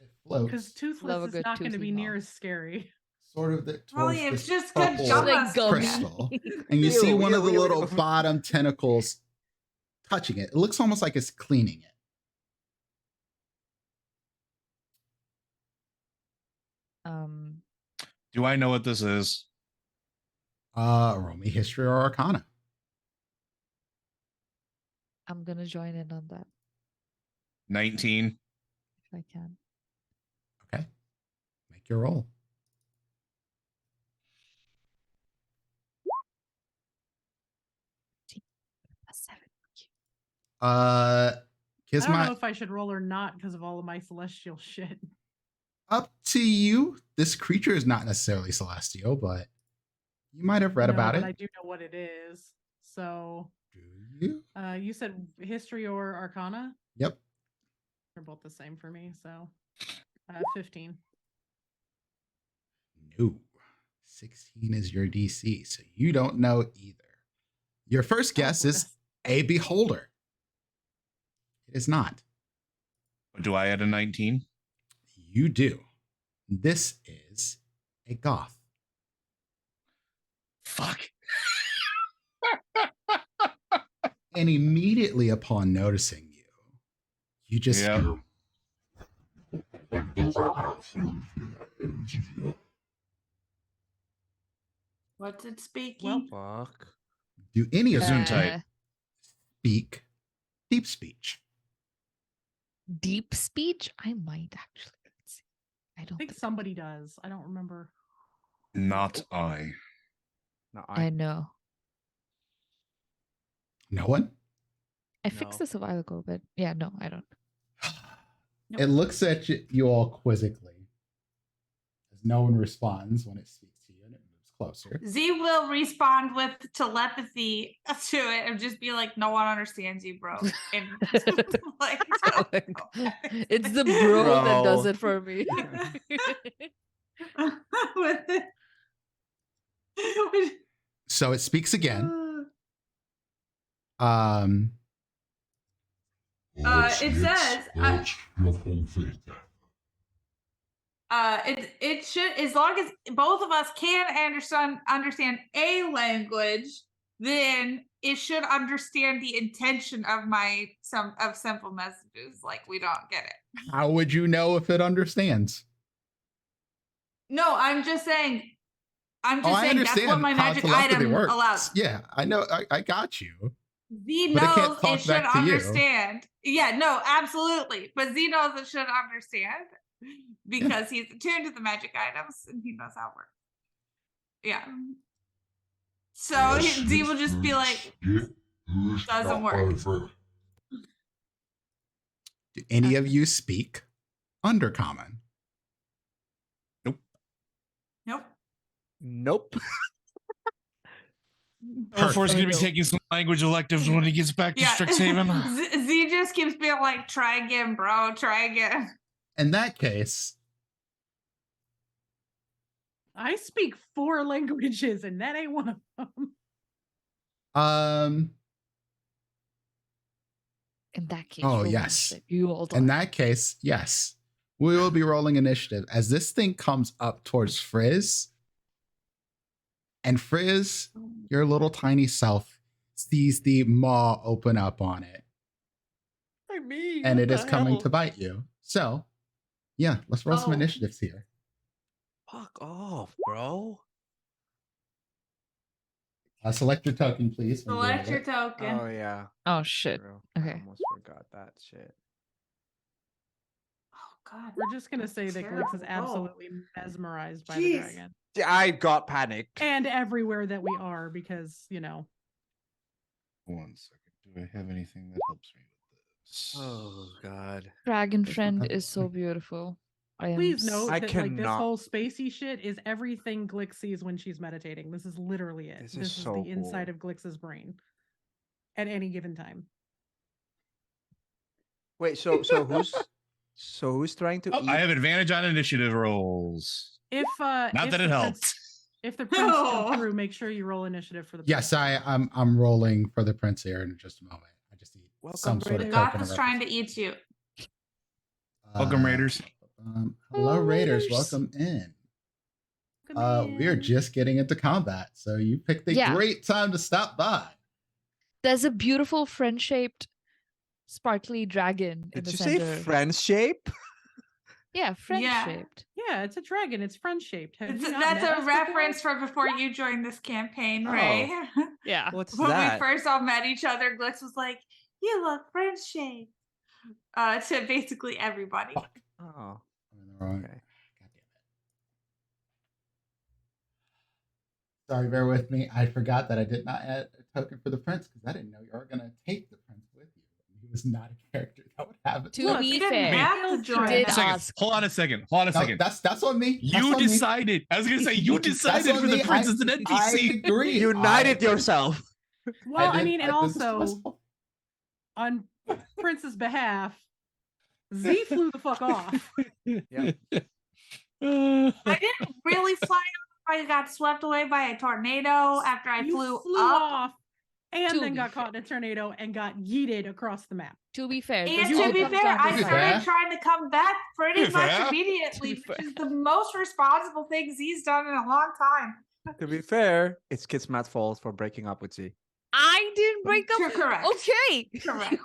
It floats. Because Love a Toothless is good not going to toothy be maw. near as scary. Sort of the Well, towards it's this just good purple gum Like gummy. crystal, and you see Ew, one of the ew, ew, little ew. bottom tentacles touching it. It looks almost like it's cleaning it. Do I know what this is? Roll me history or arcana. I'm gonna join in on that 19. if I can. Okay. Make your roll. 7. I don't know Kismet, if I should roll or not because of all of my celestial shit. up to you. This creature is not necessarily celestial, but you might have read No, about but it. I do know what it is. So, Do you? you said history or arcana? Yep. They're both the same for me. So, 15. No. 16 is your DC, so you don't know either. Your first guess is a beholder. It is not. Do I add a 19? You do. This is a goth. Fuck. And immediately upon noticing you, you just Yep. What's it speaking? Fuck. do any of you Gesundheit. speak deep speech? Deep speech? I might actually. Let's see. I I don't think somebody does. I don't remember. Not I. No, I know. No one? I fixed No. this a while ago, but yeah, no, I don't. It looks at you all quizzically as no one responds when it speaks to you and it moves closer. Z will respond with telepathy to it and just be like, "No one understands you, bro." And like, It's the bro that does Bro. it for me. with it. So it speaks again. It says it should, as long as both of us can understand a language, then it should understand the intention of simple messages. Like, we don't get it. How would you know if it understands? No, I'm just saying. I'm just Oh, I saying that's understand what my how magic telepathy item works. allows. Yeah, I know. I got you. Z But it can't knows talk it should back to you. understand. Yeah, no, absolutely. But Z knows it should understand because he's attuned to the magic items and he knows how it works. Yeah. So Z will just be like, doesn't work. Do any of you speak Undercommon? Nope. Nope. Elfor's going to be Nope. taking some language electives when he gets back to Yeah. Strixhaven. Z just keeps being like, try again, bro. Try again. In that case, I speak 4 languages, and that ain't one of them. In that case, Oh, roll yes. initiative. You all in don't. that case, yes, we will be rolling initiative as this thing comes up towards Frizz. And Frizz, your little tiny self, sees the maw open up on it. I mean, And what it is the coming hell? to bite you. So, yeah, let's roll some Oh. initiatives here. Fuck off, bro. Select your token, please. when you roll Select your it. token. Oh yeah. Oh shit. True. Okay. I almost forgot that shit. Oh, God. We're just going to say that Glix is Terrible. absolutely mesmerized by the Jeez. dragon. I got panicked. And everywhere that we are, because, you know. 1 second. Do I have anything that helps me with this? Oh god. Dragon There's friend nothing. is so beautiful. I am Please note I that like this cannot- whole spacey shit is everything Glix sees when she's meditating. This is literally it. This This is is so the inside cool. of Glix's brain at any given time. Wait, so who's trying to Oh, eat? I have advantage on initiative rolls. If Not if that the it prince- helped. If the prince No. comes through, make sure you roll initiative for the Yes, prince. I'm rolling for the prince here in just a moment. I just need Welcome, some sort of Raiders. token. Goth of is trying to eat you. Welcome, Raiders. Hello, Hello, Raiders. Raiders. Welcome in. Come We are in. just getting into combat, so you picked a Yeah. great time to stop by. There's a beautiful friend-shaped, sparkly dragon in Did the you say center. friend shape? Yeah, friend-shaped. Yeah, it's a dragon. It's friend shaped. That's a reference for before you joined this campaign, Oh. Ray. Yeah. What's When that? we first all met each other, Glix was like, "You look French shaped," to basically everybody. Fuck. Oh, I'm in the wrong. okay. God damn it. Sorry, bear with me. I forgot that I did not add a token for the prince because I didn't know you were going to take the prince with you. He was not a character that would have it. To Look, be he didn't fair, have to join did us. ask. Hold on a second. Hold on a No, second. that's on me. That's You on me. decided. I was gonna say you decided on for the me. prince I- as an I NPC. agree. United yourself. Well, I did- mean, and this is also possible. on Prince's behalf, Z flew the fuck off. Yeah. I didn't really fly off. I got swept away by a tornado after I You flew flew up. off and To then be got fair. caught in a tornado and got yeeted across the map. To be fair, And this to all be comes fair, down to I To be fact. started fair. trying to come back pretty To be much fair. immediately, To be which fair. is the most responsible thing Z's done in a long time. To be fair, it's Kismat's fault for breaking up with Z. I didn't break up. You're correct. Okay. Correct.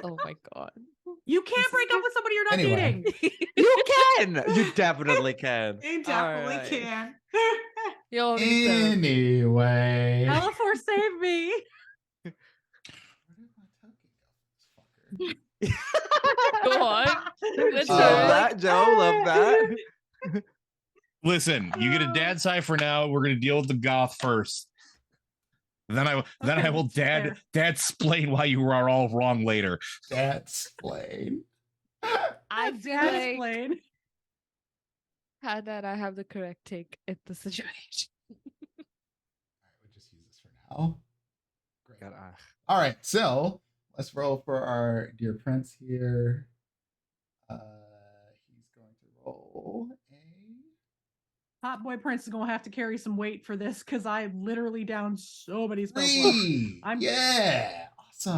Oh my god. You can't break up with somebody you're not Anyway. dating. You can. You definitely can. You definitely Alright. can. Yo, Anyway. Elafor save me. Where did my token go, this fucker? go on. Let's Love go. that, Joe. Love that. Listen, you get a dad side for now. We're gonna deal with the goth first. Then I Okay, will fair. dad explain why you are all wrong later. That's plain. I feel Dad like explain. had that I have the correct take at the situation. All right, we'll just use this for now. Great. God, All right, so let's roll for our dear prince here. He's going to roll a. Hot boy Prince is gonna have to carry some weight for this because I literally downed so many spell slots. 3. I'm- Yeah, awesome.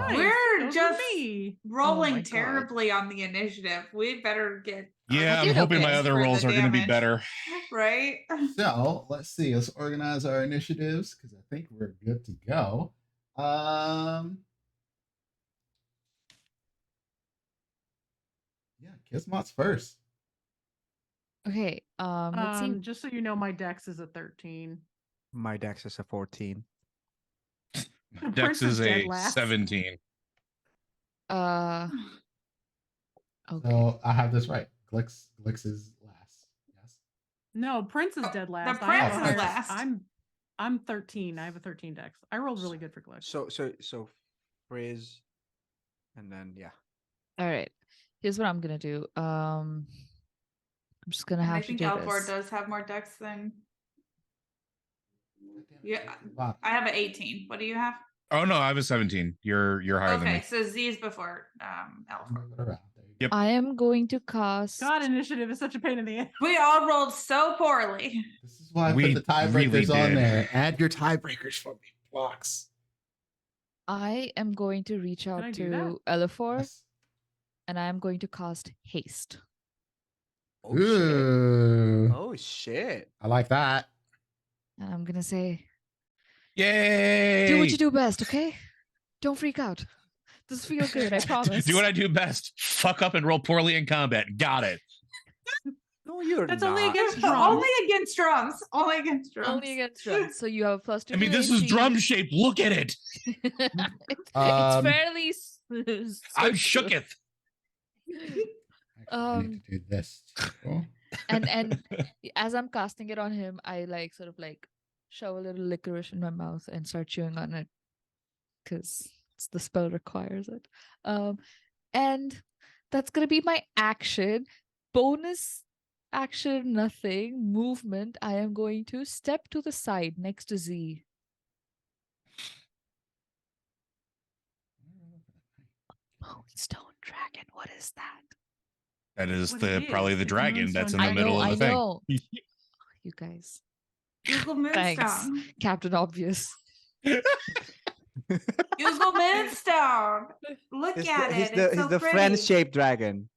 Nice, We're those are just me. rolling my God. terribly on the initiative. We better get Yeah, I'm did hoping my okay other for the rolls are gonna be damage. better. right. So let's see. Let's organize our initiatives because I think we're good to go. Yeah, Kismat's first. Okay. Let's see. Just so you know, my dex is a 13. my dex is a 14. Dex Prince is dead a last. 17. Okay. So I have this right. Glix is last. Yes. No, Prince is dead last. I Prince have a is higher- last. I'm 13. I have a 13 dex. I rolled really good for Glitch. So Frizz, and then yeah. All right. Here's what I'm gonna do. I'm just gonna And I have to think do Alvor this. does have more decks than. Yeah, Wow. I have an 18. What do you have? Oh no, I was 17. You're higher than Okay, me. so Z's before Alvor. Move it around. There you go. Yep. I am going to cast. God, initiative is such a pain in the ass. We all rolled so poorly. This is why I We put the tiebreakers really on did. there. Add your tiebreakers for me, blocks. I am going to reach I out do that? to Elafor Yes. and I am going to cast haste. Oh shit. Ooh, Oh shit. I like that. And I'm gonna say, Yay! do what you do best, okay? Don't freak out. This feels good, I promise. Do what I do best. Fuck up and roll poorly in combat. Got it. No, you're That's not. only against drums. Only against drums. Only against drums. Only against drums. So you have a plus 2. I mean, to this is AC. drum shaped. Look at it. it's fairly. I'm circular. shooketh. Actually, I need to do this. too. and as I'm casting it on him, I like sort of like shove a little licorice in my mouth and start chewing on it because the spell requires it. And that's gonna be my action. Bonus action, nothing. Movement. I am going to step to the side next to Z. Moonstone dragon. What is that? That is What it probably is, the it's a dragon that's in moonstone the I middle know. of I the thing. know. You guys, Google Thanks. Moonstone. Captain Obvious. Google Moonstone. Look He's at the, it. he's It's the, so he's the pretty. friend-shaped dragon.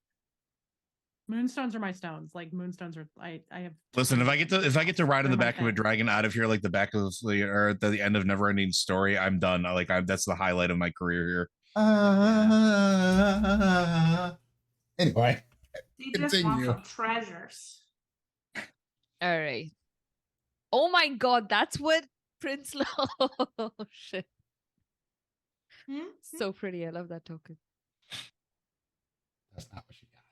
Moonstones are my stones. Like moonstones are. I have. Listen, if I get to ride on They're the my back of a thing. dragon out of here like the back of the or at the end of Neverending Story, I'm done. That's the highlight of my career here. Anyway, You just want continue. some treasures. All right. Oh my god, that's what Prince Oh shit. Hmm? So pretty. I love that token. That's not what she got.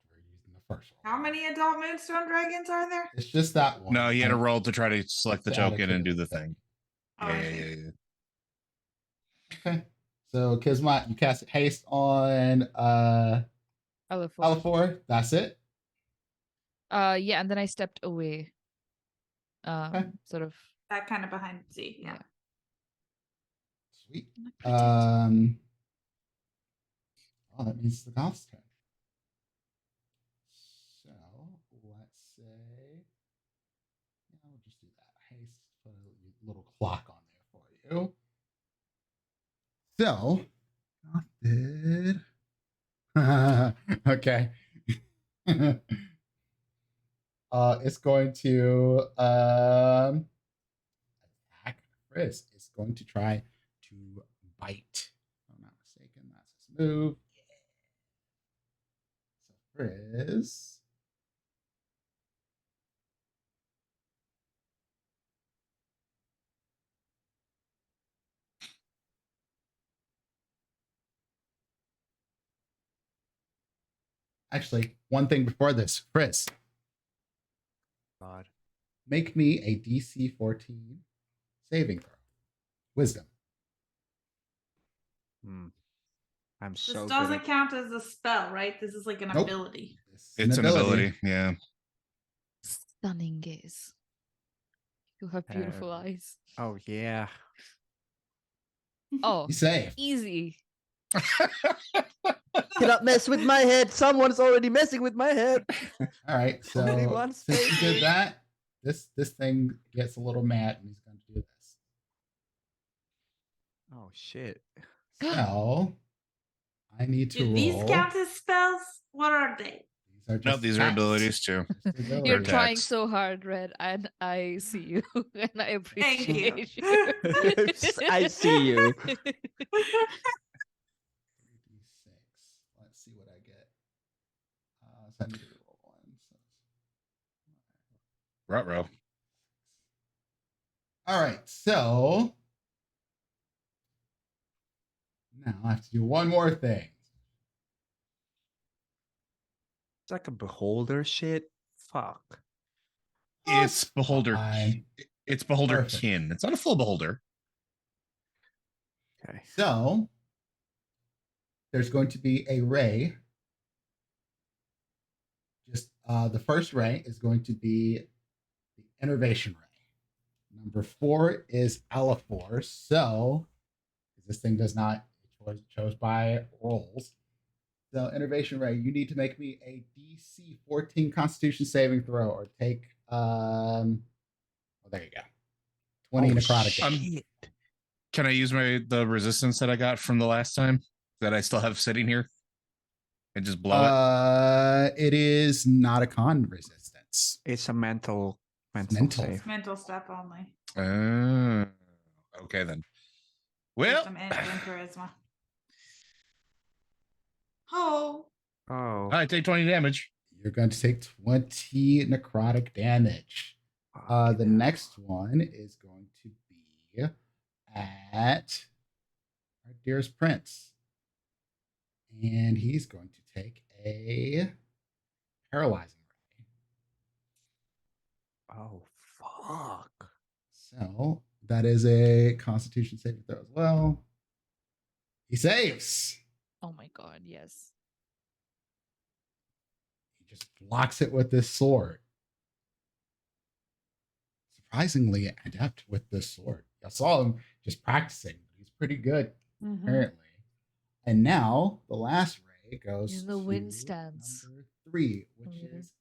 We're using the first one. How many adult Moonstone dragons are there? It's just that one. No, he had a I- roll to try to select the to add it token to and the do the thing. Oh, Yeah, I yeah, see. yeah, yeah. Okay. So Kismet, you cast haste on Oliver. Alifor. That's it. Yeah, and then I stepped away. Okay. Sort of. That kind of behind Z. Yeah. Yeah. Sweet. Protect. Oh, that means the golf's turn. So let's say, yeah, we'll just do that. Haste, put a little clock on there for you. So, goth did. Okay. It's going to attack Chris. It's going to try to bite. If I'm not mistaken, that's his move. So Chris. Actually, one thing before this, Chris, God. make me a DC 14 saving throw. Wisdom. I'm This so good doesn't at count as a spell, right? This is like an Nope. ability. This is It's an ability. Yeah. Stunning gaze. You have beautiful eyes. Oh yeah. Oh, You save. easy. Cannot mess with my head. Someone's already messing with my head. All right. So Only one since you space. did that, this thing gets a little mad and he's going to do this. Oh shit. So I need to Do these roll. count as spells? What are they? These are just No, these are attacks. abilities too. Just You're abilities. trying attacks. so hard, Red, and I see you, and I Thank you. appreciate you. I see you. 3d6. Let's see what I get. So I need to roll one. So Ruh-roh. all right. So now I have to do one more thing. It's like a beholder shit. Fuck. It's beholder. Fine. It's beholder Perfect. kin. It's not a full beholder. Okay. So there's going to be a ray. Just the first ray is going to be the innervation ray. Number 4 is Alifor. So this thing does not chose by rolls. So innervation ray, you need to make me a DC 14 Constitution saving throw or take oh, there you go. 20 necrotic damage. Can I use the resistance that I got from the last time that I still have sitting here and just blow it? It is not a con resistance. It's a mental mental. save. Mental step only. Okay then. With Well, some engine charisma. Oh. Oh. I take 20 damage. You're going to take 20 necrotic damage. The next one is going to be at our dearest prince. And he's going to take a paralyzing ray. Oh fuck. So that is a Constitution saving throw as well. He saves. Oh my god, yes. He just blocks it with this sword. Surprisingly adept with this sword. I saw him just practicing. He's pretty good, apparently. And now the last ray goes In the to wind stance. number 3, which Yeah. is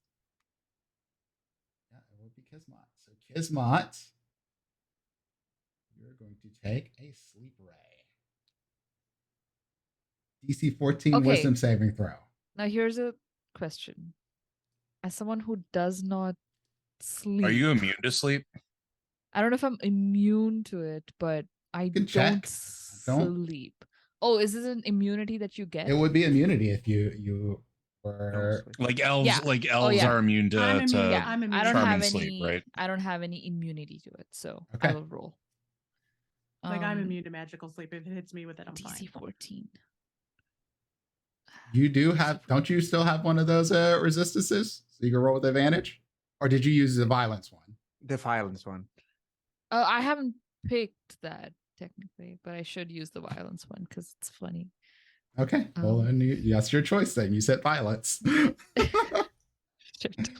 it will be Kismet. So Kismet, you're going to take a sleep ray. DC 14 Okay. wisdom saving throw. Now here's a question. As someone who does not sleep, Are you immune to sleep? I don't know if I'm immune to it, but I can don't check. Don't. sleep. Oh, is this an immunity that you get? It would be immunity if you were Like elves, Yeah. are immune to, I'm immune. to Yeah, I'm immune. I don't charm have and any. sleep, right? I don't have any immunity to it, so Okay. I will roll. Like I'm immune to magical sleep. If it hits me with it, I'm DC fine. 14. You do have, don't you still have one of those resistances? So you can roll with advantage? Or did you use the violence one? The violence one. Oh, I haven't picked that technically, but I should use the violence one because it's funny. Okay. Well, then that's your choice then. You said violence.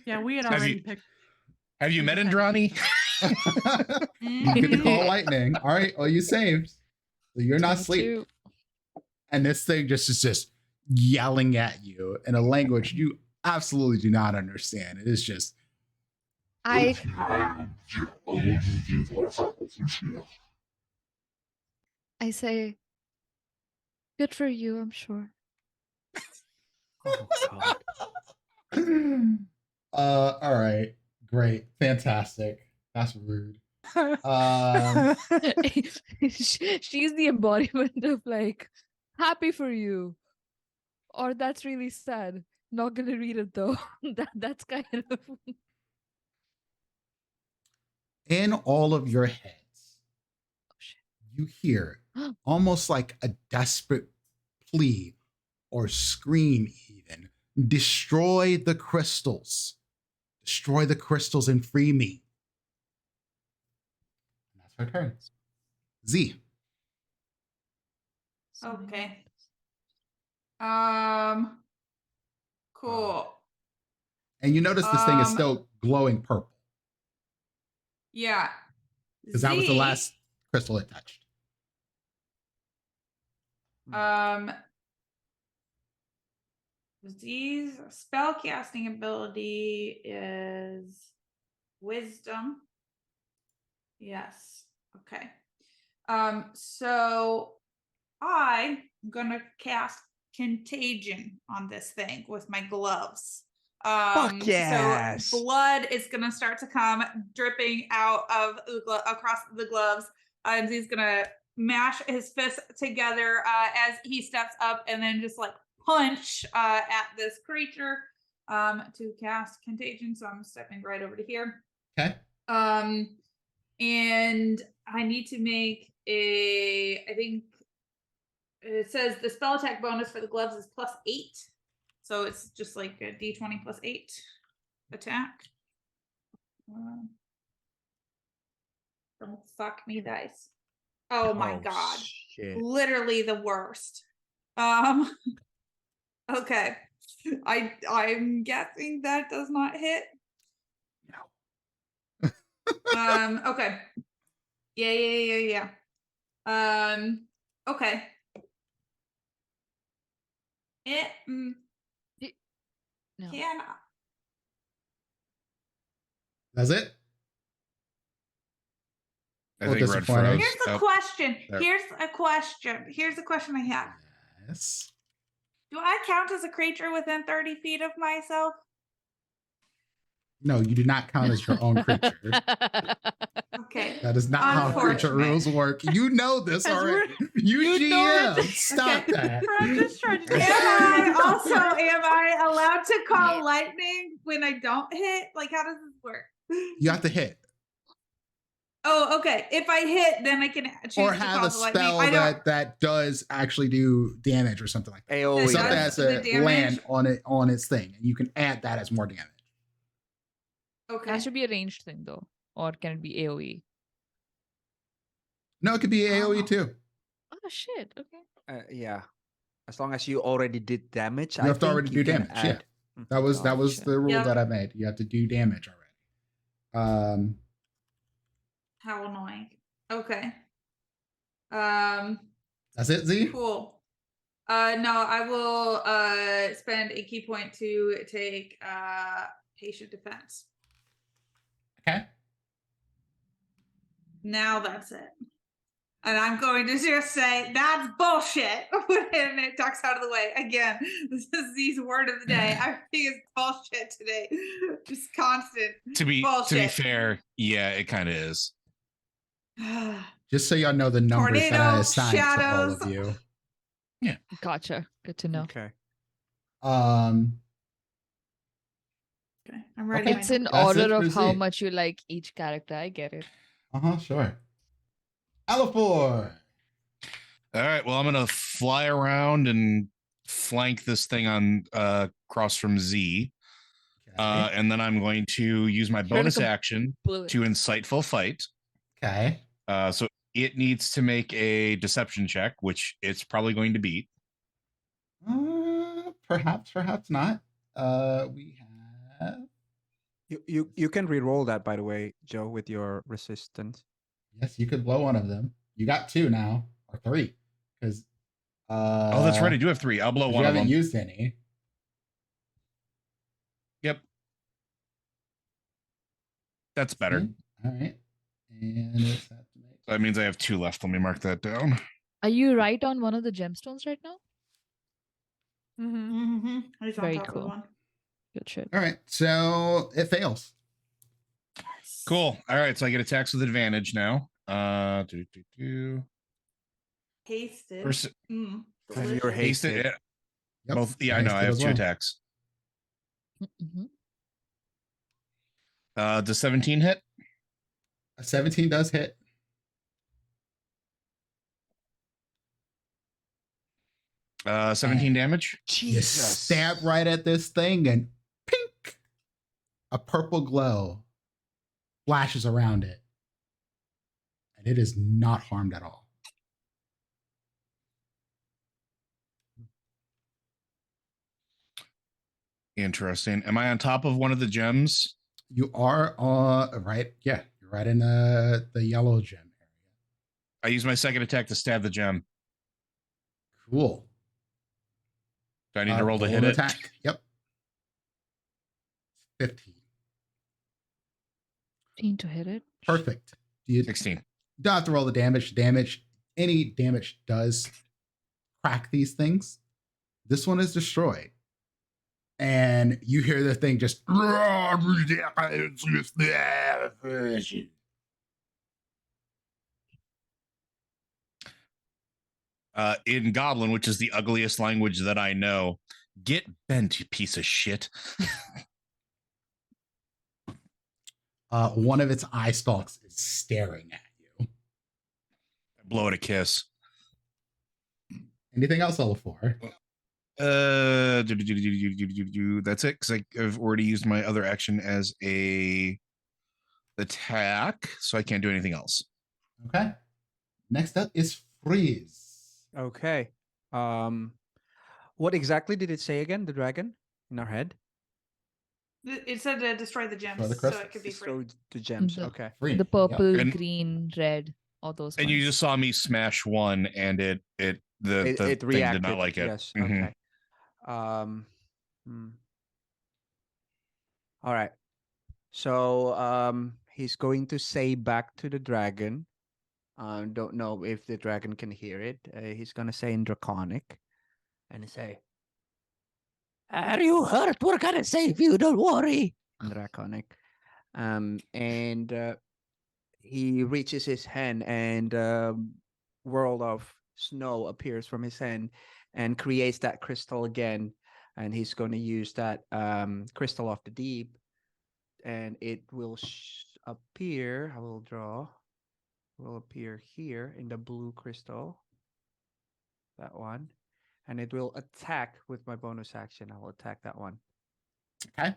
Yeah, we had Have already you- picked. Have you met Andrani? You get to call lightning. All right. Well, you saved. So you're not asleep. 22. And this thing just is just yelling at you in a language you absolutely do not understand. It is just I say, good for you, I'm sure. Oh, God. all right. Great. Fantastic. That's rude. She's the embodiment of like, happy for you. Or that's really sad. Not gonna read it though. That's kind of In all of your heads, you hear almost like a desperate plea or scream, even destroy the crystals. Destroy the crystals and free me. And that's her turn. Z. Okay. Cool. And you notice this thing is still glowing purple Yeah. because that was the Z, last crystal it touched. Z's spell casting ability is wisdom. Yes. Okay. So I'm gonna cast contagion on this thing with my gloves. Fuck yes. So blood is gonna start to come dripping out of the across the gloves, and he's gonna mash his fists together as he steps up, and then just like punch at this creature to cast contagion. So I'm stepping right over to here. Okay. And I need to make I think it says the spell attack bonus for the gloves is +8. So it's just like a d20 +8 attack. Don't fuck me, dice. Oh my god. Shit. Literally the worst. Okay. I'm guessing that does not hit. No. Okay. Yeah. Okay. no. Can That's it? I Well, think Red disappointing. froze. Here's the Oh, question. there. Here's the question I have. Yes. Do I count as a creature within 30 feet of myself? No, you do not count as your own creature. Okay. That is not how creature Unfortunate. rules work. You know this As already. we're- You you know GM. it. Stop Okay. that. I'm just trying to. Am I allowed to call lightning when I don't hit? Like, how does this work? You have to hit. Oh, okay. If I hit, then I can choose Or to have call a the lightning. spell I don't. that does actually do damage or something like that. AOE. It Something does has the to damage? land on its thing, and you can add that as more damage. Okay. That should be a ranged thing though. Or can it be AoE? No, it could be AOE Oh. too. Oh shit. Okay. Yeah. As long as you already did damage, You have to already do damage. Yeah. That was Gotcha. the rule Yep. that I made. You have to do damage already. How annoying. Okay. That's it, Z? Cool. No, I will spend a key point to take patient defense. Okay. Now that's it. And I'm going to just say that's bullshit when it ducks out of the way. Again, this is Z's word of the day. I think it's bullshit today. Just constant. To be Bullshit. fair, yeah, it kind of is. Just so y'all know the numbers that I Tornado, assigned to all of shadows. you. Gotcha. Good to know. Okay. Okay, I'm ready. Okay. It's in That's it order for of how Z. much you like each character. I get it. Sure. Alifor. All right, well, I'm gonna fly around and flank this thing on across from Z. Okay. And then I'm going to use my You're bonus like a action bullet. to insightful fight. Okay. So it needs to make a deception check, which it's probably going to beat. Perhaps not. We have. You can re-roll that, by the way, Joe, with your resistance. Yes, you could blow one of them. You got 2 now, or 3, because. Oh, that's right. I do have 3. I'll blow one you of haven't them. used any. Yep. That's better. All right. And what's that to make? That means I have 2 left. Let me mark that down. Are you right on one of the gemstones right now? Mm-hmm. He's on Very top of cool. one. Good shit. All right. So it fails. Cool. All right. So I get attacks with advantage now. Hasted. First, Mm, And you're delicious. hasted. hasted. Yep, Both. Yeah, I know. I hasted have as 2 well. attacks. Mm-hmm. Does 17 hit? A 17 does hit. Uh, 17 damage. You stab right at this thing and pink, a purple glow flashes around it. And it is not harmed at all. Interesting. Am I on top of one of the gems? You are right. Yeah, you're right in the yellow gem area. I use my second attack to stab the gem. Cool. Do I need to roll to Roll hit an it? attack. Yep. 15. 15 to hit it. Perfect. You 16. don't have to roll the damage. Any damage does crack these things. This one is destroyed. And you hear the thing just in Goblin, which is the ugliest language that I know. Get bent, you piece of shit. one of its eye stalks is staring at you. Blow it a kiss. Anything else, L4? That's it, because I've already used my other action as a attack, so I can't do anything else. Okay. Next up is Freeze. Okay. What exactly did it say again? The dragon in our head? It said to destroy the gems, the so crystals. it could be free. Destroy the gems. The- Okay. Free. The purple, And- green, red, all those And you ones. just saw me smash one, and the It thing reacted. did not like it. Yes. Mhm. Okay. All right. So he's going to say back to the dragon. Don't know if the dragon can hear it. He's gonna say in Draconic, and say, Are you hurt? We're gonna save you. Don't worry. in Draconic. And he reaches his hand, and world of snow appears from his hand and creates that crystal again. And he's going to use that crystal of the deep, and it will appear. I will draw. Will appear here in the blue crystal. That one. And it will attack with my bonus action. I will attack that one. Okay.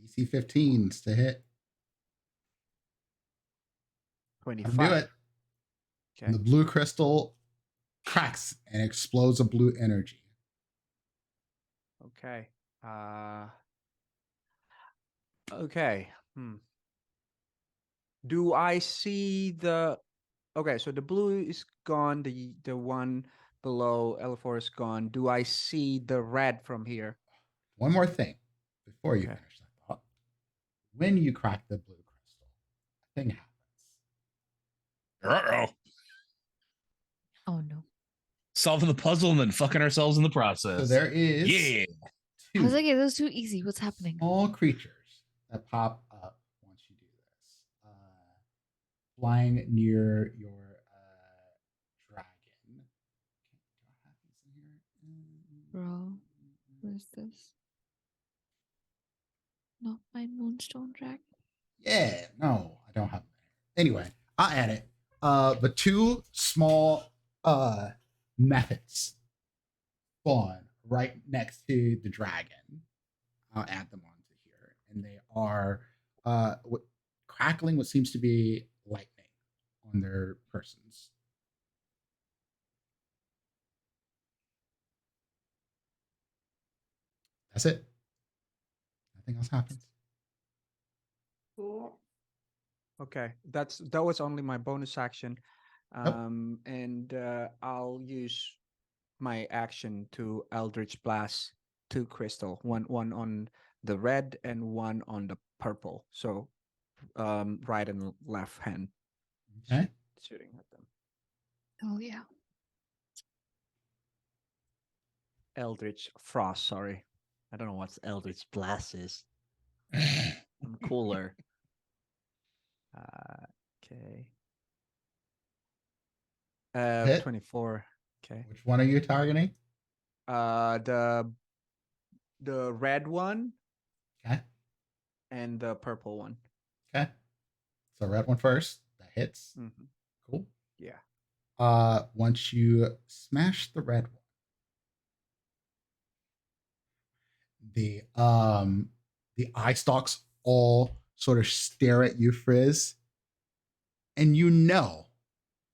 DC 15s to hit. 25. Do it. Okay. And the blue crystal cracks and explodes a blue energy. Okay. Okay. Do I see the? Okay, so the blue is gone. The one below L4 is gone. Do I see the red from here? One more thing before you Okay. finish that thought. When you crack the blue crystal, a thing happens. Uh-oh. Oh no. Solving the puzzle and then fucking ourselves in the process. So there is Yeah. I was two like, yeah, this is too easy. What's happening? small creatures that pop up once you do this. Flying near your dragon. Do I have these in here? Bro, what is this? Not my moonstone dragon. Yeah, no, I don't have them. Anyway, I'll add it. But two small methods spawn right next to the dragon. I'll add them onto here, and they are crackling what seems to be lightning on their persons. That's it. Nothing else happens. Cool. Okay, that was only my bonus action, Nope. and I'll use my action to Eldritch Blast 2 crystal, one on the red and one on the purple. So, right and left hand, Okay. shooting at them. Oh yeah. Eldritch Frost. Sorry, I don't know what Eldritch Blast is. I'm cooler. Okay. Hit. 24. Okay. Which one are you targeting? The red one Okay. and the purple one. Okay. So red one first. That hits. Mm-hmm. Cool. Yeah. Once you smash the red one, the eye stalks all sort of stare at you, Frizz, and you know,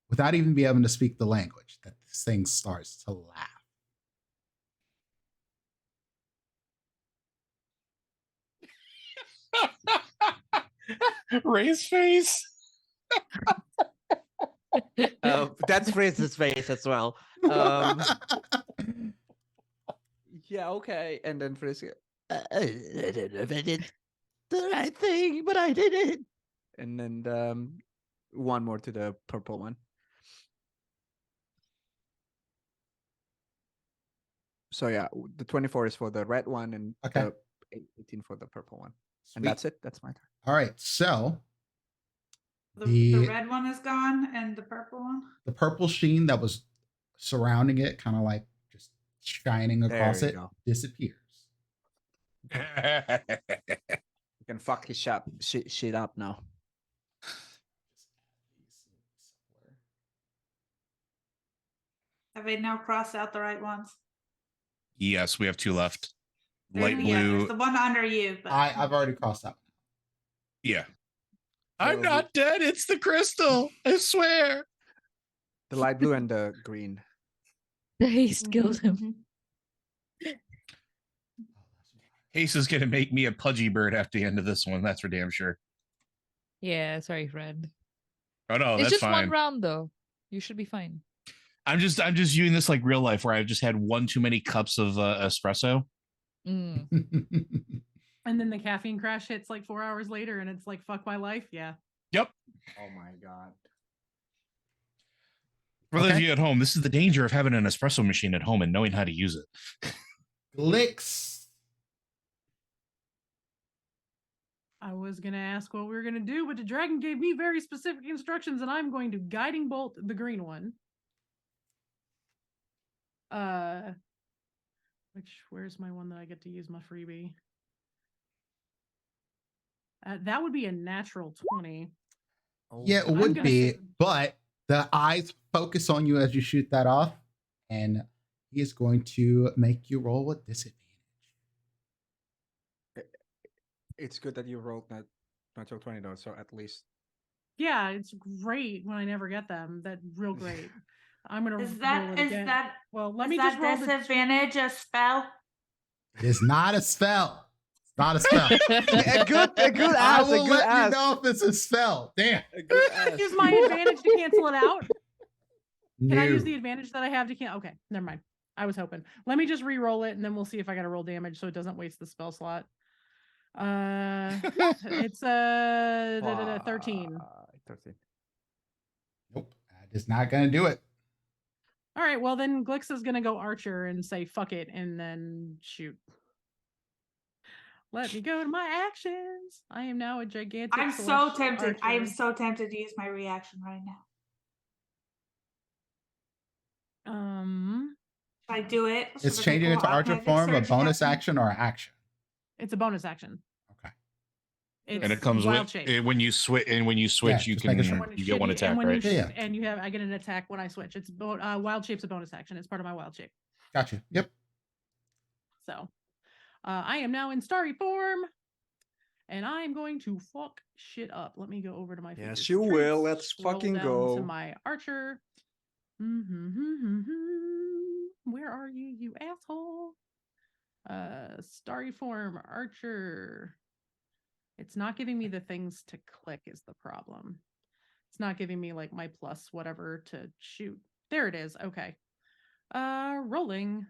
without even being able to speak the language, that this thing starts to laugh. Ray's face. That's Frizz's face as well. Yeah, okay. And then Frizz, I don't know if I did the right thing, but I did it. and then one more to the purple one. So yeah, the 24 is for the red one and Okay. the 18 for the purple one. Sweet. And that's it. That's my turn. All right. So The red one is gone and the purple one. the purple sheen that was surrounding it, kind of like just shining across There it, you go. disappears. You can fuck his shit up now. Have they now crossed out the right ones? Yes, we have 2 left. Light Yeah, there's blue. the one under you. But I've already crossed that one. Yeah. I'm So not dead. It's the crystal. I swear. The light blue and the green. The haste killed him. Haste is gonna make me a pudgy bird after the end of this one. That's for damn sure. Yeah, sorry, friend. Oh no, It's that's just fine. one round though. You should be fine. I'm just viewing this like real life, where I've just had one too many cups of espresso. Mm. And then the caffeine crash hits like 4 hours later and it's like, fuck my life. Yeah. Yep. Oh my god. For those of Okay. you at home, this is the danger of having an espresso machine at home and knowing how to use it. Glix. I was going to ask what we were going to do, but the dragon gave me very specific instructions and I'm going to guiding bolt the green one. Where's my one that I get to use my freebie? That would be a natural 20. Yeah, it I'm would gonna be, say- but the eyes focus on you as you shoot that off, and he is going to make you roll with disadvantage. It's good that you rolled that natural 20 though, so at least. Yeah, it's great when I never get them. That real great. I'm gonna is roll that it is again. that Well, let is me that just roll the disadvantage a spell? It is not a spell. It's not a spell. A good I ass. will A good let ass. you know if it's a spell. Damn. A good ass. Use my advantage to cancel it out. Can I use No. the advantage that I have to cancel? Okay, never mind. I was hoping. Let me just re-roll it and then we'll see if I got to roll damage so it doesn't waste the spell slot. It's 13. 13. Nope. That is not going to do it. All right, well then Glix is gonna go archer and say fuck it and then shoot. Let me go to my actions. I am now a gigantic. I'm so celestial tempted. I am archer. so tempted to use my reaction right now. Should I do it? It's Should I changing pull into out archer magic form, a surge bonus attack? action, or action. It's a bonus action. Okay. It's And it comes wild with shape. when you switch. And when you switch, you just making sure. When you get one shitty- attack, and when right? You Yeah, and you have I get an attack when I switch. It's wild shape's a bonus action. It's part of my wild shape. Gotcha. Yep. So I am now in starry form. And I'm going to fuck shit up. Let me go over to my Yes, figures you and will. traits, Let's scroll fucking down go. to my archer. Where are you, you asshole? Starry form archer. It's not giving me the things to click is the problem. It's not giving me like my plus whatever to shoot. There it is. Okay. Rolling.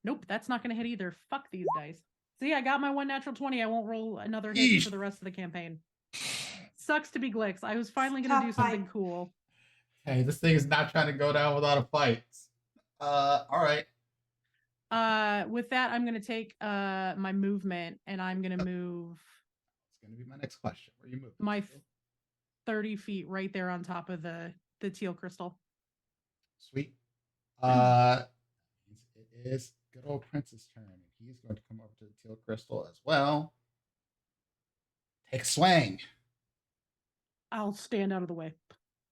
Nope, that's not gonna hit either. Fuck these dice. See, I got my 1 natural 20. I won't roll another hit Yeesh. for the rest of the campaign. Sucks to be Glix. I was finally gonna Tough do something fight. cool. Hey, this thing is not trying to go down without a fight. All right. With that, I'm gonna take my movement and I'm gonna move It's gonna be my next question. Where you moving? my 30 feet right there on top of the teal crystal. Sweet. It is good old Prince's turn, and he's going to come over to the teal crystal as well. Take a swing. I'll stand out of the way.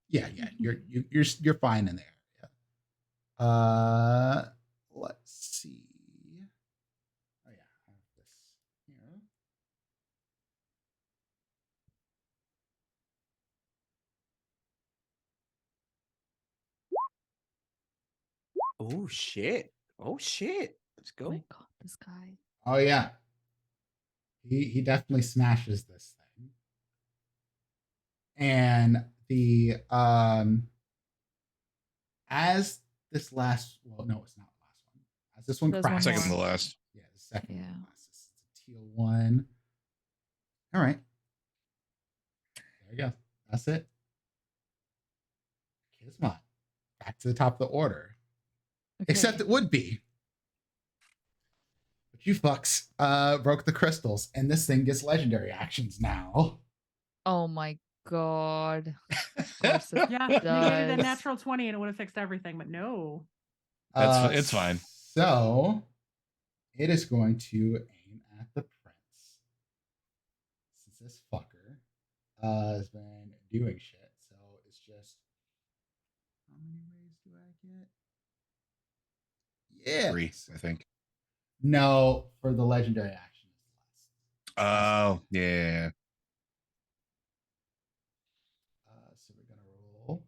Yeah, you're fine in there. Yeah. Let's see. Oh yeah, I have this here. Oh shit. Oh shit. Let's Oh go. my god, this guy. Oh yeah. He definitely smashes this thing. And the as this last it's not the last one. As this one There's one cracks. Second to more. the last. Yeah, the second Yeah. one. This is a teal one. All right. There you go. That's it. Kismet. Back to the top of the order. Except Okay. it would be. But you fucks broke the crystals, and this thing gets legendary actions now. Oh my god. Of course it Yeah, you needed a does. natural 20 and it would have fixed everything, but no. It's fine. So it is going to aim at the prince. Since this fucker has been doing shit. So it's just how many rays do I get? Yeah. 3, I think. No, for the legendary action is less. Oh, yeah. So we're gonna roll.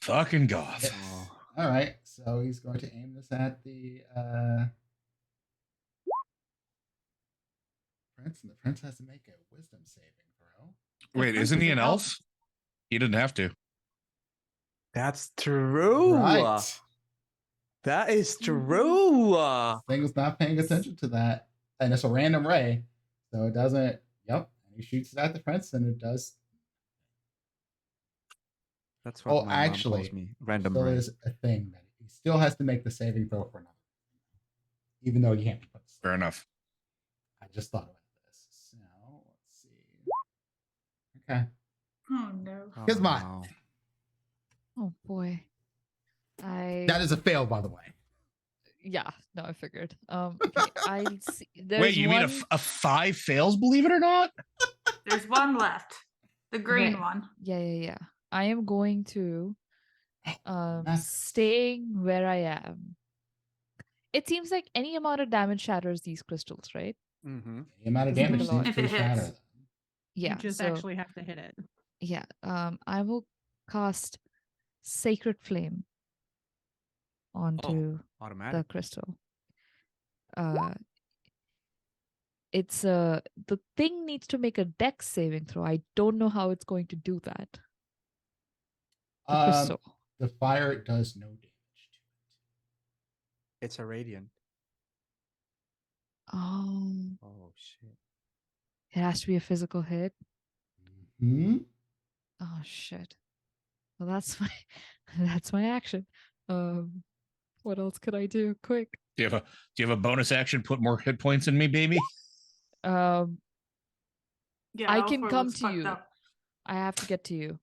Fucking goth. Hit. All right, so he's going to aim this at the prince, and the prince has to make a wisdom saving throw. Wait, Prince isn't is he an an elf. elf? He didn't have to. That's true. Right. That is true. This thing was not paying attention to that, and it's a random ray, so it doesn't. Yep, and he shoots it at the prince, and it does. That's what Oh, my mom actually, calls me. Random still ray. is a thing that he still has to make the saving throw for another, even though he can't be put. to sleep. Fair enough. I just thought about this. So let's see. Okay. Oh no. Here's mine. no. Oh boy. That is a fail, by the way. Yeah, no, I figured. Okay, I see. There's Wait, you mean one... a 5 fails, believe it or not? There's one left. The green Okay. one. Yeah. I am going to That's- staying where I am. It seems like any amount of damage shatters these crystals, right? Mm-hmm. The amount of Doesn't damage take a lot. seems If pretty it hits. shatter. Yeah. You just so, actually have to hit it. yeah. I will cast Sacred Flame onto the Automatic. crystal. It's the thing needs to make a dex saving throw. I don't know how it's going to do that. The crystal. The fire does no damage to It's a radiant. Oh, shit. it has to be a physical hit. it. Hmm. Oh shit. Well, that's my action. What else could I do? Quick. Do you have a bonus action? Put more hit points in me, baby. Yeah, I Alpha can come looks to fucked you. up. I have to get to you,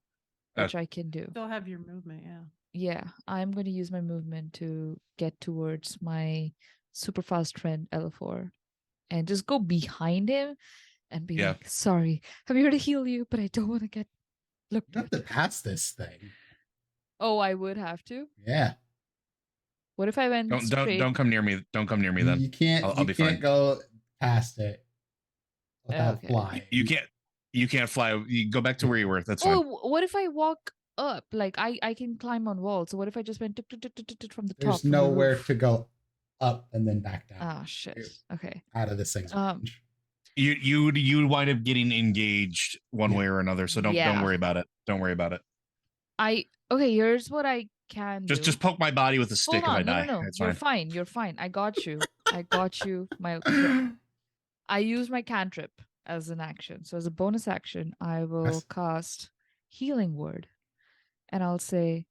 which I can do. Still have your movement, yeah. Yeah, I'm going to use my movement to get towards my super fast friend L4 and just go behind him and be Yeah. like, sorry, I'm here to heal you, but I don't want to get looked You have at. to pass this thing. Oh, I would have to. Yeah. What if I went straight? Don't come near me. Don't come near me then. You can't. I'll you be can't fine. go past it without Okay. flying. You can't. You can't fly. You go back to where you were. That's fine. Oh, what if I walk up? Like I can climb on walls. So what if I just went from the top? There's from the nowhere roof? to go up and then back down. Ah, shit. Okay. Out of this thing's range. You wind up getting engaged one Yeah. way or another. So don't Yeah. worry about it. Don't worry about it. Okay. Here's what I can do. Just poke my body with a stick Hold if on. I die. No. It's You're fine. fine. You're fine. I got you. I got you. I use my cantrip as an action. So as a bonus action, I will Yes. cast Healing Word, and I'll say,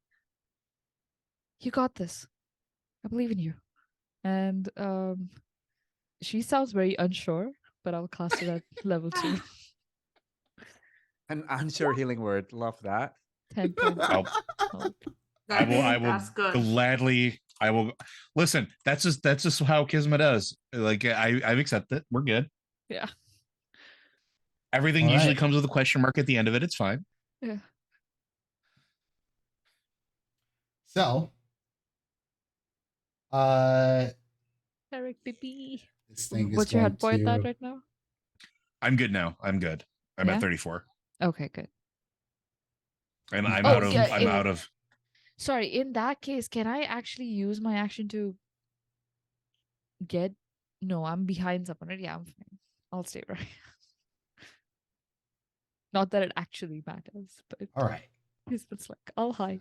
"You got this. I believe in you." And she sounds very unsure, but I'll cast it at level 2. An answer healing word. Love that. 10 points. I'll- Oh, I will That's good. gladly. I will listen. That's just how Kismet does. Like I've accepted it. We're good. yeah. Everything All usually right. comes with a question mark at the end of it. It's fine. Yeah. So, Eric, baby. this thing is What's your going head point to. at right now? I'm good now. I'm good. I'm Yeah? at 34, Okay, good. and I'm Oh, out of. yeah, I'm out of. Sorry, in that case, can I actually use my action to get... No, I'm behind someone, right? Yeah, I'm fine. I'll stay right. Not that it actually matters, but All right. it's like, I'll hide.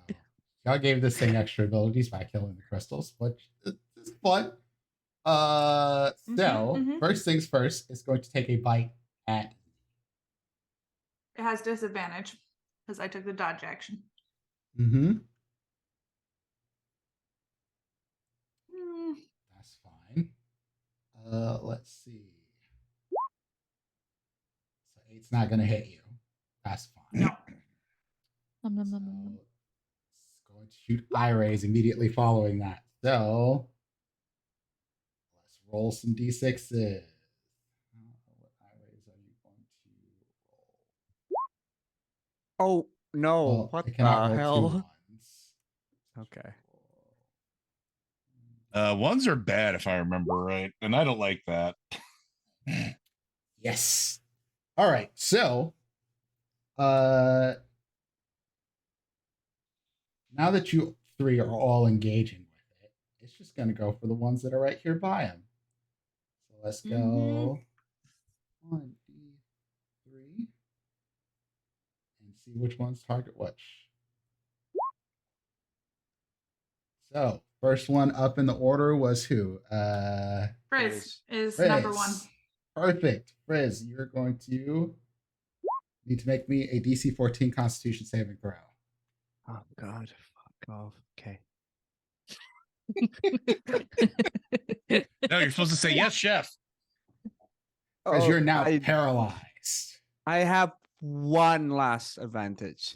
Y'all gave this thing extra abilities by killing the crystals, which is fun. So, mhm. first things first, it's going to take a bite at. It has disadvantage because I took the dodge action. Mm-hmm. Mm, That's fine. Let's see. So 8's not going to hit you. That's fine. no. Nom, nom, So nom, nom, nom. it's going to shoot eye rays immediately following that. So let's roll some d6s. What eye rays are you going to roll? Oh no! Well, What it the cannot roll 2 hell? ones. Okay. Ones are bad if I remember right, and I don't like that. Yes. All right. So, now that you 3 are all engaging with it, it's just going to go for the ones that are right here by him. So let's go 1, 2, 3, and see which ones target which. So, first one up in the order was who? Frizz is Frizz. number 1. Perfect. Frizz, you're going to need to make me a DC 14 Constitution saving throw. Oh God! Fuck off. Okay. No, you're supposed to say yes, chef. Because you're now I, paralyzed. I have one last advantage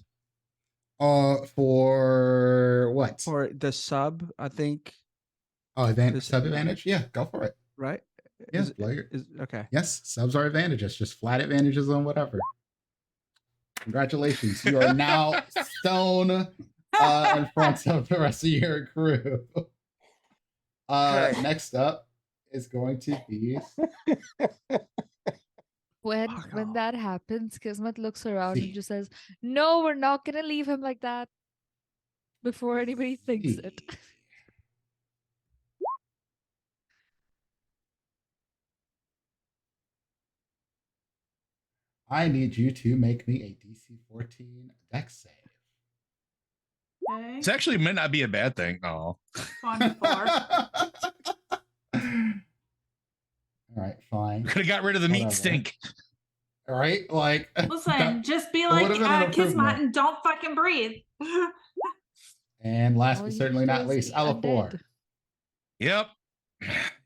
For what? for the sub. I think. Oh, advantage, this- sub advantage? Yeah, go for it. Right. Yeah, Is- blow your- okay. Yes, subs are advantages, just flat advantages on whatever. Congratulations. You are now stone in front of the rest of your crew. Okay. Next up is going to be When Fuck when off. that happens, Kismet looks around See. and just says, "No, we're not gonna leave him like that." Before anybody thinks it. C. I need you to make me a DC 14 Dex save. Okay. This actually might not be a bad thing. Oh, 24. All right, fine. could have got rid of the meat Whatever. stink. All right, like Listen, just be It like would've been an Kismet improvement. and don't fucking breathe. and last All but you certainly do not is least, be Ella4. Yep.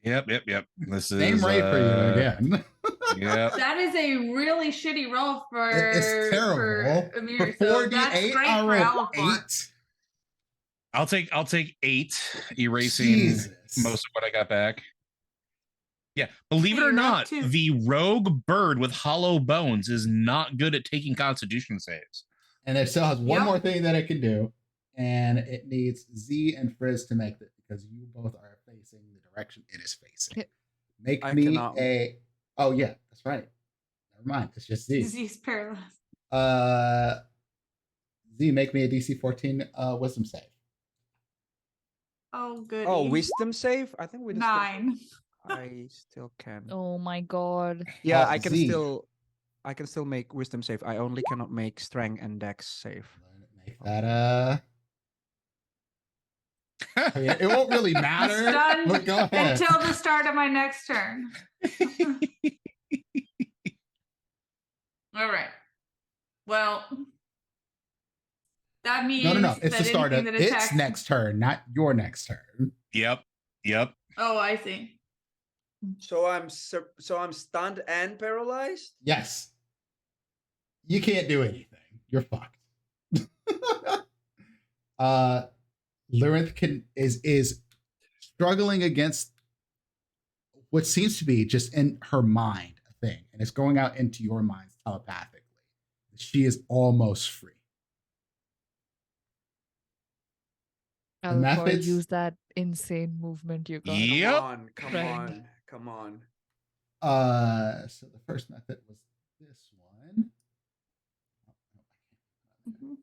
Yep. This is Same rate for you again. Yep. That is a really shitty roll for It's terrible. For Amir. For So that's 4d8, great I for rolled Alipor. 8. I'll take 8, erasing Jesus. most of what I got back. Yeah, believe it Hey, or you're up not, to- the rogue bird with hollow bones is not good at taking Constitution saves. And it still has one Yep. more thing that it can do, and it needs Z and Frizz to make it because you both are facing the direction it is facing. Make I me cannot- a. Oh yeah, that's right. Never mind. It's just Z. Z's paralyzed. Z, make me a DC 14 Wisdom save. Oh, goody. Oh, wisdom save? I think we just 9. I still can. Oh my god. Yeah, Oh, I can Z. still make wisdom save. I only cannot make strength and dex save. Make that I mean, it won't really matter. Stunned But go ahead. until the start of my next turn. All right. Well, that means No. It's that the start of anything that its attacks- next turn, not your next turn. Yep. Oh, I see. So I'm stunned and paralyzed? Yes. You can't do anything. You're fucked. Lyrinth is struggling against what seems to be just in her mind a thing, and it's going out into your minds telepathically. She is almost free. I The look forward to methods- use that insane movement you got. Yep. Come Right. on. So the first method was this one. Mhm.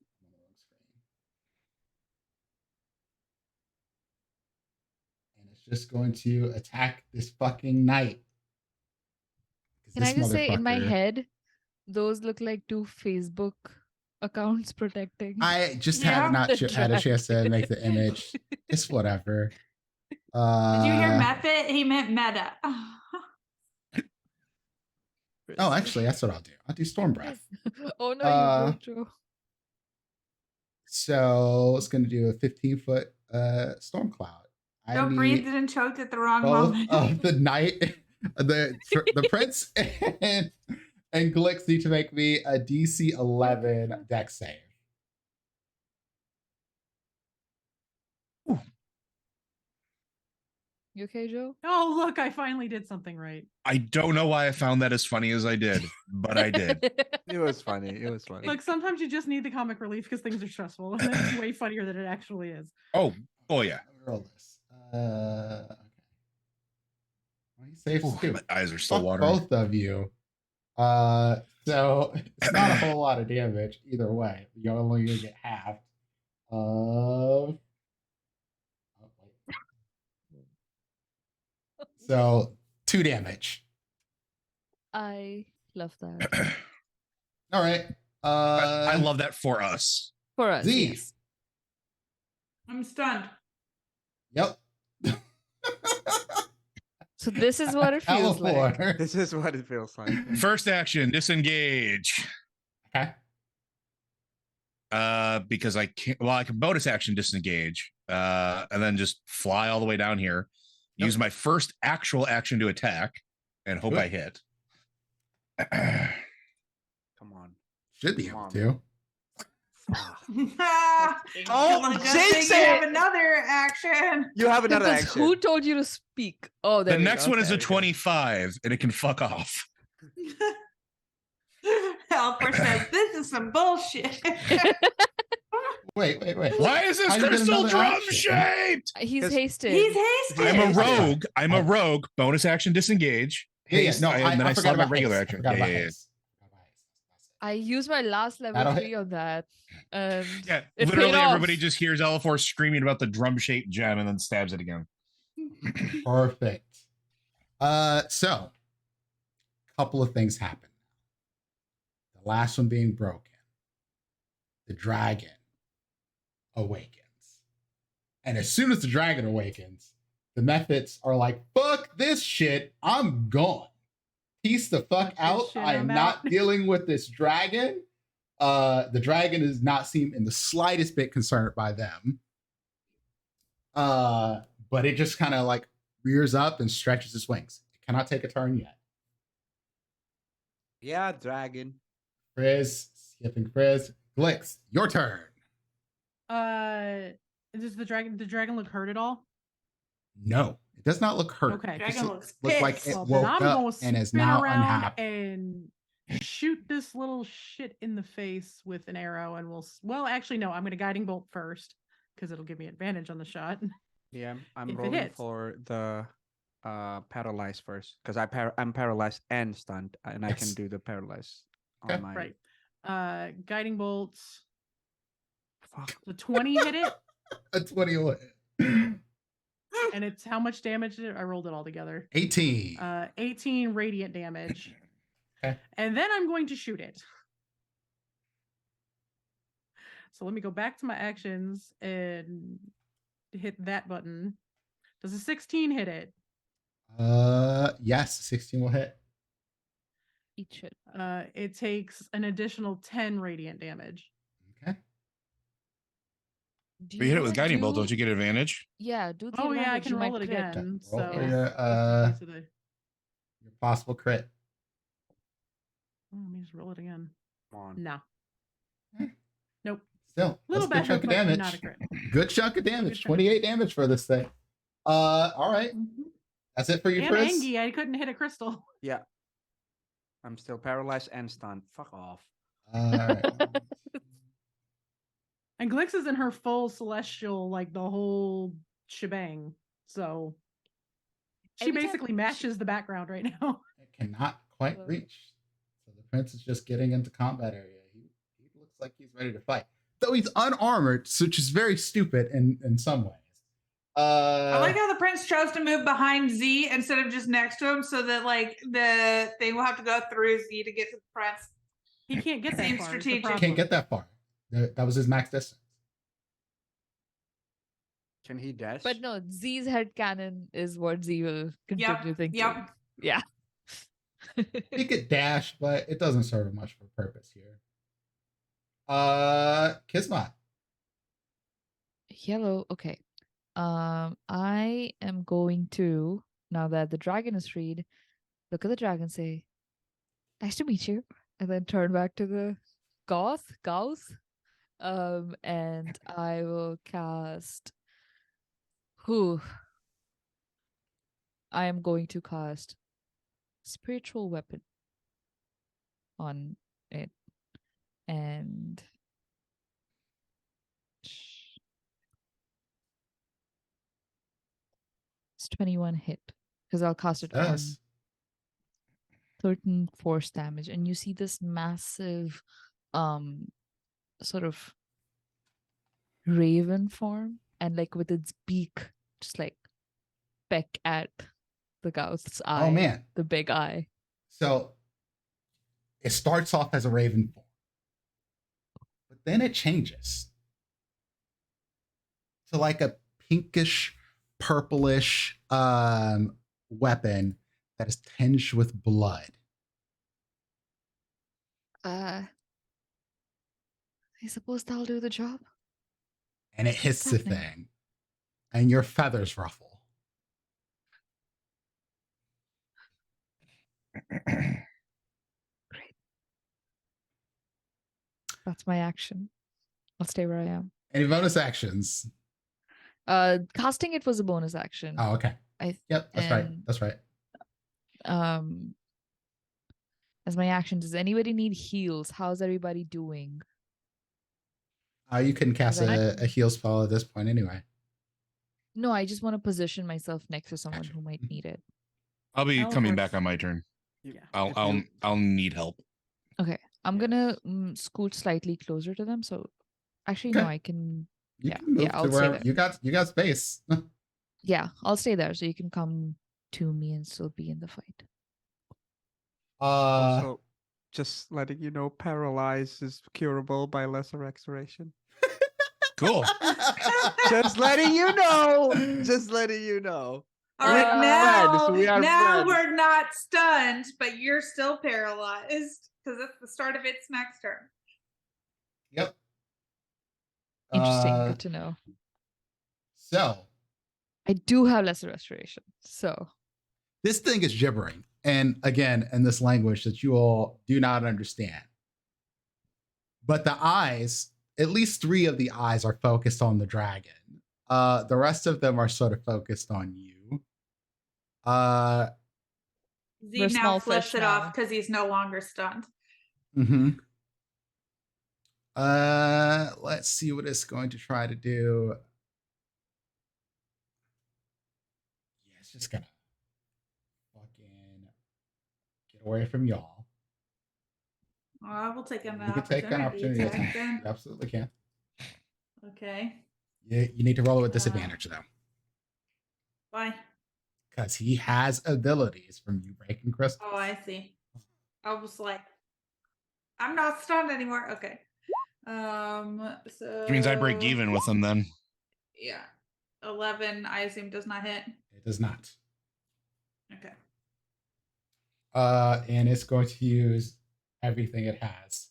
And it's just going to attack this fucking knight. 'Cause Can I this just say, in my motherfucker- head, those look like 2 Facebook accounts protecting. I just Yeah. haven't not The had a chance to make the image. It's whatever. Did you hear method? He meant meta. Oh, actually, that's what I'll do. I'll do Storm Breath. Oh no, Uh, you broke Joe. So it's going to do a 15-foot storm cloud. I Don't need breathe it and choked at the wrong both moment. of the knight, the prince, and Glix need to make me a DC 11 dex save. You okay, Joe? Oh, look, I finally did something right. I don't know why I found that as funny as I did, but I did. It was funny. Look, sometimes you just need the comic relief because things are stressful, and it's way funnier than it actually is. Oh yeah. Let me roll this. Okay. Well, he saves Ooh, too. my eyes are still Fuck watering. both of you. So it's not a whole lot of damage either way. You're only gonna get half of. Oh, wait. So 2 damage. I love that. All right. I love that for us. For us. Z. Yes. I'm stunned. Yep. So this is what it feels like. Eleanor. This is what it feels like. First action, disengage. Okay. Because I can't. Well, I can bonus action disengage, and then just fly all the way down here. Yep. Use my first actual action to attack, and hope Good. I hit. Come on. Should be Come able on. to. Oh, Well, good jinx thing you have it! another action. You have another Because action. who told you to speak? Oh, there The we next go. one is There a we go. 25, and it can fuck off. Helper says, "This is some bullshit." Wait. Why is this How you get crystal another drum action? shaped? He's 'Cause hasted. He's hasted. I'm a Yeah. rogue. I'm a rogue. Bonus action disengage. Haste, No, and then I forgot still have my about regular haste. I action. forgot Yeah, about yeah, yeah. haste. I used my last level That'll 3 on that. And Yeah, it literally paid off. everybody just hears Elafor screaming about the drum-shaped gem and then stabs it again. Perfect. So couple of things happen. The last one being broken. The dragon awakens. And as soon as the dragon awakens, the methods are like, fuck this shit. I'm gone. Peace the fuck Fuck this out. shit, I am I'm not out." dealing with this dragon. The dragon does not seem in the slightest bit concerned by them. But it just kind of like rears up and stretches its wings. It cannot take a turn yet. Yeah, dragon. Frizz, skipping Frizz. Glix, your turn. Does the dragon look hurt at all? No, it does not look hurt. Okay. It just Dragon looks look like pissed. it Well, woke then I'm up gonna and is spin now around unhappy. and shoot this little shit in the face with an arrow, and well, actually, no, I'm gonna guiding bolt first because it'll give me advantage on the shot. Yeah, I'm If it rolling hits. for the paralyzed first because I'm paralyzed and stunned, and I can Yes. do the paralyzed Okay. on my Right. Guiding bolts. Fuck. The 20 hit it, A 21. and it's how much damage? I rolled it all together. 18. 18 radiant damage. Okay. And then I'm going to shoot it. So let me go back to my actions and hit that button. Does a 16 hit it? Yes, 16 will hit. Eat shit. It takes an additional 10 radiant damage. Okay. Do But you hit it with wanna guiding bolt, do- don't you get advantage? Yeah, do the Oh yeah, I advantage, can you might roll it crit. again. Roll So for Yeah. your just in case of the- your possible crit. Oh, let me just roll it again. Come on. No. Hmm. Nope. Still, Little that's a good chunk better, of but damage. not a crit. Good chunk of damage. chunk. 28 damage for this thing. All right. That's it for you, And Chris. Angie, I couldn't hit a crystal. Yeah. I'm still paralyzed and stunned. Fuck off. All right. And Glix is in her full celestial, like the whole shebang. So she Every time basically she- matches the background right now. It cannot quite Well- reach. So the prince is just getting into combat area. He looks like he's ready to fight. Though he's unarmored, which is very stupid in some ways. I like how the prince chose to move behind Z instead of just next to him, so that like the thing will have to go through Z to get to the prince. He can't get that Seems far. is the strategic. problem. Can't get that far. That was his max distance. Can he dash? But no, Z's head cannon is what Z will continue thinking. Yep. Yeah. He could dash, but it doesn't serve much of a purpose here. Kismet. Yellow. Okay. I am going to, now that the dragon is freed, look at the dragon, say, "Nice to meet you," and then turn back to the Gauth. And I will cast. I am going to cast Spiritual Weapon on it, and it's 21 hit because I'll cast it on Yes. certain force damage, and you see this massive sort of raven form, and like with its beak just like peck at the Gauth's eye. Oh man. The big eye. So it starts off as a raven form, but then it changes to like a pinkish, purplish weapon that is tinged with blood. I suppose that'll do the job. And it hits the happening? thing, and your feathers ruffle. That's my action. I'll stay where I am. Any bonus actions? Casting it was a bonus action. Oh, okay. Yep, that's right. and- That's right. As my action, does anybody need heals? How's everybody doing? You can cast I- a heal spell at this point anyway. No, I just want to position myself next to someone Gotcha. who might need it. I'll be I'll coming work- back on my turn. Yeah. I'll need help. Okay, I'm Yes. gonna scoot slightly closer to them. So, actually, no, Okay. I can. You Yeah, can move yeah, to I'll stay wherever there. you got space. Yeah, I'll stay there, so you can come to me and still be in the fight. Also, just letting you know, paralyzed is curable by lesser restoration. Cool. Just letting you know. Just letting you know. All right, Uh, now, friends, we are now friends. we're not stunned, but you're still paralyzed because that's the start of its next turn. Yep. Interesting. Uh, Good to know. So I do have lesser restoration, so this thing is gibbering, and again, in this language that you all do not understand. But the eyes, at least 3 of the eyes, are focused on the dragon, The rest of them are sort of focused on you. Z We're now small flips fish it off now. because he's no longer stunned. Mm-hmm. Let's see what it's going to try to do. Yeah, it's just gonna fucking get away from y'all. Oh, I will take an You can take an opportunity attack attack. then. You absolutely can. Okay. You need to roll it with disadvantage though, Why? because he has abilities from you breaking crystals. Oh, I see. I was like, I'm not stunned anymore. Okay. So Which means I break even with him then. Yeah. 11, I assume, does not hit. It does not. Okay. And it's going to use everything it has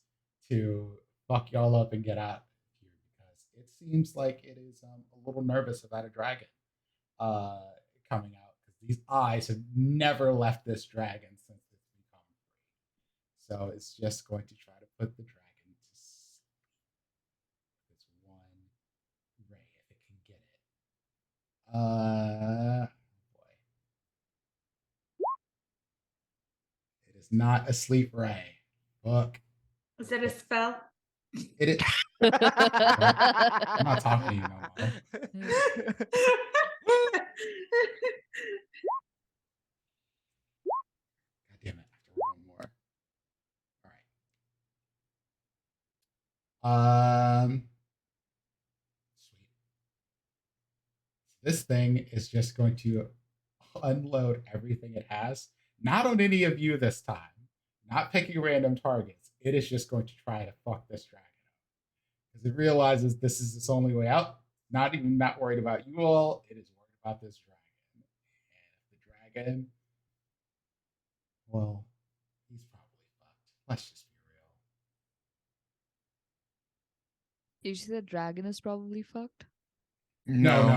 to fuck y'all up and get out here because it seems like it is a little nervous about a dragon coming out because these eyes have never left this dragon since it's become free. So it's just going to try to put the dragon to sleep. It's one ray if it can get it. Boy. It is not a sleep ray. Fuck. Is it a spell? It is. I'm not talking to you no more. God damn it. I have to roll one more. All right. Sweet. This thing is just going to unload everything it has. Not on any of you this time. Not picking random targets. It is just going to try to fuck this dragon up. Because it realizes this is its only way out. Not worried about you all. It is worried about this dragon. And if the dragon, well, he's probably fucked. Let's just be real. You said the dragon is probably fucked? No.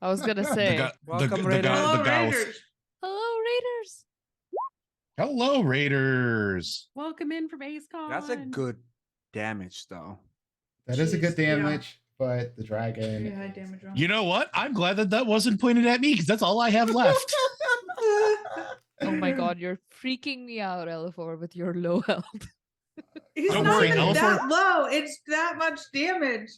I was gonna The, say. go- Welcome, the, Raiders. go- the Hello, ghost. Raiders. Hello, Raiders. Hello, Raiders. Welcome in from Ace Con. That's a good damage, though. That is a good Jeez, yeah. damage, but the dragon. Pretty high is- damage roll. You know what? I'm glad that wasn't pointed at me because that's all I have left. Oh my god, you're freaking me out, Elafor, with your low health. He's Don't not worry, even Alpha- that low. It's that much damage.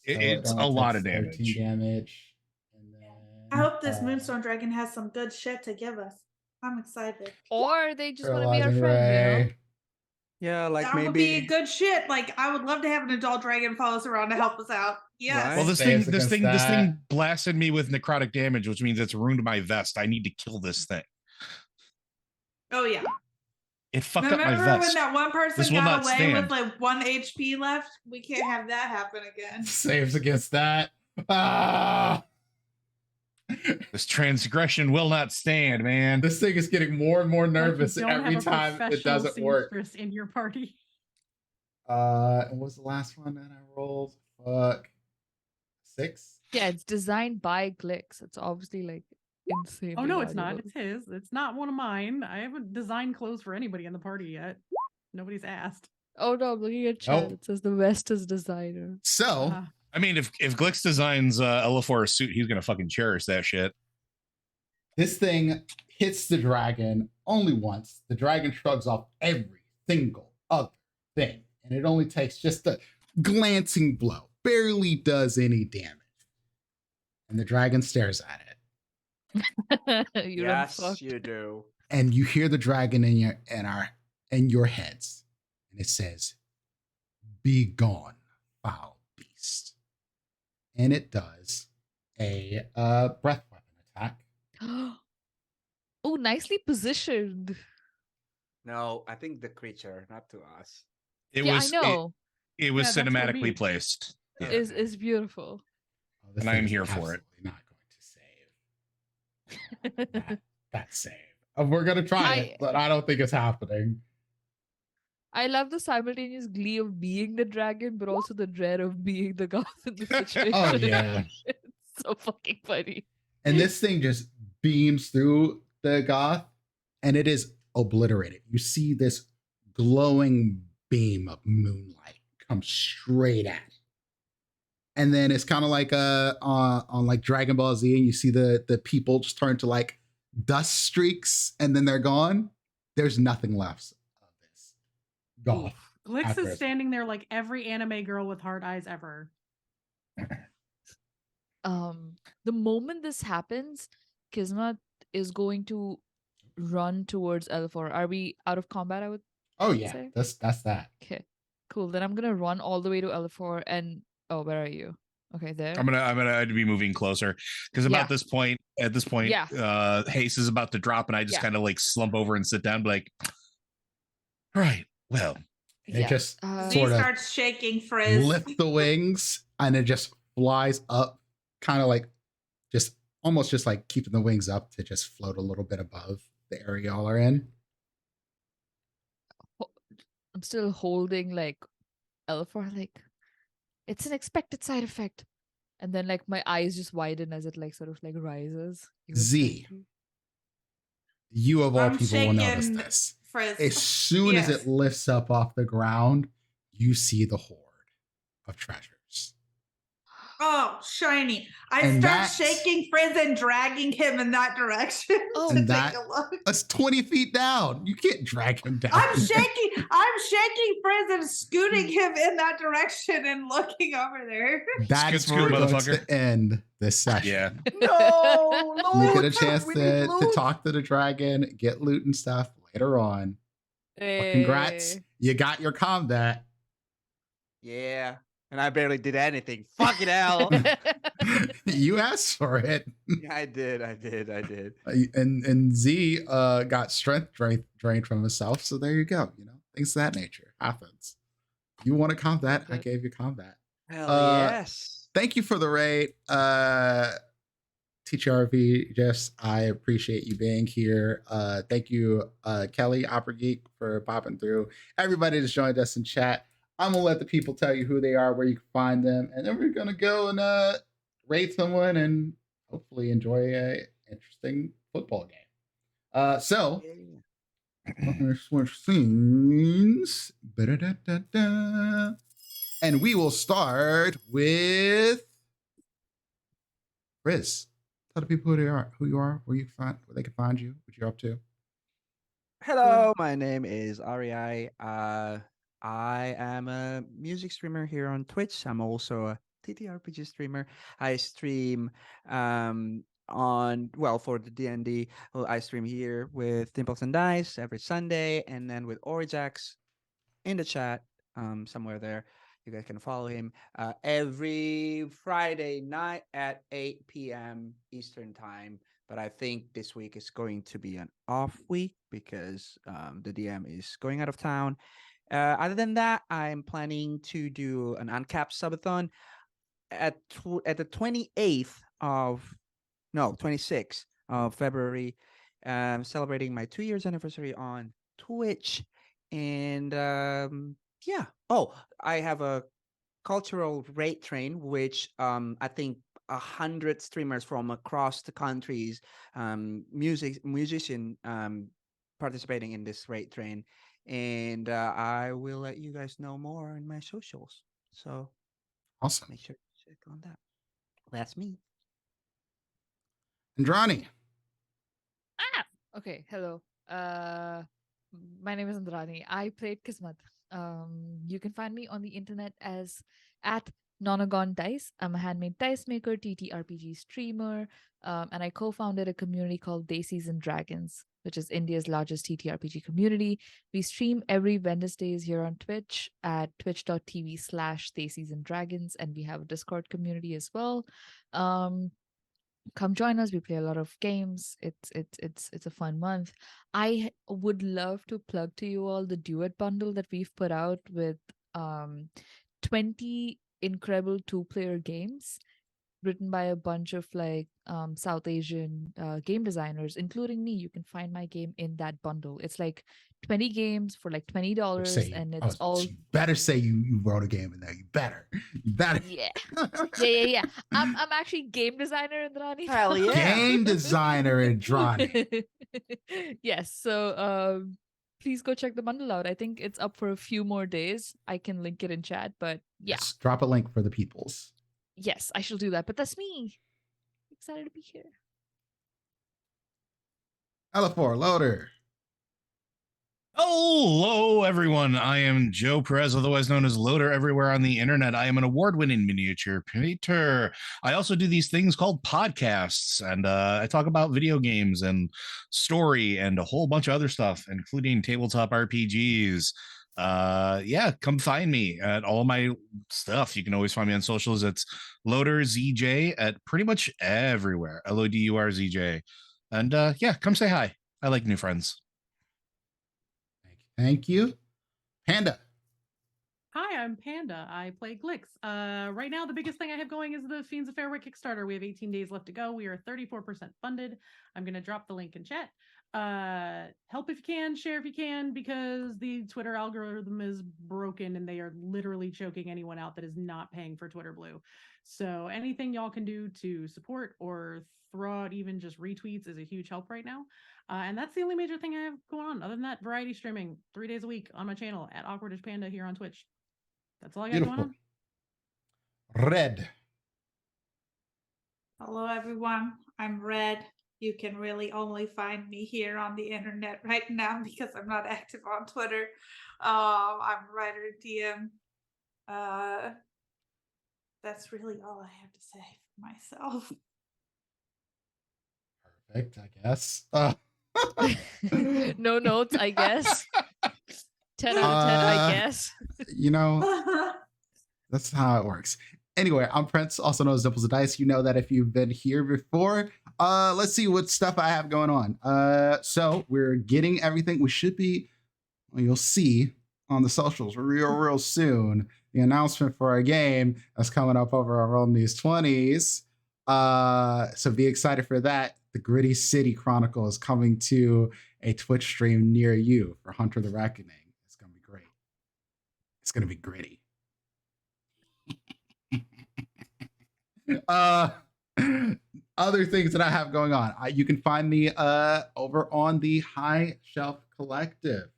It's it a only lot of takes 13 damage. damage. And then, I hope this Moonstone Dragon has some good shit to give us. I'm excited. Or they just want to be our Paralyzing friend, ray. Yeah, like That would be maybe. good shit. Like, I would love to have an adult dragon follow us around to help us out. Yes. Right. Well, this Saves thing against that. blasted me with necrotic damage, which means it's ruined my vest. I need to kill this thing. Oh yeah. It fucked up Remember my when vest. that one person This will got not away stand. with like 1 HP left? We can't have that happen again. Saves against that. Ah! This transgression will not stand, man. This thing is getting more and more Like you nervous don't every have a time it professional doesn't work. seamstress in your party. And what was the last one that I rolled? Fuck. 6? Yeah, it's designed by Glix. It's obviously like insane. Oh no, it's not. It's his. It's not one of mine. I haven't designed clothes for anybody in the party yet. Nobody's asked. Oh no, I'm looking at chat. Nope. It says the West is designer. So, Ah. I mean, if Glix designs Elafor a suit, he's gonna fucking cherish that shit. this thing hits the dragon only once. The dragon shrugs off every single other thing. And it only takes just a glancing blow. Barely does any damage. And the dragon stares at it. You done Yes, fucked. you do. And you hear the dragon in your heads. And it says, "Be gone, foul beast." And it does a breath weapon attack. Oh, nicely positioned. No, I think the creature, not to us. It Yeah, was I know. it was Yeah, that's what I cinematically mean. placed. Yeah. Is beautiful. Oh, this And I am thing is here for it. absolutely not going to save. That save. We're gonna try it, but I don't think it's happening. I love the simultaneous glee of being the dragon, but also the dread of being the goth in the situation. Oh, yeah. It's so fucking funny. And this thing just beams through the goth, and it is obliterated. You see this glowing beam of moonlight come straight at it. and then it's kind of like on like Dragon Ball Z, and you see the people just turn to like dust streaks, and then they're gone. There's nothing left of this golf. Glix after is it's- standing there like every anime girl with hard eyes ever. The moment this happens, Kismet is going to run towards L4. Are we out of combat? I would Oh yeah, say? that's that. Okay, cool. Then I'm gonna run all the way to L4 and where are you? Okay, there. I'm gonna be moving closer because Yeah. at this point, Yeah. Haste is about to drop, and I just Yeah. kind of like slump over and sit down, like, all right, well, It just Z sort of starts shaking Frizz. lift the wings, and it just flies up, kind of like just almost just like keeping the wings up to just float a little bit above the area y'all are in. I'm still holding like L4, like it's an expected side effect. And then like my eyes just widen as it like sort of like rises. even Z. slightly. You of all I'm people will notice shaking this. Frizz. As soon as Yes. it lifts up off the ground, you see the horde of treasures. Oh, shiny. I And start that's- shaking Frizz and dragging him in that direction Oh. to And take that- a look. That's 20 feet down. You can't drag him down. I'm shaking Frizz and scooting him in that direction and looking over there. That's Scoot, where we're going motherfucker. to end this session. yeah. No, You get a loot! chance We need to loot! talk to the dragon, get loot and stuff later on. But congrats. Hey. You got your combat. Yeah, and I barely did anything. Fucking hell. You asked for it. Yeah, I did. And Z got strength drained from himself. So there you go. You know, things of that nature happens. You want to combat? I Okay. gave you combat. Hell Uh, yes. Thank you for the raid. TTRV, Jess, I appreciate you being here. Thank you, Kelly, Opera Geek, for popping through. Everybody that's joined us in chat. I'm gonna let the people tell you who they are, where you can find them, and then we're gonna go and raid someone and hopefully enjoy a interesting football game. So let me switch scenes. Ba-da-da-da-da. And we will start with Riz. Tell the people who you are, where they can find you, what you're up to. Hello, my name is REI. I am a music streamer here on Twitch. I'm also a TTRPG streamer. I stream for the D&D. Well, I stream here with Dimples and Dice every Sunday, and then with Orijax in the chat somewhere there. You guys can follow him every Friday night at 8 p.m. Eastern time. But I think this week is going to be an off week because the DM is going out of town. Other than that, I'm planning to do an uncapped subathon at the 26th of February, celebrating my 2 years anniversary on Twitch. And yeah. Oh, I have a cultural raid train, which I think 100 streamers from across the countries, musician participating in this raid train. And I will let you guys know more in my socials. So Awesome. make sure to check on that. That's me. Andrani. Okay, hello. My name is Andrani. I played Kismet. You can find me on the internet as at Nonagon Dice. I'm a handmade dice maker, TTRPG streamer, and I co-founded a community called Daisies and Dragons, which is India's largest TTRPG community. We stream every Wednesdays here on Twitch at twitch.tv/Daisies and Dragons, and we have a Discord community as well. Come join us. We play a lot of games. It's a fun month. I would love to plug to you all the duet bundle that we've put out with 20 incredible 2-player games written by a bunch of like South Asian game designers, including me. You can find my game in that bundle. It's like 20 games for like $20, and it's all You better say you wrote a game in there. You better. yeah. Yeah. I'm actually game designer, Indrani. Hell yeah. Game designer Andrani. Yes. So please go check the bundle out. I think it's up for a few more days. I can link it in chat, but yeah. Let's drop a link for the peoples. Yes, I shall do that. But that's me. Excited to be here. Ella4, loader. Hello, everyone. I am Joe Perez, otherwise known as Loader everywhere on the internet. I am an award-winning miniature painter. I also do these things called podcasts, and I talk about video games and story and a whole bunch of other stuff, including tabletop RPGs. Yeah, come find me at all my stuff. You can always find me on socials. It's Loader ZJ at pretty much everywhere. LODURZJ. And yeah, come say hi. I like new friends. Thank you. Panda. Hi, I'm Panda. I play Glix. Right now, the biggest thing I have going is the Fiends of Fairwick Kickstarter. We have 18 days left to go. We are 34% funded. I'm going to drop the link in chat. Help if you can, share if you can, because the Twitter algorithm is broken and they are literally choking anyone out that is not paying for Twitter Blue. So anything y'all can do to support or throw out even just retweets is a huge help right now. And that's the only major thing I have going on. Other than that, variety streaming 3 days a week on my channel at Awkwardish Panda here on Twitch. That's all I got Beautiful. going on. Red. Hello, everyone. I'm Red. You can really only find me here on the internet right now because I'm not active on Twitter. I'm a writer and DM. That's really all I have to say for myself. Perfect, I guess. No notes, I guess. 10 out of 10, I guess. You know, that's how it works. Anyway, I'm Prince, also known as Dimples of Dice. You know that if you've been here before. Let's see what stuff I have going on. So we're getting everything. We should be, well, you'll see on the socials real soon, the announcement for our game that's coming up over on Rolling These 20s. So be excited for that. The Gritty City Chronicle is coming to a Twitch stream near you for Hunter the Reckoning. It's going to be great. It's going to be gritty. Other things that I have going on. You can find me over on the High Shelf Collective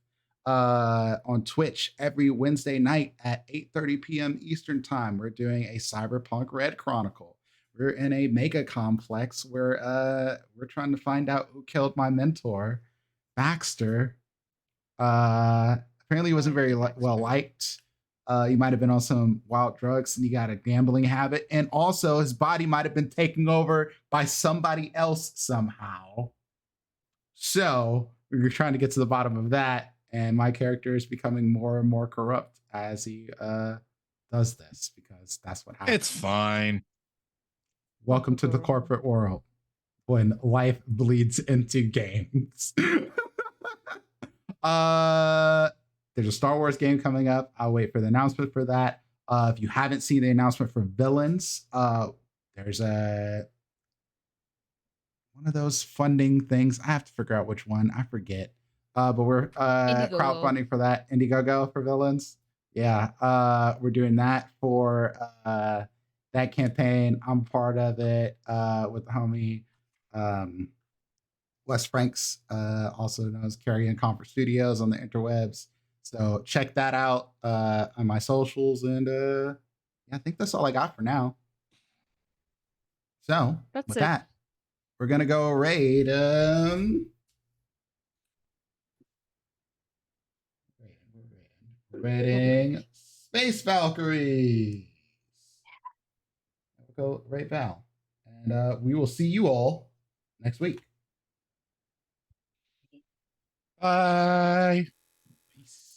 on Twitch every Wednesday night at 8:30 p.m. Eastern Time. We're doing a Cyberpunk Red Chronicle. We're in a mega complex where we're trying to find out who killed my mentor, Baxter. Apparently he wasn't very well liked. He might have been on some wild drugs and he got a gambling habit. And also his body might have been taken over by somebody else somehow. So we're trying to get to the bottom of that. And my character is becoming more and more corrupt as he does this, because that's what happens. It's fine. Welcome to the corporate world when life bleeds into games. There's a Star Wars game coming up. I'll wait for the announcement for that. If you haven't seen the announcement for Villains, there's one of those funding things. I have to figure out which one. I forget. But we're crowdfunding for that. Indiegogo for Villains. Yeah. We're doing that for that campaign. I'm part of it with the homie Wes Franks, also known as Carrion Comfort Studios on the interwebs. So check that out on my socials. And yeah, I think that's all I got for now. So with that, we're going to go raid. Raiding Space Valkyries. We'll go raid Val. And we will see you all next week. Bye. Peace.